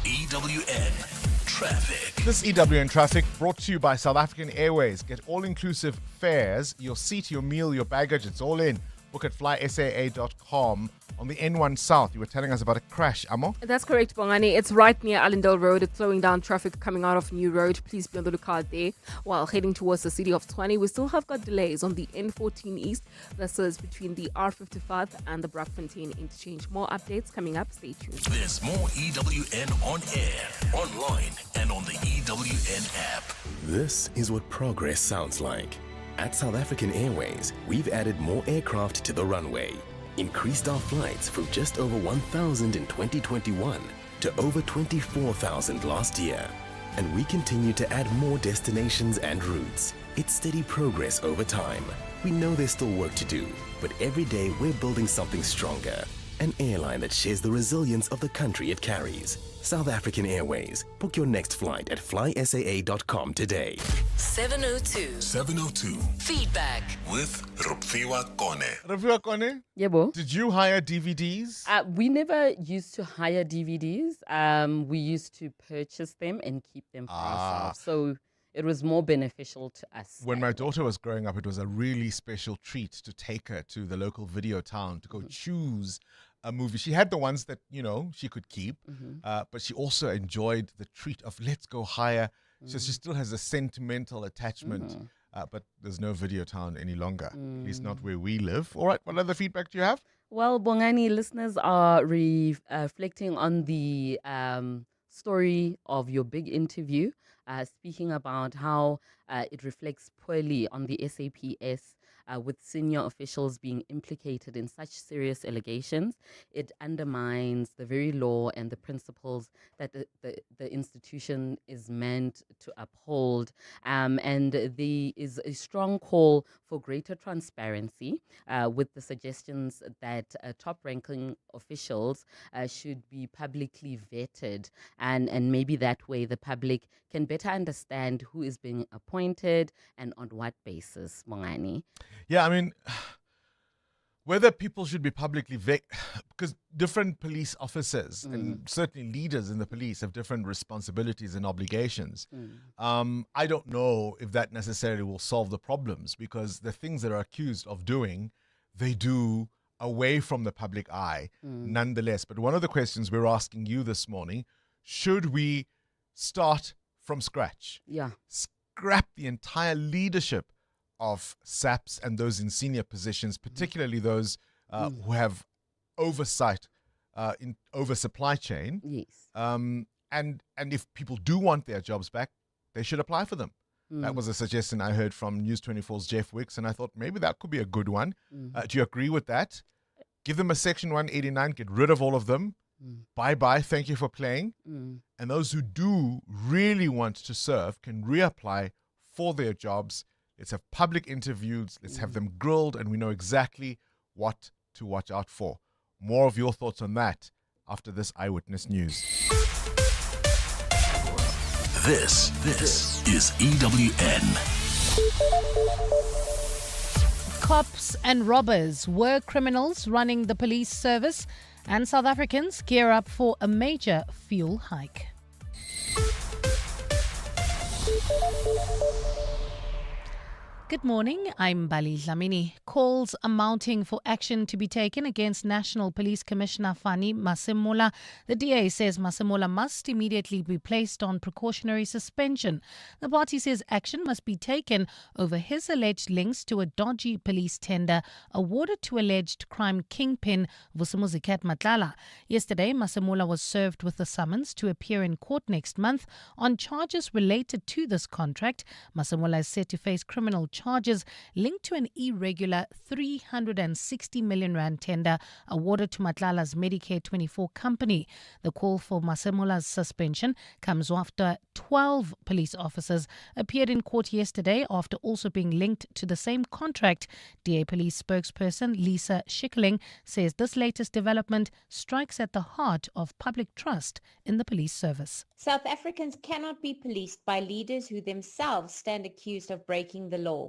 EWN Traffic. This EWN Traffic brought to you by South African Airways. Get all-inclusive fares, your seat, your meal, your baggage, it's all in. Book at flysaa.com. On the N1 South, you were telling us about a crash, Amo? That's correct, Bongani. It's right near Allendale Road. It's slowing down traffic coming out of New Road. Please be on the lookout there. While heading towards the city of Tshwane, we still have got delays on the N14 East. This is between the R55 and the Brakfontein interchange. More updates coming up. Stay tuned. There's more EWN on air, online, and on the EWN app. This is what progress sounds like. At South African Airways, we've added more aircraft to the runway, increased our flights from just over 1,000 in 2021 to over 24,000 last year. And we continue to add more destinations and routes. It's steady progress over time. We know there's still work to do, but every day we're building something stronger. An airline that shares the resilience of the country it carries. South African Airways. Book your next flight at flysaa.com today. 702 Feedback with Rupfiwa Kone. Rupfiwa Kone? Yeah, bo. Did you hire DVDs? We never used to hire DVDs. We used to purchase them and keep them for ourselves. So it was more beneficial to us. When my daughter was growing up, it was a really special treat to take her to the local video town to go choose a movie. She had the ones that, she could keep, but she also enjoyed the treat of let's go hire. So she still has a sentimental attachment, but there's no video town any longer, at least not where we live. All right, what other feedback do you have? Well, Bongani, listeners are reflecting on the story of your big interview, speaking about how it reflects poorly on the SAPS with senior officials being implicated in such serious allegations. It undermines the very law and the principles that the institution is meant to uphold. And there is a strong call for greater transparency with the suggestions that top-ranking officials should be publicly vetted. And maybe that way the public can better understand who is being appointed and on what basis, Bongani. Yeah, I mean, whether people should be publicly because different police officers and certainly leaders in the police have different responsibilities and obligations. I don't know if that necessarily will solve the problems, because the things that are accused of doing, they do away from the public eye nonetheless. But one of the questions we're asking you this morning, should we start from scratch? Yeah. Scrap the entire leadership of SAPS and those in senior positions, particularly those who have oversight over supply chain. Yes. And if people do want their jobs back, they should apply for them. That was a suggestion I heard from News 24's Jeff Wicks, and I thought maybe that could be a good one. Do you agree with that? Give them a Section 189, get rid of all of them. Bye-bye, thank you for playing. And those who do really want to serve can reapply for their jobs. Let's have public interviews. Let's have them grilled, and we know exactly what to watch out for. More of your thoughts on that after this Eyewitness News. This is EWN. Cops and robbers were criminals running the police service, and South Africans gear up for a major fuel hike. Good morning, I'm Bali Dlamini. Calls are mounting for action to be taken against National Police Commissioner Fani Masemola. The DA says Masemola must immediately be placed on precautionary suspension. The party says action must be taken over his alleged links to a dodgy police tender awarded to alleged crime kingpin Vusumuzikat Matlala. Yesterday, Masemola was served with a summons to appear in court next month on charges related to this contract. Masemola is set to face criminal charges linked to an irregular 360 million rand tender awarded to Matlala's Medicare 24 company. The call for Masemola's suspension comes after 12 police officers appeared in court yesterday after also being linked to the same contract. DA police spokesperson Lisa Schikkeling says this latest development strikes at the heart of public trust in the police service. South Africans cannot be policed by leaders who themselves stand accused of breaking the law.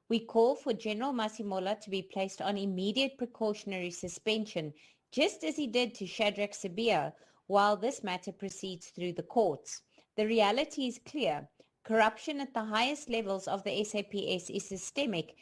We call for General Masemola to be placed on immediate precautionary suspension, just as he did to Shadrach Sibia, while this matter proceeds through the courts. The reality is clear. Corruption at the highest levels of the SAPS is systemic.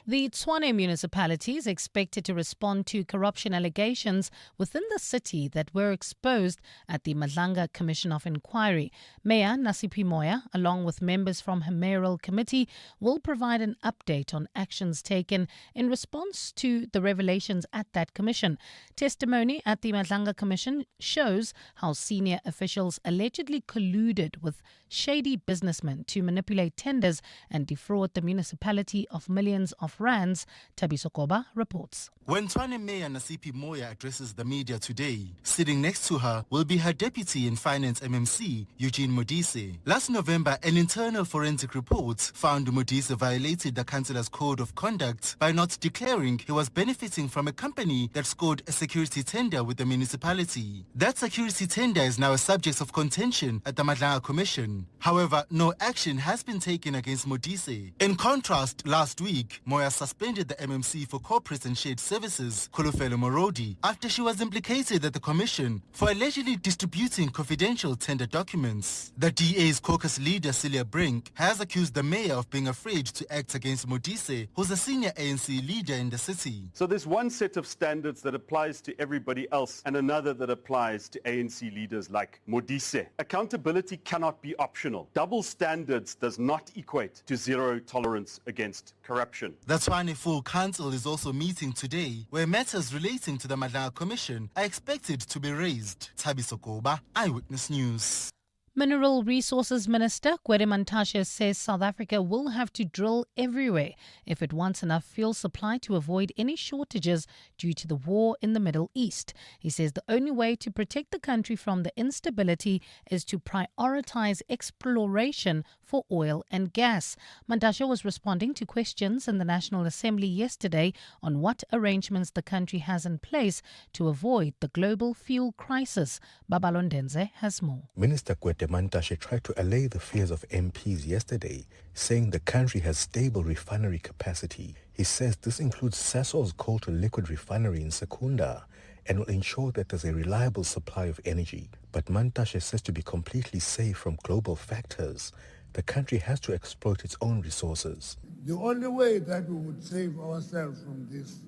The Tshwane municipality is expected to respond to corruption allegations within the city that were exposed at the Madlanga Commission of Inquiry. Mayor Nasiphi Moya, along with members from her mayoral committee, will provide an update on actions taken in response to the revelations at that commission. Testimony at the Madlanga Commission shows how senior officials allegedly colluded with shady businessmen to manipulate tenders and defraud the municipality of millions of rands. Tabiso Koba reports. When Tshwane Mayor Nasiphi Moya addresses the media today, sitting next to her will be her deputy in finance MMC, Eugene Modise. Last November, an internal forensic report found Modise violated the councillor's code of conduct by not declaring he was benefiting from a company that scored a security tender with the municipality. That security tender is now a subject of contention at the Madlanga Commission. However, no action has been taken against Modise. In contrast, last week, Moya suspended the MMC for corporate and shared services, Khulufelo Morodi, after she was implicated at the commission for allegedly distributing confidential tender documents. The DA's caucus leader, Celia Brink, has accused the mayor of being afraid to act against Modise, who's a senior ANC leader in the city. So there's one set of standards that applies to everybody else and another that applies to ANC leaders like Modise. Accountability cannot be optional. Double standards does not equate to zero tolerance against corruption. The Tshwane Full Council is also meeting today, where matters relating to the Madlanga Commission are expected to be raised. Tabiso Koba, Eyewitness News. Mineral Resources Minister Gwede Mantashe says South Africa will have to drill everywhere if it wants enough fuel supply to avoid any shortages due to the war in the Middle East. He says the only way to protect the country from the instability is to prioritize exploration for oil and gas. Mantashe was responding to questions in the National Assembly yesterday on what arrangements the country has in place to avoid the global fuel crisis. Babalondenze has more. Minister Gwede Mantashe tried to allay the fears of MPs yesterday, saying the country has stable refinery capacity. He says this includes Sasol's coal-to-liquid refinery in Secunda and will ensure that there's a reliable supply of energy. But Mantashe says to be completely safe from global factors, the country has to exploit its own resources. The only way that we would save ourselves from this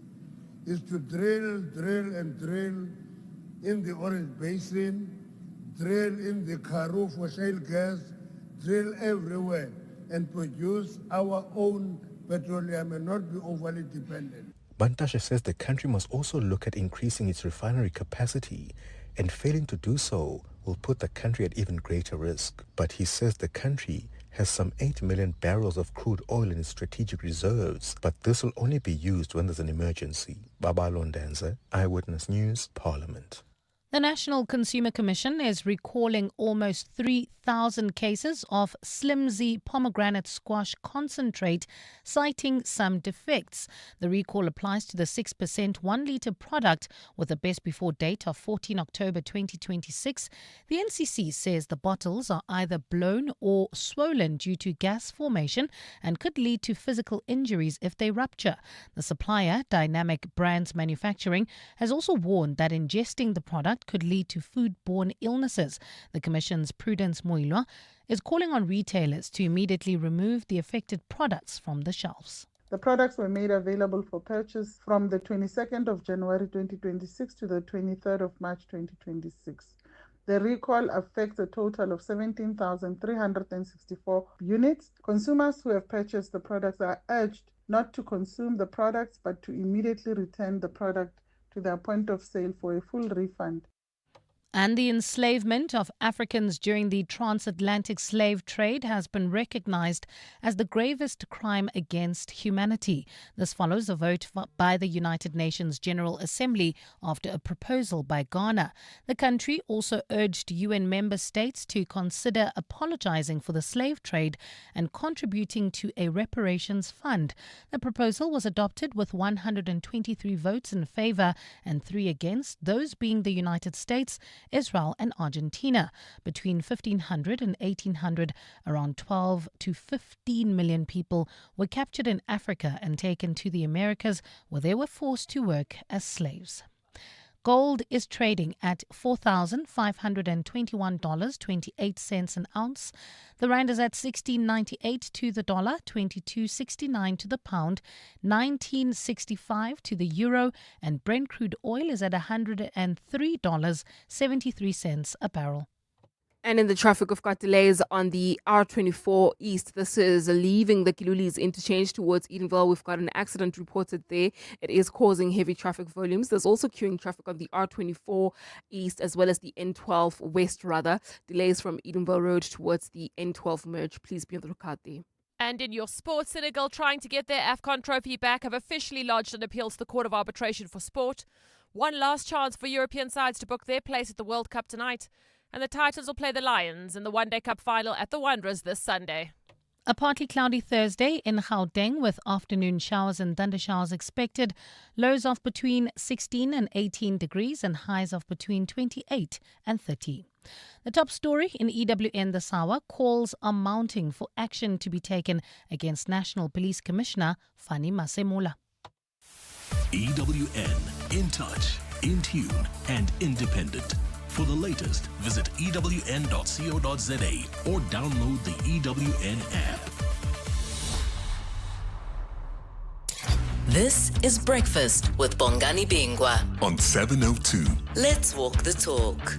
is to drill, and drill in the Orange Basin, drill in the Karoo for shale gas, drill everywhere, and produce our own petroleum and not be overly dependent. Bantashe says the country must also look at increasing its refinery capacity, and failing to do so will put the country at even greater risk. But he says the country has some 8 million barrels of crude oil in its strategic reserves, but this will only be used when there's an emergency. Babalo Ndanze, Eyewitness News, Parliament. The National Consumer Commission is recalling almost 3,000 cases of Slimzy pomegranate squash concentrate, citing some defects. The recall applies to the 6% 1 litre product with a best before date of 14 October 2026. The NCC says the bottles are either blown or swollen due to gas formation and could lead to physical injuries if they rupture. The supplier, Dynamic Brands Manufacturing, has also warned that ingesting the product could lead to foodborne illnesses. The Commission's Prudence Moilwa is calling on retailers to immediately remove the affected products from the shelves. The products were made available for purchase from the 22nd of January 2026 to the 23rd of March 2026. The recall affects a total of 17,364 units. Consumers who have purchased the products are urged not to consume the products but to immediately return the product to their point of sale for a full refund. And the enslavement of Africans during the transatlantic slave trade has been recognized as the gravest crime against humanity. This follows a vote by the United Nations General Assembly after a proposal by Ghana. The country also urged UN member states to consider apologizing for the slave trade and contributing to a reparations fund. The proposal was adopted with 123 votes in favor and 3 against, those being the United States, Israel and Argentina. Between 1500 and 1800, around 12 to 15 million people were captured in Africa and taken to the Americas, where they were forced to work as slaves. Gold is trading at $4,521.28 an ounce. The rand is at 16.98 to the dollar, 22.69 to the pound, 19.65 to the euro, and Brent crude oil is at $103.73 a barrel. And in the traffic, we've got delays on the R24 East. This is leaving the Kilulis interchange towards Edenville. We've got an accident reported there. It is causing heavy traffic volumes. There's also queuing traffic on the R24 East as well as the N12 West, rather. Delays from Edenville Road towards the N12 merge. Please be on the lookout there. And in your sport, Senegal, trying to get their AFCON trophy back, have officially lodged an appeal to the Court of Arbitration for Sport. One last chance for European sides to book their place at the World Cup tonight. And the Titans will play the Lions in the One Day Cup final at the Wanderers this Sunday. A partly cloudy Thursday in Gauteng with afternoon showers and thundershowers expected. Lows of between 16 and 18 degrees and highs of between 28 and 30. The top story in EWN this hour: calls are mounting for action to be taken against National Police Commissioner Fani Masemola. EWN, in touch, in tune, and independent. For the latest, visit ewn.co.za or download the EWN app. This is Breakfast with Bongani Bingwa on 702. Let's walk the talk.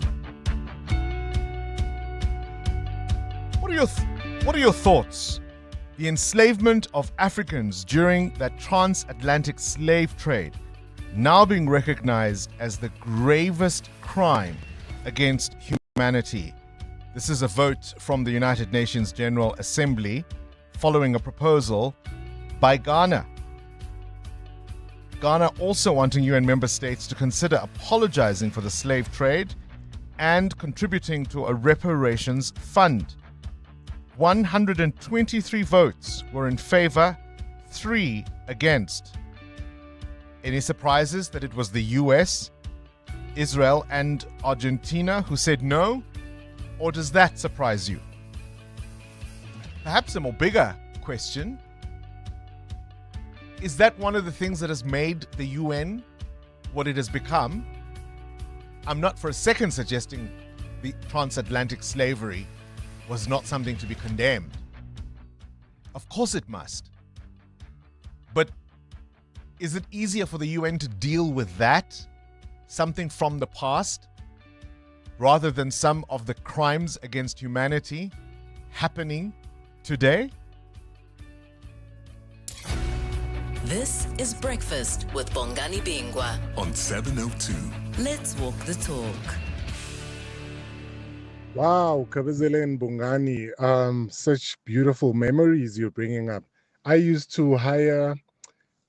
What are your thoughts? The enslavement of Africans during that transatlantic slave trade now being recognized as the gravest crime against humanity. This is a vote from the United Nations General Assembly following a proposal by Ghana. Ghana also wanting UN member states to consider apologizing for the slave trade and contributing to a reparations fund. 123 votes were in favor, 3 against. Any surprises that it was the US, Israel and Argentina who said no? Or does that surprise you? Perhaps a more bigger question: is that one of the things that has made the UN what it has become? I'm not for a second suggesting the transatlantic slavery was not something to be condemned. Of course it must. But Is it easier for the UN to deal with that, something from the past, rather than some of the crimes against humanity happening today? This is Breakfast with Bongani Bingwa on 702. Let's walk the talk. Wow, Kabizele and Bongani, such beautiful memories you're bringing up. I used to hire,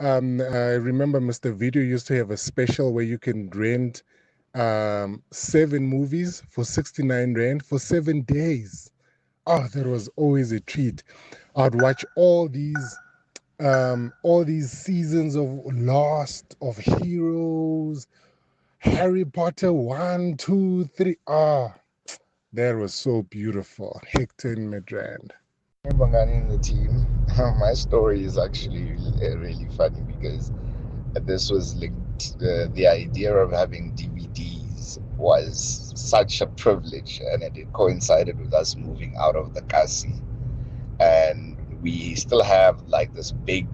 I remember Mr. Video used to have a special where you can rent 7 movies for 69 Rand for 7 days. Oh, that was always a treat. I'd watch all these seasons of Lost, of Heroes, Harry Potter 1, 2, 3. Ah, that was so beautiful. Hector and Midrand. Bongani and the team. My story is actually really funny because this was linked. The idea of having DVDs was such a privilege, and it coincided with us moving out of the Kasi, and we still have like this big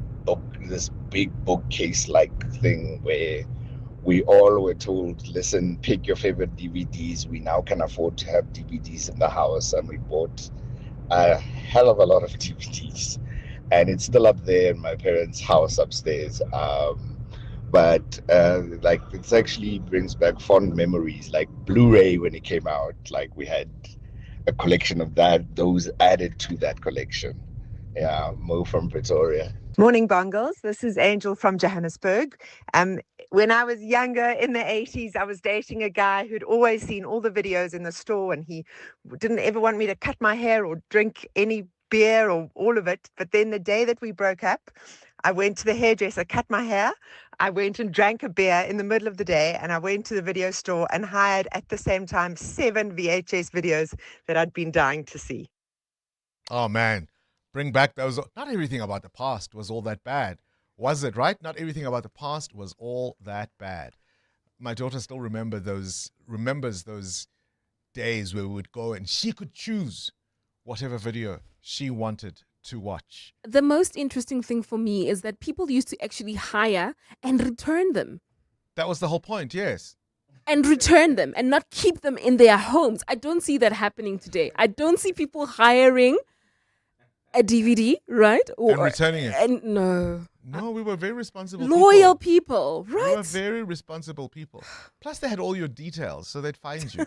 bookcase like thing where we all were told, listen, pick your favorite DVDs. We now can afford to have DVDs in the house, and we bought a hell of a lot of DVDs, and it's still up there in my parents' house upstairs. But like, it actually brings back fond memories, like Blu-ray when it came out. Like, we had a collection of those added to that collection. Yeah, Mo from Pretoria. Morning, Bongles. This is Angel from Johannesburg. When I was younger in the 80s, I was dating a guy who'd always seen all the videos in the store, and he didn't ever want me to cut my hair or drink any beer or all of it. But then the day that we broke up, I went to the hairdresser, cut my hair. I went and drank a beer in the middle of the day, and I went to the video store and hired at the same time 7 VHS videos that I'd been dying to see. Oh, man. Bring back those. Not everything about the past was all that bad. Was it, right? Not everything about the past was all that bad. My daughter still remembers those days where we would go and she could choose whatever video she wanted to watch. The most interesting thing for me is that people used to actually hire and return them. That was the whole point, yes. And return them and not keep them in their homes. I don't see that happening today. I don't see people hiring a DVD, right? And returning it. And no. No, we were very responsible Loyal people, right? We were very responsible people. Plus, they had all your details, so they'd find you.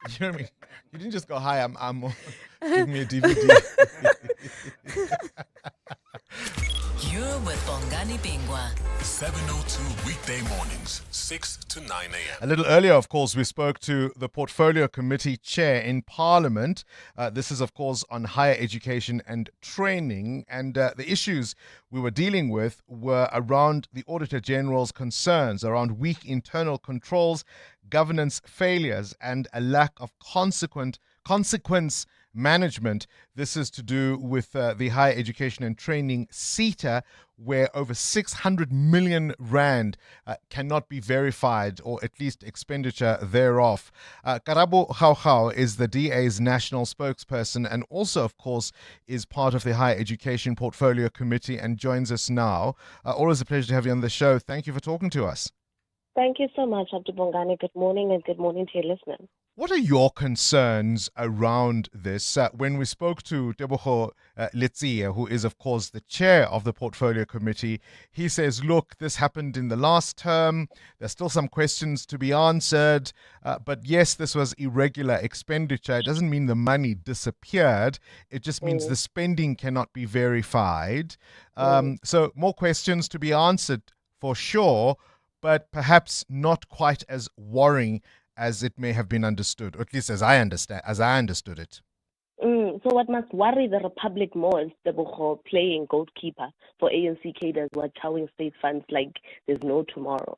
You know what I mean? You didn't just go, hi, I'm give me a DVD. You're with Bongani Bingwa. 702 weekday mornings, 6 to 9 a.m. A little earlier, of course, we spoke to the Portfolio Committee Chair in Parliament. This is, of course, on higher education and training. And the issues we were dealing with were around the Auditor General's concerns around weak internal controls, governance failures, and a lack of consequence management. This is to do with the higher education and training SETA, where over 600 million rand cannot be verified, or at least expenditure thereof. Karabo Gaugau is the DA's national spokesperson and also, of course, is part of the Higher Education Portfolio Committee and joins us now. Always a pleasure to have you on the show. Thank you for talking to us. Thank you so much, Abdu Bongani. Good morning, and good morning to your listeners. What are your concerns around this? When we spoke to Tebogo Letsie, who is, of course, the chair of the Portfolio Committee, he says, look, this happened in the last term. There's still some questions to be answered. But yes, this was irregular expenditure. It doesn't mean the money disappeared. It just means the spending cannot be verified. So more questions to be answered for sure, but perhaps not quite as worrying as it may have been understood, or at least as I understood it. So what must worry the Republic more is Tebogo playing goalkeeper for ANC cadres who are chowing state funds like there's no tomorrow.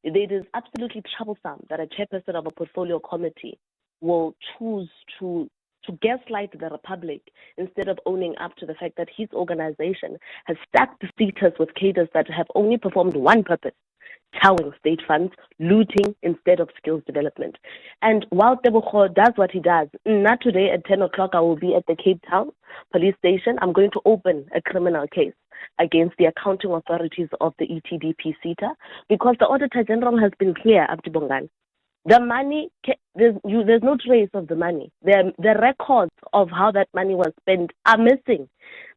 It is absolutely troublesome that a chairperson of a portfolio committee will choose to gaslight the Republic instead of owning up to the fact that his organization has stacked the seaters with cadres that have only performed one purpose: chowing state funds, looting instead of skills development. And while Tebogo does what he does, not today at 10 o'clock I will be at the Cape Town police station. I'm going to open a criminal case against the accounting authorities of the ETDP SETA because the Auditor General has been clear, Abdi Bongani. The money, there's no trace of the money. The records of how that money was spent are missing.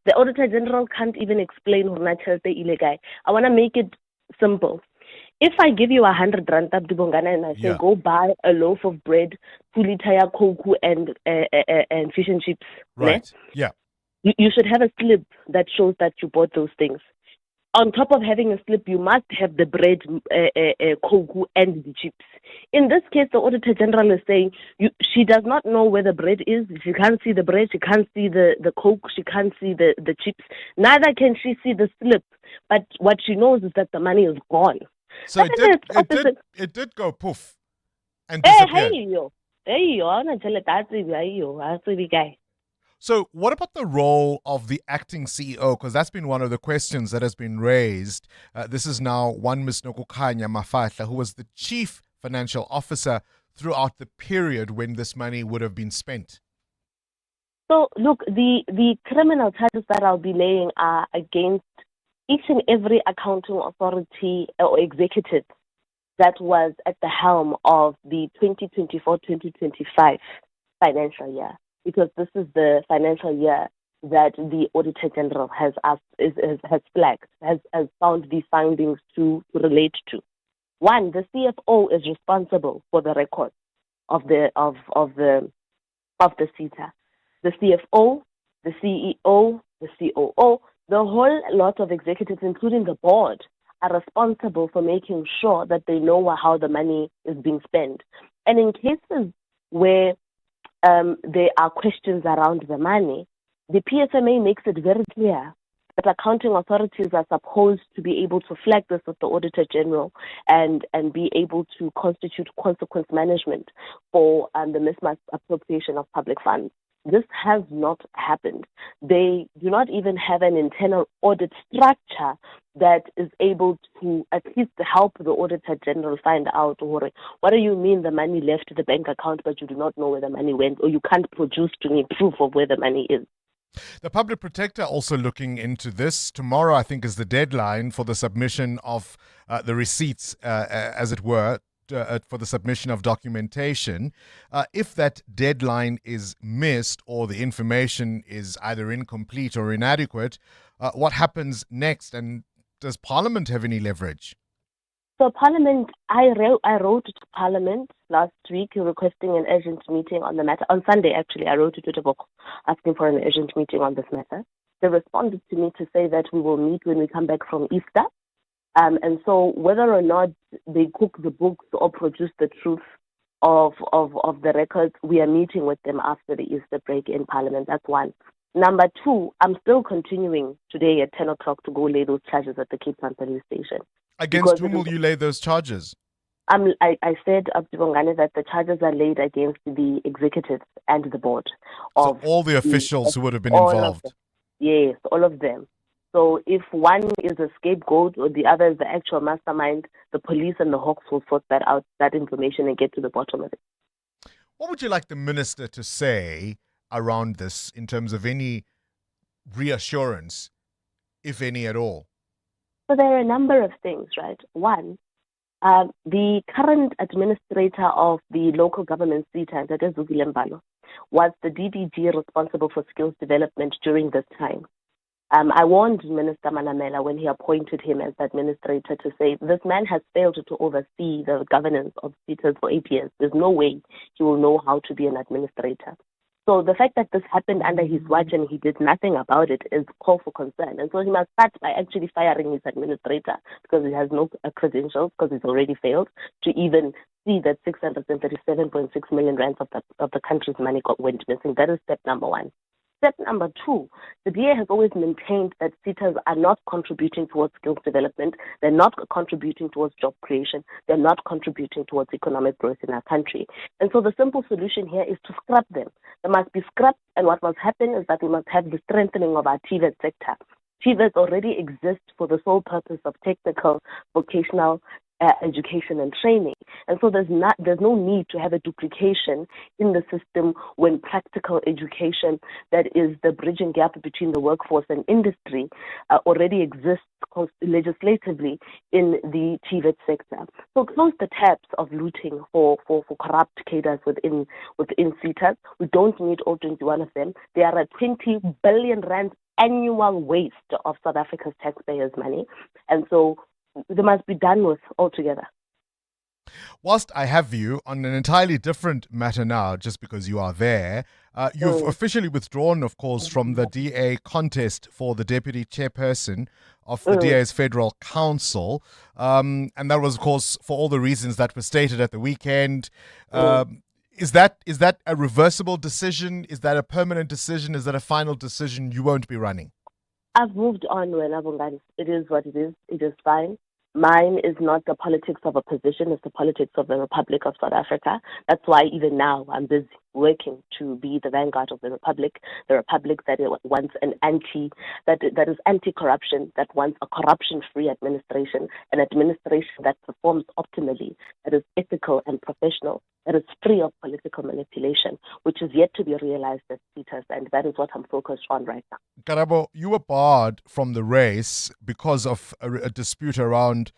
The Auditor General can't even explain illegal. I want to make it simple. If I give you 100 rand, Abdi Bongani, and I say, go buy a loaf of bread, 2 liter cocoa, and fish and chips, right? Yeah. You should have a slip that shows that you bought those things. On top of having a slip, you must have the bread, cocoa, and the chips. In this case, the Auditor General is saying she does not know where the bread is. She can't see the bread. She can't see the coke. She can't see the chips. Neither can she see the slip. But what she knows is that the money is gone. So it did go poof and disappeared. So what about the role of the acting CEO? Because that's been one of the questions that has been raised. This is now one Ms. Nokukanya Mafahla, who was the chief financial officer throughout the period when this money would have been spent. So look, the criminal charges that I'll be laying are against each and every accounting authority or executive that was at the helm of the 2024-2025 financial year, because this is the financial year that the Auditor General has flagged, has found these findings to relate to. One, the CFO is responsible for the records of the SETA. The CFO, the CEO, the COO, the whole lot of executives, including the board, are responsible for making sure that they know how the money is being spent. And in cases where there are questions around the money, the PSMA makes it very clear that accounting authorities are supposed to be able to flag this with the Auditor General and be able to constitute consequence management for the misappropriation of public funds. This has not happened. They do not even have an internal audit structure that is able to at least help the Auditor General find out, what do you mean the money left the bank account but you do not know where the money went, or you can't produce to me proof of where the money is. The Public Protector also looking into this. Tomorrow, I think, is the deadline for the submission of the receipts, as it were, for the submission of documentation. If that deadline is missed or the information is either incomplete or inadequate, what happens next? And does Parliament have any leverage? So Parliament, I wrote to Parliament last week requesting an urgent meeting on the matter. On Sunday, actually, I wrote to Twitter asking for an urgent meeting on this matter. They responded to me to say that we will meet when we come back from Easter. And so whether or not they cook the books or produce the truth of the records, we are meeting with them after the Easter break in Parliament. That's one. Number two, I'm still continuing today at 10 o'clock to go lay those charges at the Cape Town police station. Against whom will you lay those charges? I said, Abdi Bongani, that the charges are laid against the executives and the board. So all the officials who would have been involved? Yes, all of them. So if one is a scapegoat or the other is the actual mastermind, the police and the Hawks will sort that out, that information, and get to the bottom of it. What would you like the minister to say around this in terms of any reassurance, if any at all? So there are a number of things, right? One, the current administrator of the local government SETA, that is Zugile Mbalo, was the DDG responsible for skills development during this time. I warned Minister Manamela when he appointed him as administrator to say, this man has failed to oversee the governance of SETAs for 8 years. There's no way he will know how to be an administrator. So the fact that this happened under his watch and he did nothing about it is cause for concern. And so he must start by actually firing his administrator because he has no credentials, because he's already failed to even see that 637.6 million rands of the country's money went missing. That is step number one. Step number two, the DA has always maintained that SETAs are not contributing towards skills development, they're not contributing towards job creation, they're not contributing towards economic growth in our country. And so the simple solution here is to scrap them. They must be scrapped, and what must happen is that we must have the strengthening of our TVET sector. TVETs already exist for the sole purpose of technical, vocational, education and training. And so there's no need to have a duplication in the system when practical education, that is the bridging gap between the workforce and industry, already exists legislatively in the TVET sector. So close the taps of looting for corrupt cadres within CETA. We don't need all 21 of them. There are 20 billion rand annual waste of South Africa's taxpayers' money. And so they must be done with altogether. Whilst I have you on an entirely different matter now, just because you are there, you've officially withdrawn, of course, from the DA contest for the deputy chairperson of the DA's Federal Council. And that was, of course, for all the reasons that were stated at the weekend. Is that a reversible decision? Is that a permanent decision? Is that a final decision? You won't be running? I've moved on, Bongani. It is what it is. It is fine. Mine is not the politics of a position, it's the politics of the Republic of South Africa. That's why even now I'm busy working to be the vanguard of the Republic that wants that is anti-corruption, that wants a corruption-free administration, an administration that performs optimally, that is ethical and professional, that is free of political manipulation, which is yet to be realized as CETA, and that is what I'm focused on right now. Karabo, you were barred from the race because of a dispute around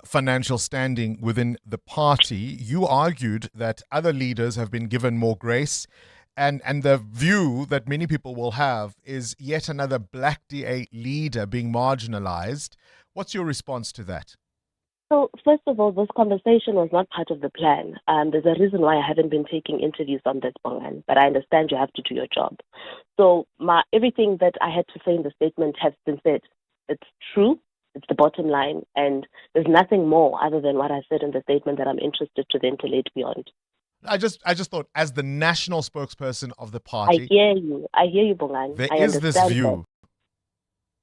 financial standing within the party. You argued that other leaders have been given more grace, and the view that many people will have is yet another black DA leader being marginalized. What's your response to that? So, first of all, this conversation was not part of the plan. There's a reason why I haven't been taking interviews on this, Bongani, but I understand you have to do your job. So, everything that I had to say in the statement has been said. It's true. It's the bottom line. And there's nothing more other than what I said in the statement that I'm interested to ventilate beyond. I just thought, as the national spokesperson of the party, I hear you, Bongani. There is this view.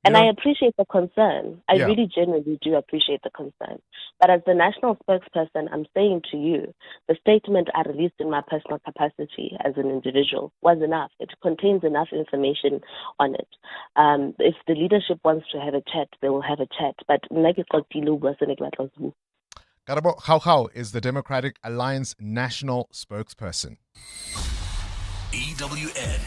And I appreciate the concern. I Yeah. really genuinely do appreciate the concern. But as the national spokesperson, I'm saying to you, the statement I released in my personal capacity as an individual was enough. It contains enough information on it. If the leadership wants to have a chat, they will have a chat. But Karabo How is the Democratic Alliance national spokesperson. EWN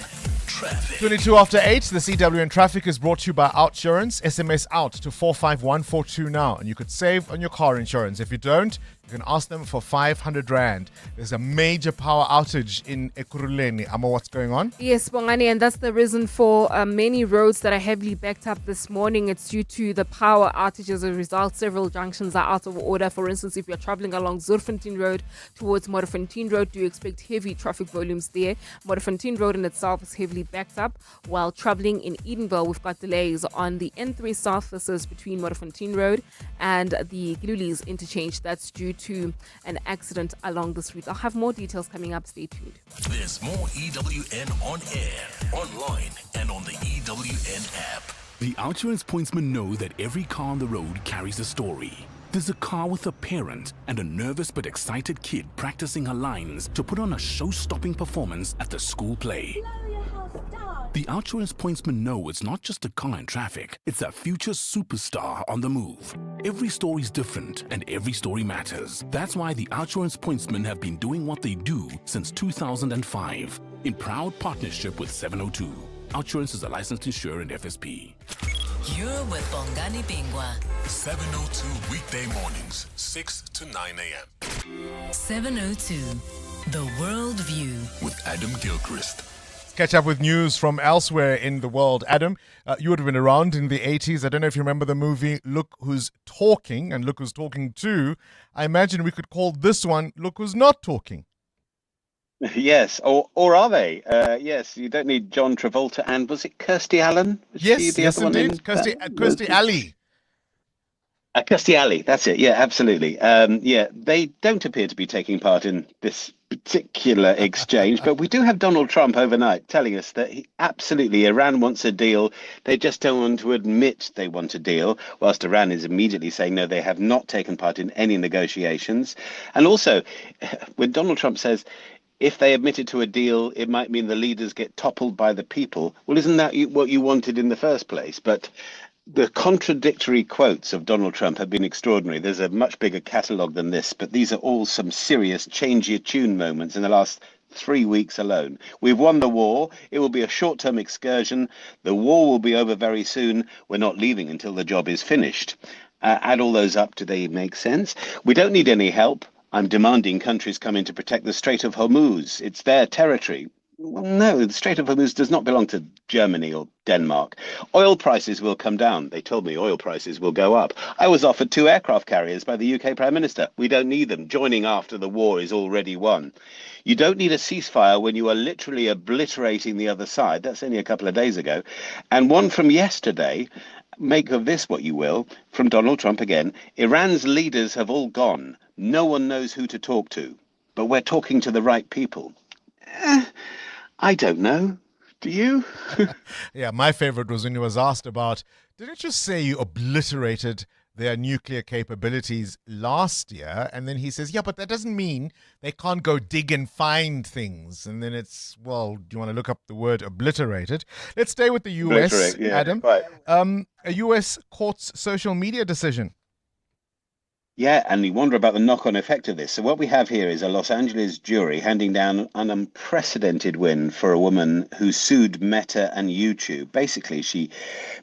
Traffic. 22 after 8, the CWN Traffic is brought to you by Outsurance. SMS out to 45142 now, and you could save on your car insurance. If you don't, you can ask them for 500 Rand. There's a major power outage in Ekurhuleni. Amo, what's going on? Yes, Bongani, and that's the reason for many roads that are heavily backed up this morning. It's due to the power outage. As a result, several junctions are out of order. For instance, if you're traveling along Zurfontein Road towards Modderfontein Road, do you expect heavy traffic volumes there? Modderfontein Road in itself is heavily backed up. While traveling in Edenville, we've got delays on the N3 South. This is between Modderfontein Road and the Glulies interchange. That's due to an accident along this route. I'll have more details coming up. Stay tuned. There's more EWN on air, online, and on the EWN app. The Outsurance pointsmen know that every car on the road carries a story. There's a car with a parent and a nervous but excited kid practicing her lines to put on a show-stopping performance at the school play. The Outsurance pointsmen know it's not just a car in traffic, it's a future superstar on the move. Every story's different and every story matters. That's why the Outsurance pointsmen have been doing what they do since 2005, in proud partnership with 702. Outsurance is a licensed insurer and FSP. You're with Bongani Bingwa. 702 weekday mornings, 6 to 9 a.m. 702, The World View. With Adam Gilchrist. Catch up with news from elsewhere in the world. Adam, you would have been around in the 80s. I don't know if you remember the movie Look Who's Talking and Look Who's Talking Too. I imagine we could call this one Look Who's Not Talking. Yes, or are they? Yes, you don't need John Travolta and was it Kirstie Allen? Was Yes, she the yes other one indeed. Kirstie Alley. Kirstie Alley, that's it. Yeah, absolutely. Yeah, they don't appear to be taking part in this particular exchange, but we do have Donald Trump overnight telling us that absolutely Iran wants a deal. They just don't want to admit they want a deal, whilst Iran is immediately saying no, they have not taken part in any negotiations. And also, when Donald Trump says, if they admitted to a deal, it might mean the leaders get toppled by the people. Well, isn't that what you wanted in the first place? But The contradictory quotes of Donald Trump have been extraordinary. There's a much bigger catalogue than this, but these are all some serious change your tune moments in the last 3 weeks alone. We've won the war. It will be a short-term excursion. The war will be over very soon. We're not leaving until the job is finished. Add all those up, do they make sense? We don't need any help. I'm demanding countries come in to protect the Strait of Hormuz. It's their territory. Well, no, the Strait of Hormuz does not belong to Germany or Denmark. Oil prices will come down. They told me oil prices will go up. I was offered 2 aircraft carriers by the UK Prime Minister. We don't need them. Joining after the war is already won. You don't need a ceasefire when you are literally obliterating the other side. That's only a couple of days ago. And one from yesterday, make of this what you will, from Donald Trump again. Iran's leaders have all gone. No one knows who to talk to. But we're talking to the right people. I don't know. Do you? Yeah, my favorite was when he was asked about, didn't you say you obliterated their nuclear capabilities last year? And then he says, yeah, but that doesn't mean they can't go dig and find things. And then it's, well, do you want to look up the word obliterated? Let's stay with the US, Yeah, Adam. right. A US court's social media decision. Yeah, and you wonder about the knock-on effect of this. So what we have here is a Los Angeles jury handing down an unprecedented win for a woman who sued Meta and YouTube. Basically, she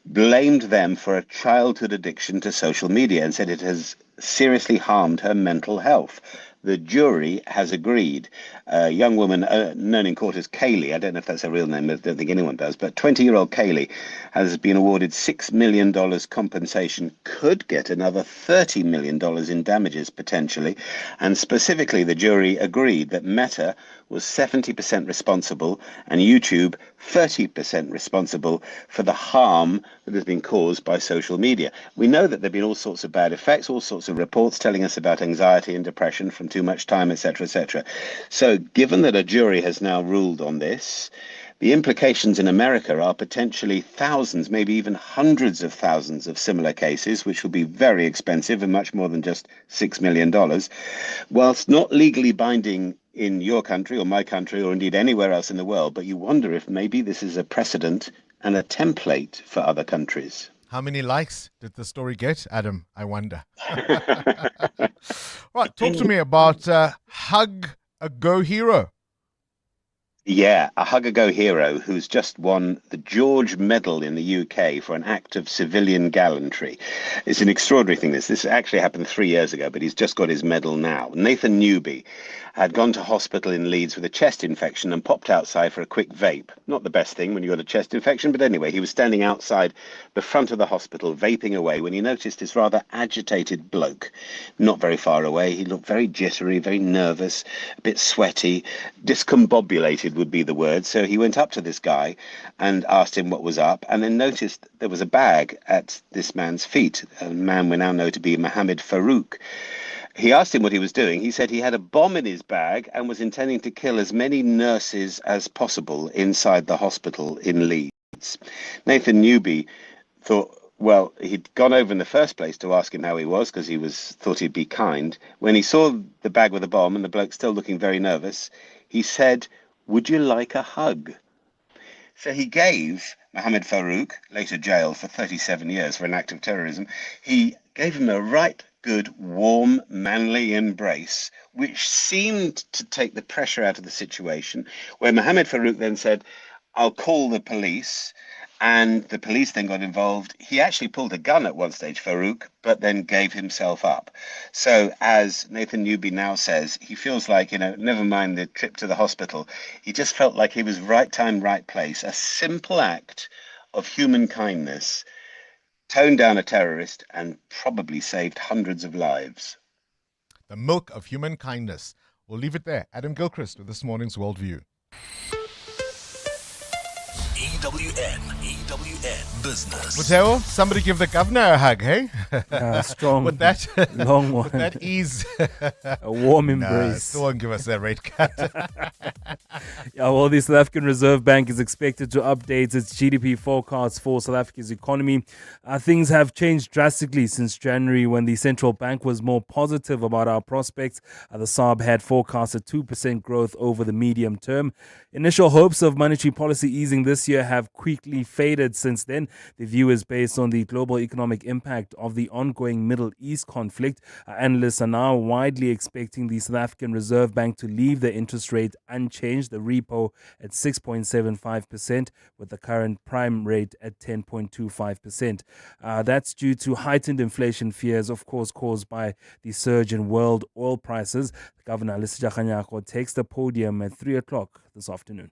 blamed them for a childhood addiction to social media and said it has seriously harmed her mental health. The jury has agreed. A young woman known in court as Kaylee, I don't know if that's her real name, I don't think anyone does, but 20-year-old Kaylee has been awarded $6 million compensation, could get another $30 million in damages potentially. And specifically, the jury agreed that Meta was 70% responsible and YouTube 30% responsible for the harm that has been caused by social media. We know that there have been all sorts of bad effects, all sorts of reports telling us about anxiety and depression from too much time, etc., etc. So given that a jury has now ruled on this, the implications in America are potentially thousands, maybe even hundreds of thousands of similar cases, which will be very expensive and much more than just $6 million. Whilst not legally binding in your country or my country or indeed anywhere else in the world, but you wonder if maybe this is a precedent and a template for other countries. How many likes did the story get, Adam? I wonder. Right, talk to me about Hug a Go Hero. Yeah, a Hug-a-Go hero who's just won the George Medal in the UK for an act of civilian gallantry. It's an extraordinary thing. This actually happened 3 years ago, but he's just got his medal now. Nathan Newby had gone to hospital in Leeds with a chest infection and popped outside for a quick vape. Not the best thing when you got a chest infection, but anyway, he was standing outside the front of the hospital vaping away when he noticed this rather agitated bloke not very far away. He looked very jittery, very nervous, a bit sweaty, discombobulated would be the word. So he went up to this guy and asked him what was up, and then noticed there was a bag at this man's feet, a man we now know to be Mohammed Farouk. He asked him what he was doing. He said he had a bomb in his bag and was intending to kill as many nurses as possible inside the hospital in Leeds. Nathan Newby thought, well, he'd gone over in the first place to ask him how he was because he thought he'd be kind. When he saw the bag with the bomb and the bloke still looking very nervous, he said, "Would you like a hug?" So he gave Mohammed Farouk, later jailed for 37 years for an act of terrorism, he gave him a right good, warm, manly embrace, which seemed to take the pressure out of the situation, where Mohammed Farouk then said, "I'll call the police." And the police then got involved. He actually pulled a gun at one stage, Farouk, but then gave himself up. So as Nathan Newby now says, he feels like, never mind the trip to the hospital, he just felt like he was right time, right place. A simple act of human kindness toned down a terrorist and probably saved hundreds of lives. The milk of human kindness. We'll leave it there. Adam Gilchrist with this morning's Worldview. EWN Business. Mateo, somebody give the governor a hug, hey? Strong. With that long one. With that ease. A warm embrace. No, still won't give us that rate cut. Well, the South African Reserve Bank is expected to update its GDP forecast for South Africa's economy. Things have changed drastically since January when the central bank was more positive about our prospects. The SARB had forecasted 2% growth over the medium term. Initial hopes of monetary policy easing this year have quickly faded faded since then. The view is based on the global economic impact of the ongoing Middle East conflict. Analysts are now widely expecting the South African Reserve Bank to leave the interest rate unchanged, the repo at 6.75%, with the current prime rate at 10.25%. That's due to heightened inflation fears, of course, caused by the surge in world oil prices. Governor Lesija Kganyako takes the podium at 3 o'clock this afternoon.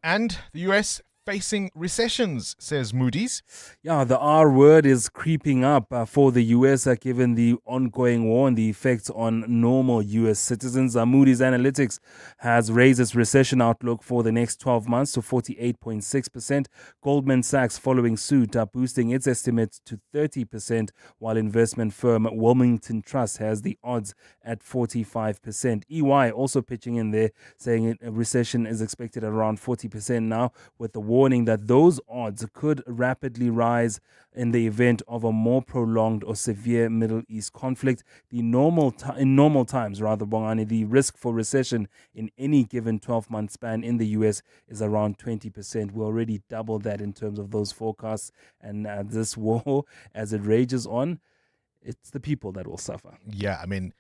And the US facing recessions, says Moody's. Yeah, the R word is creeping up for the US given the ongoing war and the effects on normal US citizens. Moody's Analytics has raised its recession outlook for the next 12 months to 48.6%. Goldman Sachs following suit, boosting its estimate to 30%, while investment firm Wilmington Trust has the odds at 45%. EY also pitching in there, saying a recession is expected at around 40% now, with the warning that those odds could rapidly rise in the event of a more prolonged or severe Middle East conflict. In normal times, Bongani, the risk for recession in any given 12-month span in the US is around 20%. We already doubled that in terms of those forecasts. And this war, as it rages on, it's the people that will suffer. Yeah, I mean,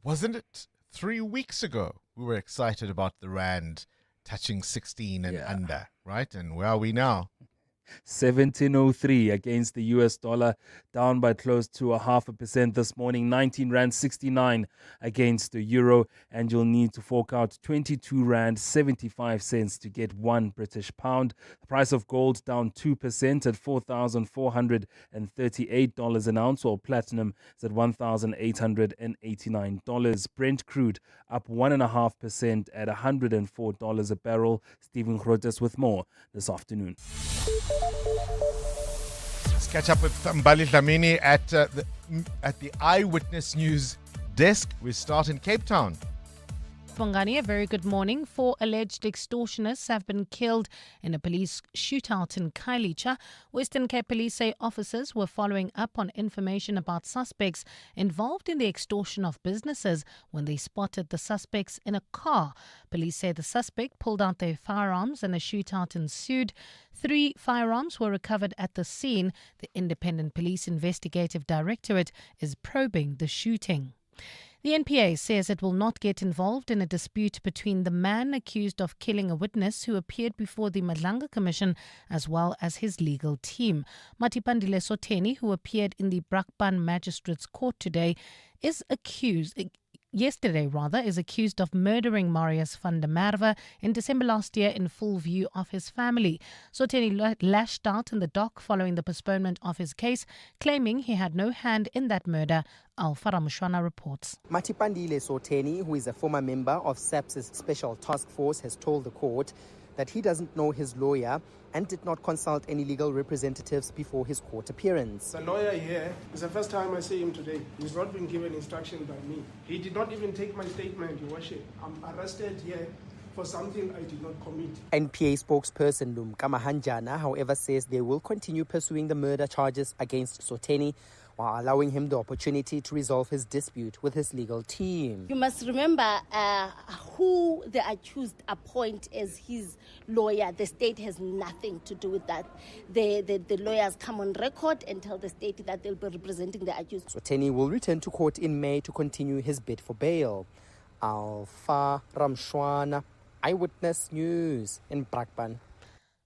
wasn't it 3 weeks ago we were excited about the Rand touching 16 and under, right? And where are we now? 1703 against the US dollar, down by close to 0.5% this morning. 19 Rand 69 against the euro, and you'll need to fork out 22 Rand 75 cents to get 1 British pound. The price of gold down 2% at $4,438 an ounce, while platinum is at $1,889. Brent crude up 1.5% at $104 a barrel. Stephen Grotes with more this afternoon. Let's catch up with Mbali Dlamini at the Eyewitness News desk. We start in Cape Town. Bongani, a very good morning. 4 alleged extortionists have been killed in a police shootout in Khayelitsha. Western Cape Police say officers were following up on information about suspects involved in the extortion of businesses when they spotted the suspects in a car. Police say the suspect pulled out their firearms and a shootout ensued. 3 firearms were recovered at the scene. The Independent Police Investigative Directorate is probing the shooting. The NPA says it will not get involved in a dispute between the man accused of killing a witness who appeared before the Madlanga Commission as well as his legal team. Matipandile Sotheni, who appeared in the Brakpan Magistrates Court is accused of murdering Marius van der Merwe in December last year in full view of his family. Sotheni lashed out in the dock following the postponement of his case, claiming he had no hand in that murder. Alpha Ramushwana reports. Matipandile Sotheni, who is a former member of SAPS's Special Task Force, has told the court that he doesn't know his lawyer and did not consult any legal representatives before his court appearance. The lawyer here is the first time I see him today. He's not been given instruction by me. He did not even take my statement, Your Worship. I'm arrested here for something I did not commit. NPA spokesperson Lumka Mahanjana, however, says they will continue pursuing the murder charges against Sotheni while allowing him the opportunity to resolve his dispute with his legal team. You must remember who the accused appoint as his lawyer. The state has nothing to do with that. The lawyers come on record and tell the state that they'll be representing the accused. Sotheni will return to court in May to continue his bid for bail. Alpha Ramshwana, Eyewitness News in Brakpan.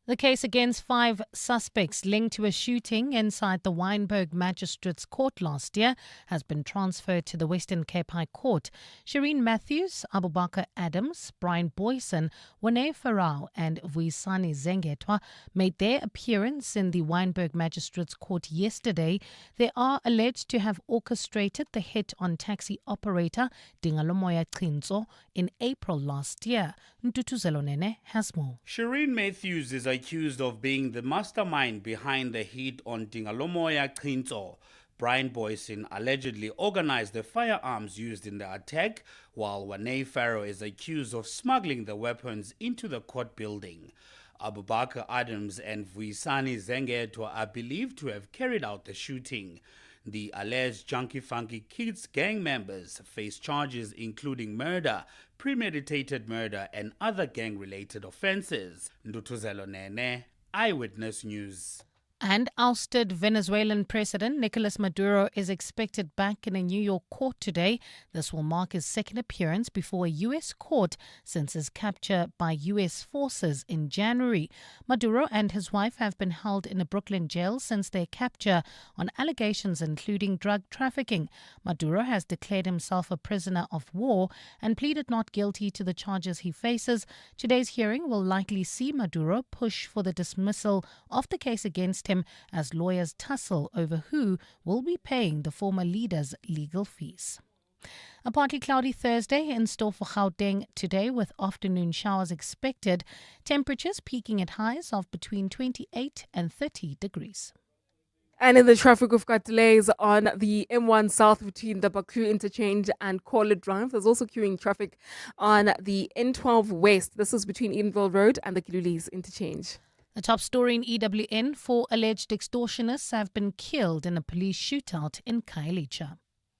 The case against 5 suspects linked to a shooting inside the Wynberg Magistrates Court last year has been transferred to the Western Cape High Court. Shireen Matthews, Abubakar Adams, Brian Boyson, Wene Farao and Vuisani Zengetwa made their appearance in the Wynberg Magistrates Court yesterday. They are alleged to have orchestrated the hit on taxi operator Dingalomoya Qinzo in April last year. Ntutuzelo Nene has more. Shireen Matthews is accused of being the mastermind behind the hit on Dingalomoya Qinzo. Brian Boyson allegedly organized the firearms used in the attack, while Wene Farao is accused of smuggling the weapons into the court building. Abubakar Adams and Vuisani Zengetwa are believed to have carried out the shooting. The alleged Junkie Funky Kids gang members face charges including murder, premeditated murder and other gang-related offences. Ndutuzelo Nene, Eyewitness News. And ousted Venezuelan President Nicolas Maduro is expected back in a New York court today. This will mark his second appearance before a U.S. court since his capture by U.S. forces in January. Maduro and his wife have been held in a Brooklyn jail since their capture on allegations including drug trafficking. Maduro has declared himself a prisoner of war and pleaded not guilty to the charges he faces. Today's hearing will likely see Maduro push for the dismissal of the case against him as lawyers tussle over who will be paying the former leader's legal fees. A partly cloudy Thursday in store for Gauteng today with afternoon showers expected. Temperatures peaking at highs of between 28 and 30 degrees. And in the traffic, we've got delays on the M1 South between the Baku interchange and Corler Drive. There's also queuing traffic on the N12 West. This is between Edenville Road and the Kilulis interchange. The top story in EWN: 4 alleged extortionists have been killed in a police shootout in Khayelitsha.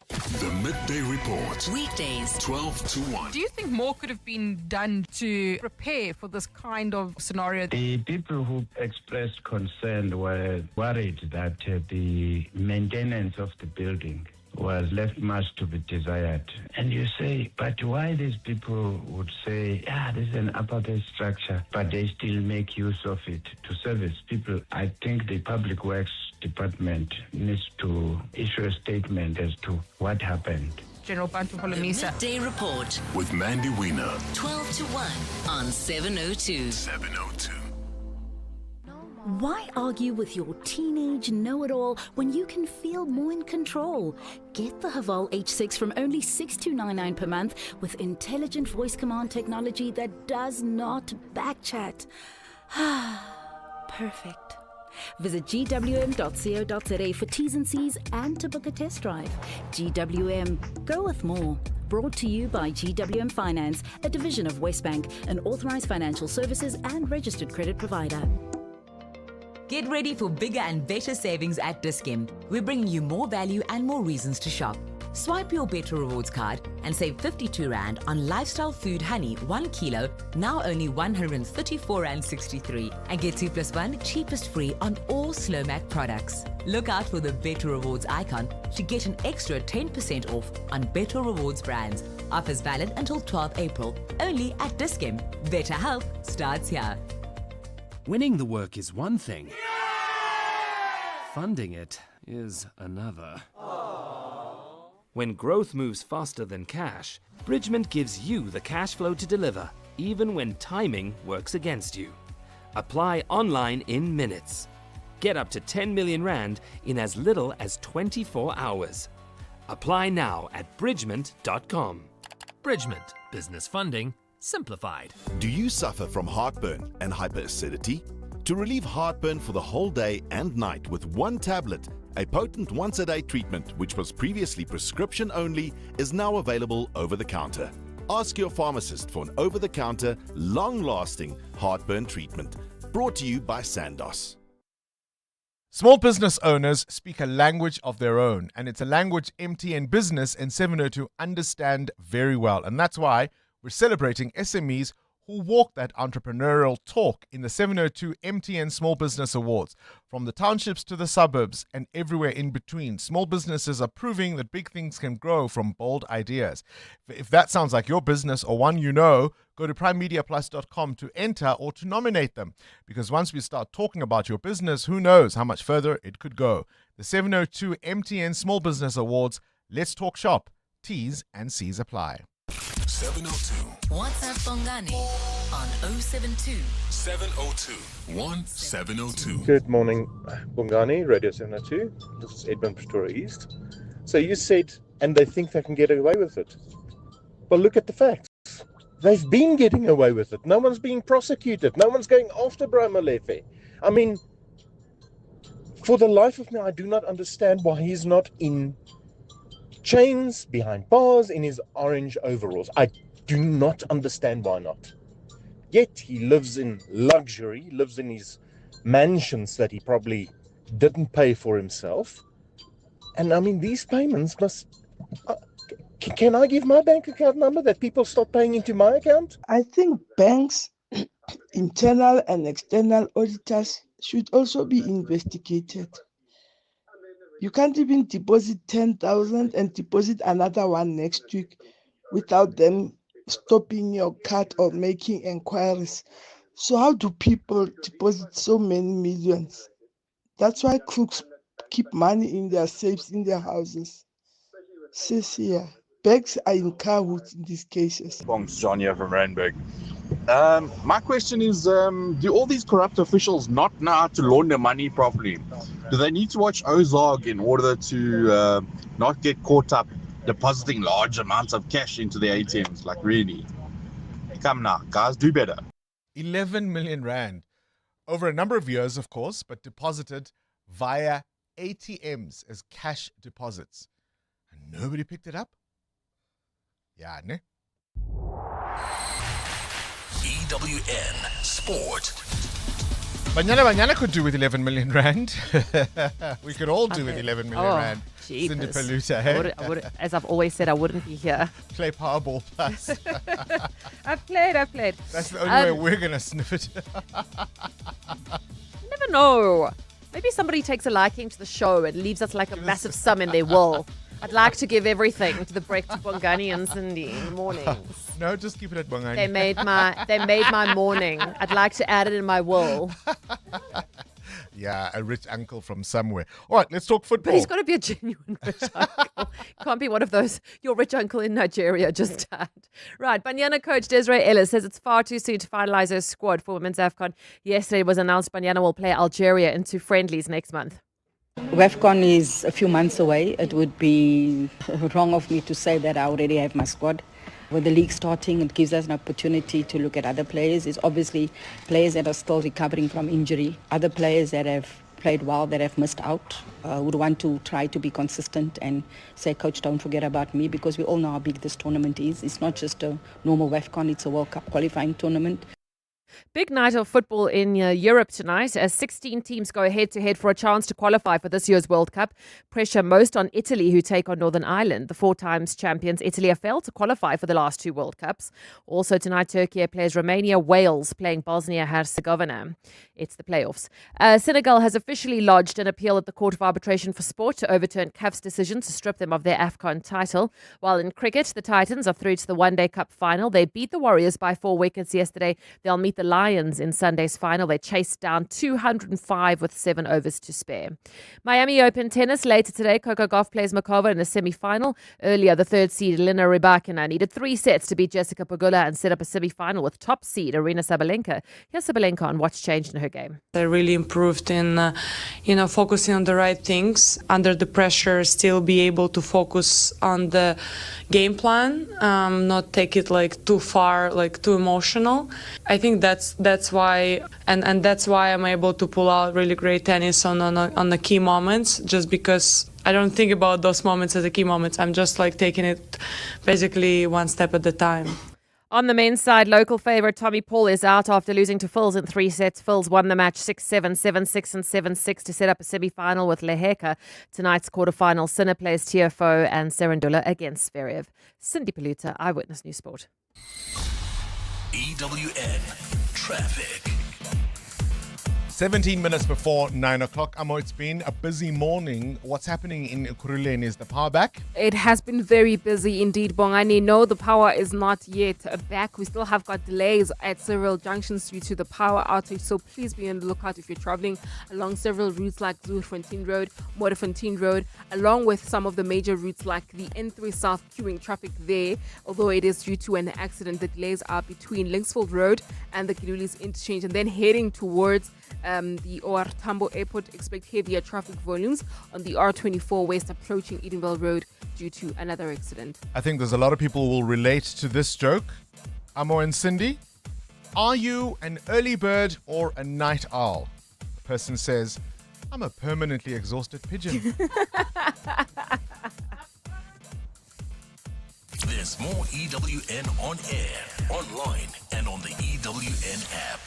The Midday Report. Weekdays, 12 to 1. Do you think more could have been done to prepare for this kind of scenario? The people who expressed concern were worried that the maintenance of the building was left much to be desired. And you say, but why these people would say, this is an apartheid structure, but they still make use of it to service people? I think the Public Works Department needs to issue a statement as to what happened. General Bantu Holomisa. Midday Report. With Mandy Wiener. 12 to 1 on 702. 702. Why argue with your teenage know-it-all when you can feel more in control? Get the Haval H6 from only $6,299 per month with intelligent voice command technology that does not backchat. Perfect. Visit gwm.co.za for T's and C's and to book a test drive. GWM, go with more. Brought to you by GWM Finance, a division of Westbank, an authorized financial services and registered credit provider. Get ready for bigger and better savings at Dis-Chem. We're bringing you more value and more reasons to shop. Swipe your Better Rewards card and save 52 Rand on lifestyle food honey 1 kilo, now only 134 Rand 63, and get 2+1 cheapest free on all Slomac products. Look out for the Better Rewards icon to get an extra 10% off on Better Rewards brands. Offers valid until 12 April, only at Dis-Chem. Better health starts here. Winning the work is one thing. Funding it is another. When growth moves faster than cash, Bridgement gives you the cash flow to deliver, even when timing works against you. Apply online in minutes. Get up to 10 million Rand in as little as 24 hours. Apply now at bridgement.com. Bridgement. Business funding simplified. Do you suffer from heartburn and hyperacidity? To relieve heartburn for the whole day and night with one tablet, a potent once-a-day treatment which was previously prescription only is now available over the counter. Ask your pharmacist for an over-the-counter, long-lasting heartburn treatment. Brought to you by Sandoz. Small business owners speak a language of their own, and it's a language MTN Business and 702 understand very well. And that's why we're celebrating SMEs who walk that entrepreneurial talk in the 702 MTN Small Business Awards. From the townships to the suburbs and everywhere in between, small businesses are proving that big things can grow from bold ideas. If that sounds like your business or one you know, go to primemediaplus.com to enter or to nominate them. Because once we start talking about your business, who knows how much further it could go. The 702 MTN Small Business Awards. Let's talk shop. T's and C's apply. 702. WhatsApp Bongani on 072 702 1702. Good morning, Bongani, Radio 702. This is Edmund Pretoria East. So you said, and they think they can get away with it. Well, look at the facts. They've been getting away with it. No one's being prosecuted. No one's going after Bramalefe. I mean, for the life of me, I do not understand why he's not in chains, behind bars, in his orange overalls. I do not understand why not. Yet he lives in luxury, lives in his mansions that he probably didn't pay for himself. And I mean, these payments must... Can I give my bank account number that people stop paying into my account? I think banks internal and external auditors should also be investigated. You can't even deposit 10,000 and deposit another one next week without them stopping your card or making inquiries. So how do people deposit so many millions? That's why crooks keep money in their safes in their houses. Says here, banks are in cahoots in these cases. Bonks, John here from Randburg. My question is, do all these corrupt officials not know how to launder money properly? Do they need to watch Ozark in order to not get caught up depositing large amounts of cash into their ATMs? Like, really? Come now, guys, do better. 11 million rand over a number of years, of course, but deposited via ATMs as cash deposits. And nobody picked it up? Yeah, ne? EWN Sport. Banyana could do with 11 million rand. We could all do with 11 million rand. Cindy Paluta, hey? I would, as I've always said, I wouldn't be here. Play Powerball Plus. I've played. That's the only way we're going to sniff it. Never know. Maybe somebody takes a liking to the show and leaves us like a massive sum in their will. I'd like to give everything to the break to Bongani and Cindy in the mornings. No, just keep it at Bongani. They made my morning. I'd like to add it in my will. Yeah, a rich uncle from somewhere. All right, let's talk football. But he's got to be a genuine rich uncle. Can't be one of those, your rich uncle in Nigeria just died. Right, Banyana coach Desiree Ellis says it's far too soon to finalise her squad for Women's AFCON. Yesterday it was announced Banyana will play Algeria in 2 friendlies next month. WAFCON is a few months away. It would be wrong of me to say that I already have my squad. With the league starting, it gives us an opportunity to look at other players. It's obviously players that are still recovering from injury, other players that have played well, that have missed out, would want to try to be consistent and say, Coach, don't forget about me, because we all know how big this tournament is. It's not just a normal WAFCON, it's a World Cup qualifying tournament. Big night of football in Europe tonight as 16 teams go head-to-head for a chance to qualify for this year's World Cup. Pressure most on Italy, who take on Northern Ireland. The 4-times champions Italy have failed to qualify for the last 2 World Cups. Also tonight, Turkey plays Romania, Wales playing Bosnia-Herzegovina. It's the playoffs. Senegal has officially lodged an appeal at the Court of Arbitration for Sport to overturn CAF's decision to strip them of their AFCON title. While in cricket, the Titans are through to the One Day Cup final. They beat the Warriors by 4 wickets yesterday. They'll meet the Lions in Sunday's final. They chased down 205 with 7 overs to spare. Miami Open tennis later today. Coco Gauff plays Makova in a semi-final. Earlier, the 3rd seed Elena Rybakina needed 3 sets to beat Jessica Pegula and set up a semi-final with top seed Arina Sabalenka. Here's Sabalenka on what's changed in her game. They really improved in, focusing on the right things under the pressure. Still be able to focus on the game plan, not take it like too far, like too emotional. I think that's why, and that's why I'm able to pull out really great tennis on the key moments, just because I don't think about those moments as the key moments. I'm just like taking it basically one step at a time. On the men's side, local favourite Tommy Paul is out after losing to Phils in 3 sets. Phils won the match 6-7, 7-6 and 7-6 to set up a semi-final with Leheka. Tonight's quarter-final, Sinner plays Tiafoe and Serendula against Zverev. Cindy Paluta, Eyewitness News Sport. EWN Traffic. 17 minutes before 9 o'clock. Amo, it's been a busy morning. What's happening in Ekurhuleni? Is the power back? It has been very busy indeed, Bongani. No, the power is not yet back. We still have got delays at several junctions due to the power outage. So please be on the lookout if you're traveling along several routes like Zuurfontein Road, Moederfontein Road, along with some of the major routes like the N3 South queuing traffic there. Although it is due to an accident, the delays are between Linksfield Road and the Kidulis interchange, and then heading towards the OR Tambo Airport. Expect heavier traffic volumes on the R24 West approaching Edenville Road due to another accident. I think there's a lot of people who will relate to this joke. Amo and Cindy, are you an early bird or a night owl? The person says, I'm a permanently exhausted pigeon. There's more EWN on air, online, and on the EWN app.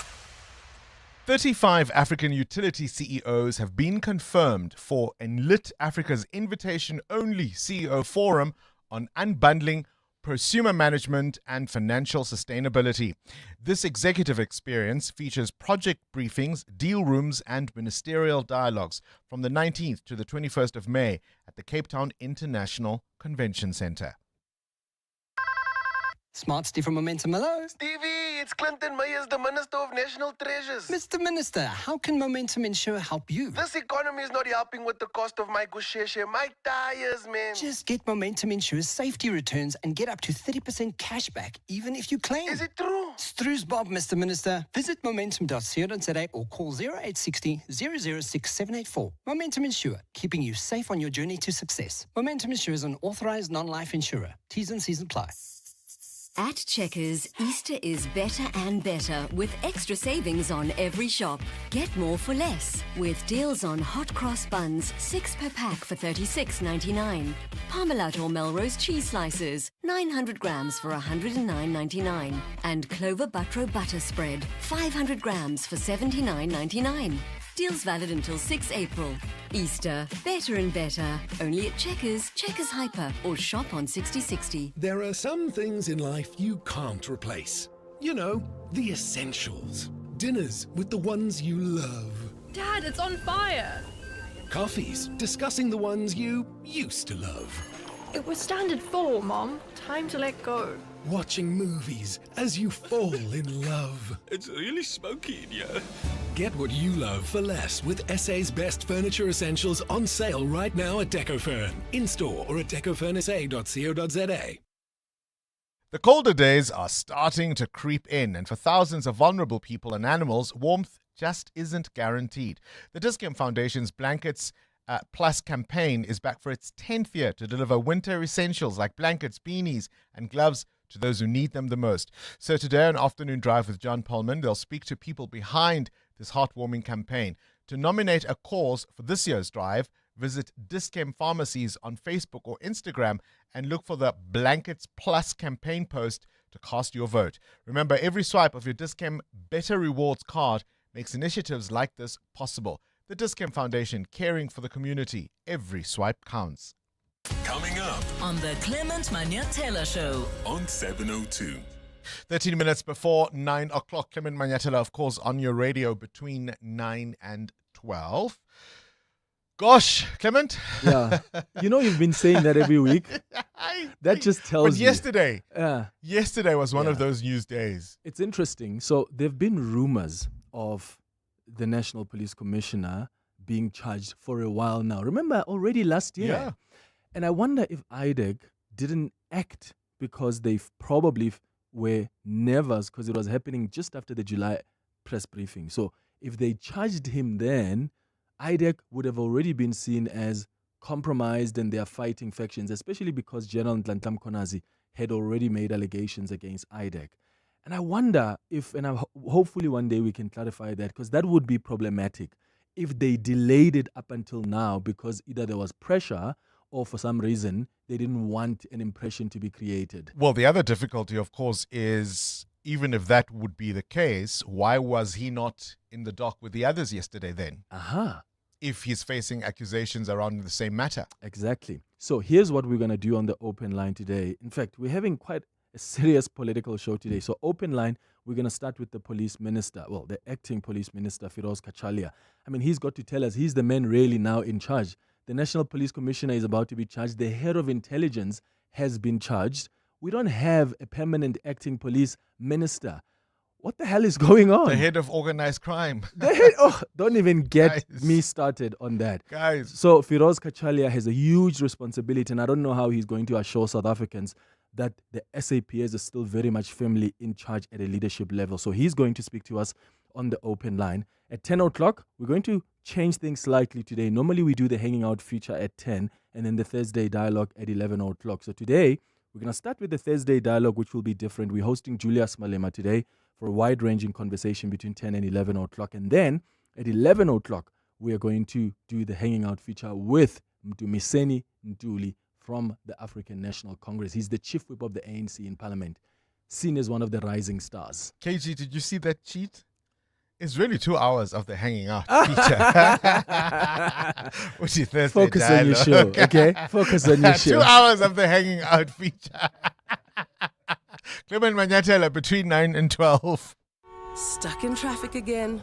35 African utility CEOs have been confirmed for Enlit Africa's invitation-only CEO forum on unbundling, prosumer management, and financial sustainability. This executive experience features project briefings, deal rooms, and ministerial dialogues from the 19th to the 21st of May at the Cape Town International Convention Centre. Smart Steve from Momentum. Hello. Stevie, it's Clinton Myers, the Minister of National Treasures. Mr. Minister, how can Momentum Insure help you? This economy is not helping with the cost of my gusheshe, my tires, man. Just get Momentum Insure's safety returns and get up to 30% cash back, even if you claim. Is it true? Stru's Bob, Mr. Minister. Visit momentum.co.za or call 0860 006 784. Momentum Insure, keeping you safe on your journey to success. Momentum Insure is an authorized non-life insurer. T's and C's apply. At Checkers, Easter is better and better with extra savings on every shop. Get more for less with deals on hot cross buns, 6 per pack for $36.99. Parmalat or Melrose cheese slices, 900 grams for $109.99. And Clover Butro butter spread, 500 grams for $79.99. Deals valid until 6 April. Easter, better and better. Only at Checkers, Checkers Hyper, or shop on 6060. There are some things in life you can't replace. You know, the essentials. Dinners with the ones you love. Dad, it's on fire. Coffees discussing the ones you used to love. It was standard 4, Mom. Time to let go. Watching movies as you fall in love. It's really smoky in here. Get what you love for less with SA's best furniture essentials on sale right now at DecoFurn. In-store or at decofurnsa.co.za. The colder days are starting to creep in, and for thousands of vulnerable people and animals, warmth just isn't guaranteed. The Dis-Chem Foundation's Blankets Plus campaign is back for its 10th year to deliver winter essentials like blankets, beanies, and gloves to those who need them the most. So today on Afternoon Drive with John Pullman, they'll speak to people behind this heartwarming campaign. To nominate a cause for this year's drive, visit Dis-Chem Pharmacies on Facebook or Instagram and look for the Blankets Plus campaign post to cast your vote. Remember, every swipe of your Dis-Chem Better Rewards card makes initiatives like this possible. The Dis-Chem Foundation, caring for the community. Every swipe counts. Coming up on the Clement Manyatela Show on 702. 13 minutes before 9 o'clock. Clement Manyatela, of course, on your radio between 9 and 12. Gosh, Clement. Yeah. You know, you've been saying that every week. That just tells you. But yesterday was one of those news days. It's interesting. So there have been rumors of the National Police Commissioner being charged for a while now. Remember, already last year. Yeah. And I wonder if IDEC didn't act because they probably were nervous because it was happening just after the July press briefing. So if they charged him then, IDEC would have already been seen as compromised and they are fighting factions, especially because General Ntlanhla Mkhwanazi had already made allegations against IDEC. And I wonder if, and hopefully one day we can clarify that, because that would be problematic if they delayed it up until now because either there was pressure or for some reason they didn't want an impression to be created. Well, the other difficulty, of course, is even if that would be the case, why was he not in the dock with the others yesterday then? If he's facing accusations around the same matter. Exactly. So here's what we're going to do on the open line today. In fact, we're having quite a serious political show today. So open line, we're going to start with the police minister, well, the acting police minister, Firoz Kachalia. I mean, he's got to tell us, he's the man really now in charge. The National Police Commissioner is about to be charged. The head of intelligence has been charged. We don't have a permanent acting police minister. What the hell is going on? The head of organized crime. Don't even get me started on that. Guys. So Firoz Kachalia has a huge responsibility, and I don't know how he's going to assure South Africans that the SAPS is still very much firmly in charge at a leadership level. So he's going to speak to us on the open line. At 10 o'clock, we're going to change things slightly today. Normally we do the hanging out feature at 10 and then the Thursday dialogue at 11 o'clock. So today, we're going to start with the Thursday dialogue, which will be different. We're hosting Julius Malema today for a wide-ranging conversation between 10 and 11 o'clock. And then at 11 o'clock, we are going to do the hanging out feature with Mdumiseni Ntuli from the African National Congress. He's the chief whip of the ANC in Parliament, seen as one of the rising stars. KG, did you see that cheat? It's really 2 hours of the hanging out feature. Which is Thursday Focus on your show, okay? Focus on your show. 2 hours of the hanging out feature. Clement Manyatela between 9 and 12. Stuck in traffic again?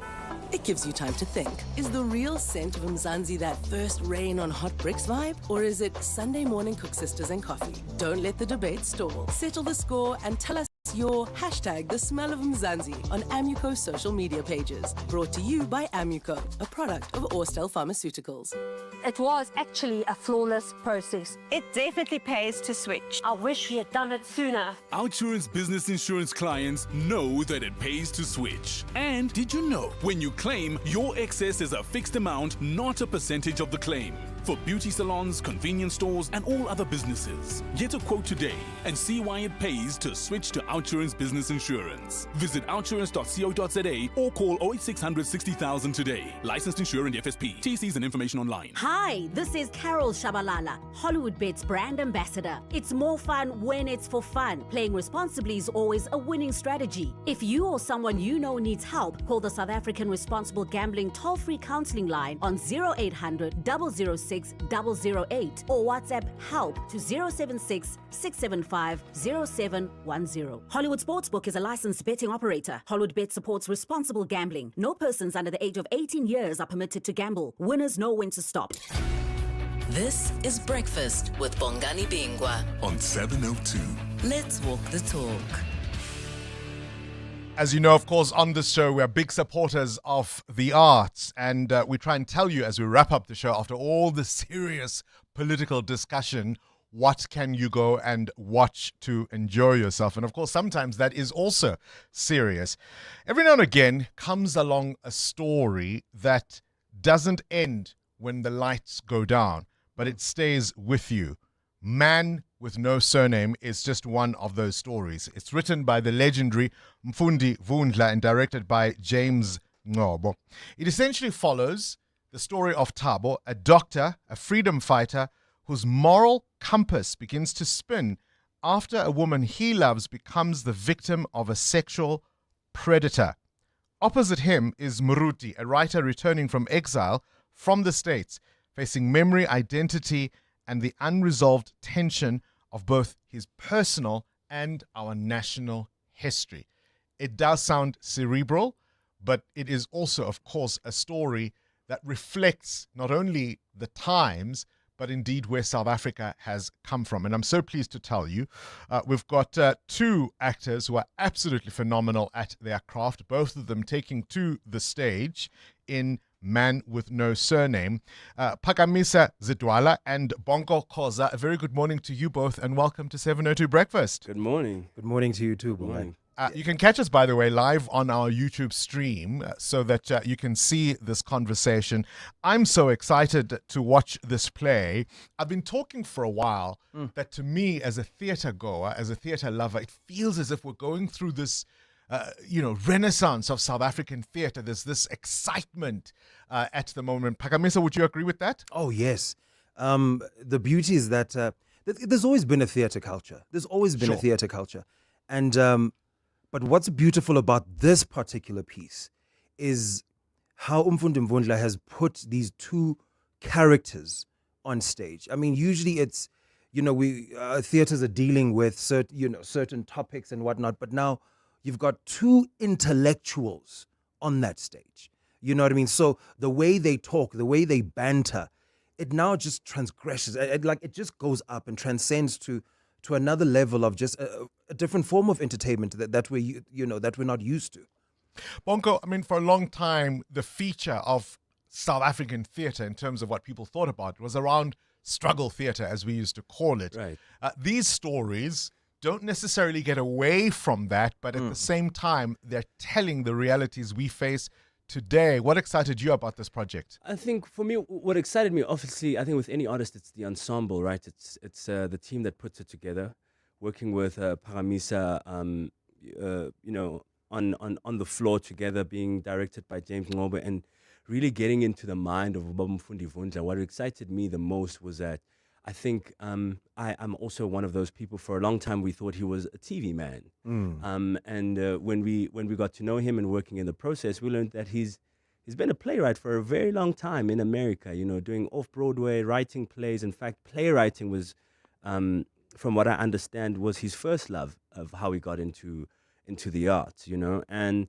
It gives you time to think. Is the real scent of Mzansi that first rain on hot bricks vibe? Or is it Sunday morning cook sisters and coffee? Don't let the debate stall. Settle the score and tell us your hashtag the smell of Mzansi on Amuco social media pages. Brought to you by Amuco, a product of Orstel Pharmaceuticals. It was actually a flawless process. It definitely pays to switch. I wish we had done it sooner. Outsurance business insurance clients know that it pays to switch. And did you know, when you claim, your excess is a fixed amount, not a percentage of the claim. For beauty salons, convenience stores, and all other businesses. Get a quote today and see why it pays to switch to Outsurance Business Insurance. Visit outsurance.co.za or call 08600 60,000 today. Licensed insurer and FSP. TCs and information online. Hi, this is Carol Shabalala, Hollywood Bet's brand ambassador. It's more fun when it's for fun. Playing responsibly is always a winning strategy. If you or someone you know needs help, call the South African Responsible Gambling toll-free counseling line on 0800 006 008 or WhatsApp help to 076 675 0710. Hollywood Sportsbook is a licensed betting operator. Hollywood Bet supports responsible gambling. No persons under the age of 18 years are permitted to gamble. Winners know when to stop. This is Breakfast with Bongani Bingwa on 702. Let's walk the talk. As you know, of course, on this show, we are big supporters of the arts. And we try and tell you as we wrap up the show, after all the serious political discussion, what can you go and watch to enjoy yourself? And of course, sometimes that is also serious. Every now and again comes along a story that doesn't end when the lights go down, but it stays with you. Man with No Surname is just one of those stories. It's written by the legendary Mfundi Vundla and directed by James Ngobo. It essentially follows the story of Thabo, a doctor, a freedom fighter, whose moral compass begins to spin after a woman he loves becomes the victim of a sexual predator. Opposite him is Muruti, a writer returning from exile from the States, facing memory, identity, and the unresolved tension of both his personal and our national history. It does sound cerebral, but it is also, of course, a story that reflects not only the times, but indeed where South Africa has come from. And I'm so pleased to tell you, we've got two actors who are absolutely phenomenal at their craft, both of them taking to the stage in Man with No Surname. Phakamisa Zidwala and Bonko Khoza, a very good morning to you both and welcome to 702 Breakfast. Good morning. Good morning to you too, Bongai. You can catch us, by the way, live on our YouTube stream so that you can see this conversation. I'm so excited to watch this play. I've been talking for a while that to me, as a theatre goer, as a theatre lover, it feels as if we're going through this renaissance of South African theatre. There's this excitement at the moment. Phakamisa, would you agree with that? Oh, yes. The beauty is that there's always been a theatre culture. There's always been a theatre culture. And but what's beautiful about this particular piece is how Mfundi Mvundla has put these two characters on stage. I mean, usually it's, we theatres are dealing with certain topics and whatnot, but now you've got two intellectuals on that stage. You know what I mean? So the way they talk, the way they banter, it now just transgresses. It just goes up and transcends to another level of just a different form of entertainment that we're not used to. Bonko, I mean, for a long time, the feature of South African theatre in terms of what people thought about was around struggle theatre, as we used to call it. Right. These stories don't necessarily get away from that, but at the same time, they're telling the realities we face today. What excited you about this project? I think for me, what excited me, obviously, I think with any artist, it's the ensemble, right? It's the team that puts it together, working with Phakamisa, on the floor together, being directed by James Ngobe, and really getting into the mind of Mfundi Vundla. What excited me the most was that I think I'm also one of those people. For a long time, we thought he was a TV man. When we got to know him and working in the process, we learned that he's been a playwright for a very long time in America. Doing off-Broadway, writing plays. In fact, playwriting was from what I understand, was his first love of how he got into the arts, and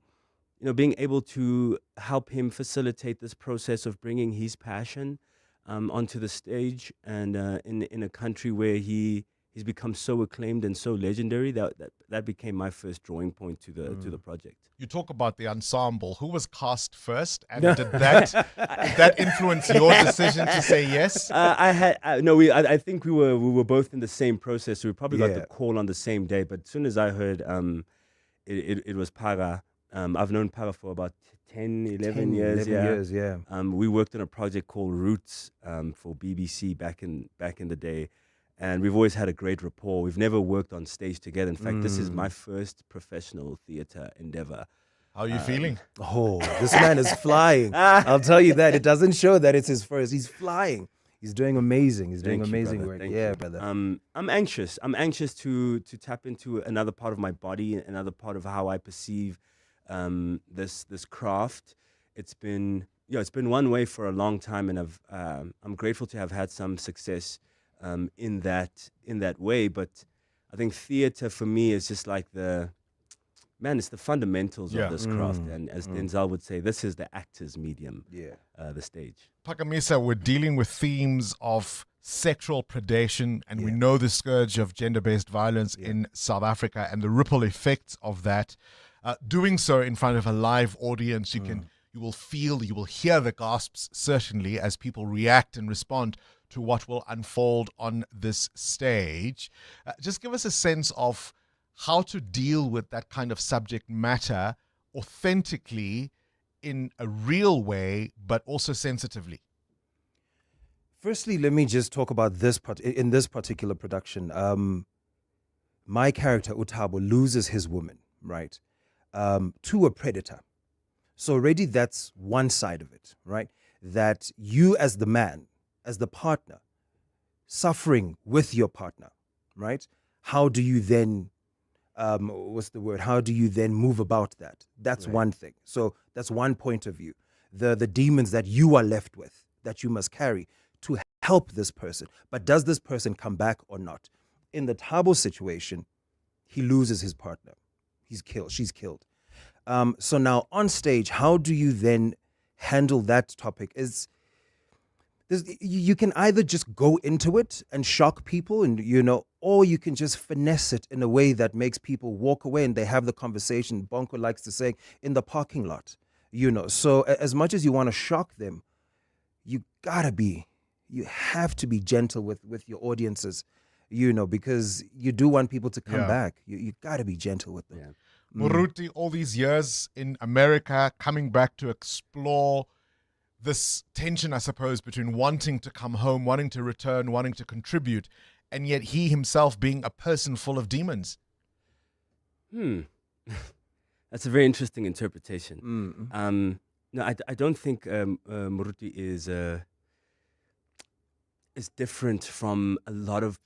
being able to help him facilitate this process of bringing his passion onto the stage, and in a country where he's become so acclaimed and so legendary, that became my first drawing point to the project. You talk about the ensemble. Who was cast first, and did that influence your decision to say yes? I think we were both in the same process. So we probably got the call on the same day. But as soon as I heard it was Paga, I've known Paga for about 11 years. 11 years, yeah. We worked on a project called Roots for BBC back in the day. And we've always had a great rapport. We've never worked on stage together. In fact, this is my first professional theatre endeavor. How are you feeling? Oh, this man is flying. I'll tell you that. It doesn't show that it's his first. He's flying. He's doing amazing. He's doing amazing work. Yeah, brother. I'm anxious. I'm anxious to tap into another part of my body, another part of how I perceive this craft. It's been one way for a long time, and I'm grateful to have had some success in that way. But I think theater for me is just like it's the fundamentals of this craft. And as Denzel would say, this is the actor's medium, the stage. Pakamisa, we're dealing with themes of sexual predation, and we know the scourge of gender-based violence in South Africa and the ripple effects of that. Doing so in front of a live audience, you will hear the gasps, certainly, as people react and respond to what will unfold on this stage. Just give us a sense of how to deal with that kind of subject matter authentically, in a real way, but also sensitively. Firstly, let me just talk about in this particular production. My character, Utabo, loses his woman, right, to a predator. So already that's one side of it, right? That you as the man, as the partner, suffering with your partner, right? How do you then, how do you then move about that? That's one thing. So that's one point of view. The demons that you are left with, that you must carry to help this person. But does this person come back or not? In the Thabo situation, he loses his partner. He's killed. She's killed. So now on stage, how do you then handle that topic? You can either just go into it and shock people, or you can just finesse it in a way that makes people walk away and they have the conversation, Bonko likes to say, in the parking lot. So as much as you want to shock them, you have to be gentle with your audiences, because you do want people to come back. You got to be gentle with them. Yeah. Muruti, all these years in America, coming back to explore this tension, I suppose, between wanting to come home, wanting to return, wanting to contribute, and yet he himself being a person full of demons. That's a very interesting interpretation. No, I don't think Muruti is different from a lot of...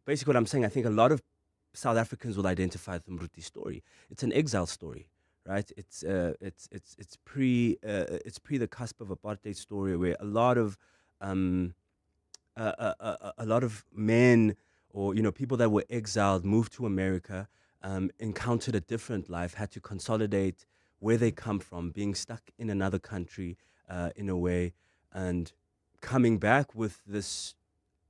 basically what I'm saying, I think a lot of South Africans will identify with the Muruti story. It's an exile story, right? It's pre the cusp of apartheid story, where a lot of men, or people that were exiled, moved to America, encountered a different life, had to consolidate where they come from, being stuck in another country in a way, and coming back with this,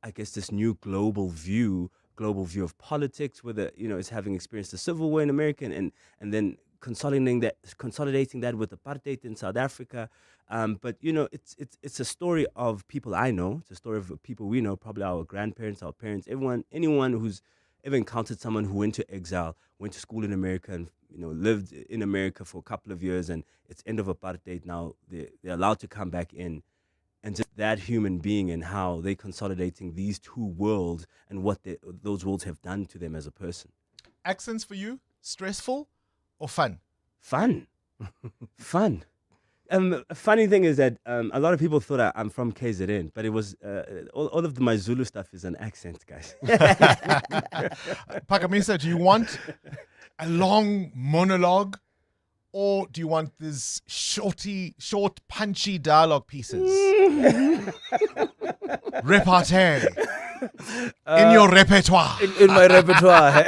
I guess, this new global view of politics, whether it's having experienced the Civil War in America, and then consolidating that with apartheid in South Africa. But it's a story of people I know. It's a story of people we know, probably our grandparents, our parents, anyone who's ever encountered someone who went to exile, went to school in America, and lived in America for a couple of years, and it's end of apartheid now. They're allowed to come back in. And just that human being and how they're consolidating these two worlds and what those worlds have done to them as a person. Accents for you, stressful or fun? Fun. Fun. A funny thing is that a lot of people thought I'm from KZN, but it was all of my Zulu stuff is an accent, guys. Pakamisa, do you want a long monologue, Or do you want these short, punchy dialogue pieces? Repartee. In your repertoire. In my repertoire.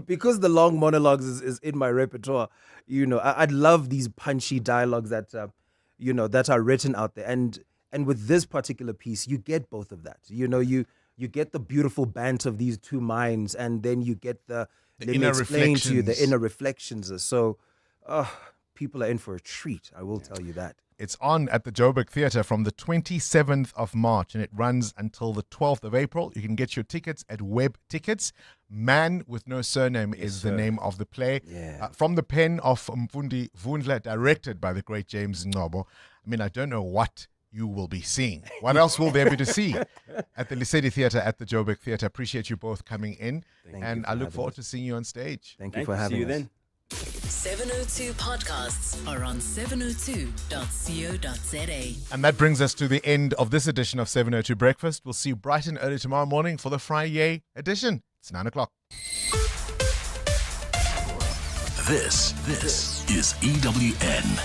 Because the long monologues is in my repertoire, I'd love these punchy dialogues that, that are written out there. And with this particular piece, you get both of that. You get the beautiful banter of these two minds, and then you get the let me explain to you the inner reflections. So, people are in for a treat. I will tell you that. It's on at the Joburg Theatre from the 27th of March, and it runs until the 12th of April. You can get your tickets at Web Tickets. Man with No Surname is the name of the play. Yeah. From the pen of Mfundi Vundla, directed by the great James Ngobo. I mean, I don't know what you will be seeing. What else will there be to see at the Lesedi Theatre at the Joburg Theatre? Appreciate you both coming in, and I look forward to seeing you on stage. Thank you for having us. See you then. 702 podcasts are on 702.co.za. And that brings us to the end of this edition of 702 Breakfast. We'll see you bright and early tomorrow morning for the Friday edition. It's 9 o'clock. This is EWN.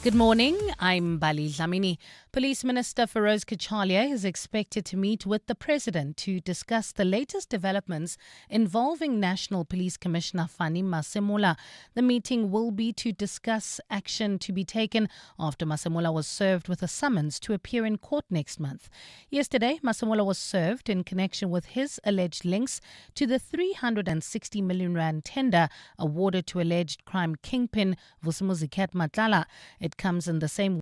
Good morning, I'm Bali Dlamini. Police Minister Feroz Kachalia is expected to meet with the President to discuss the latest developments involving National Police Commissioner Fani Masemola. The meeting will be to discuss action to be taken after Masemola was served with a summons to appear in court next month. Yesterday, Masemola was served in connection with his alleged links to the 360 million rand tender awarded to alleged crime kingpin Vusumuzi Matlala. It comes in the same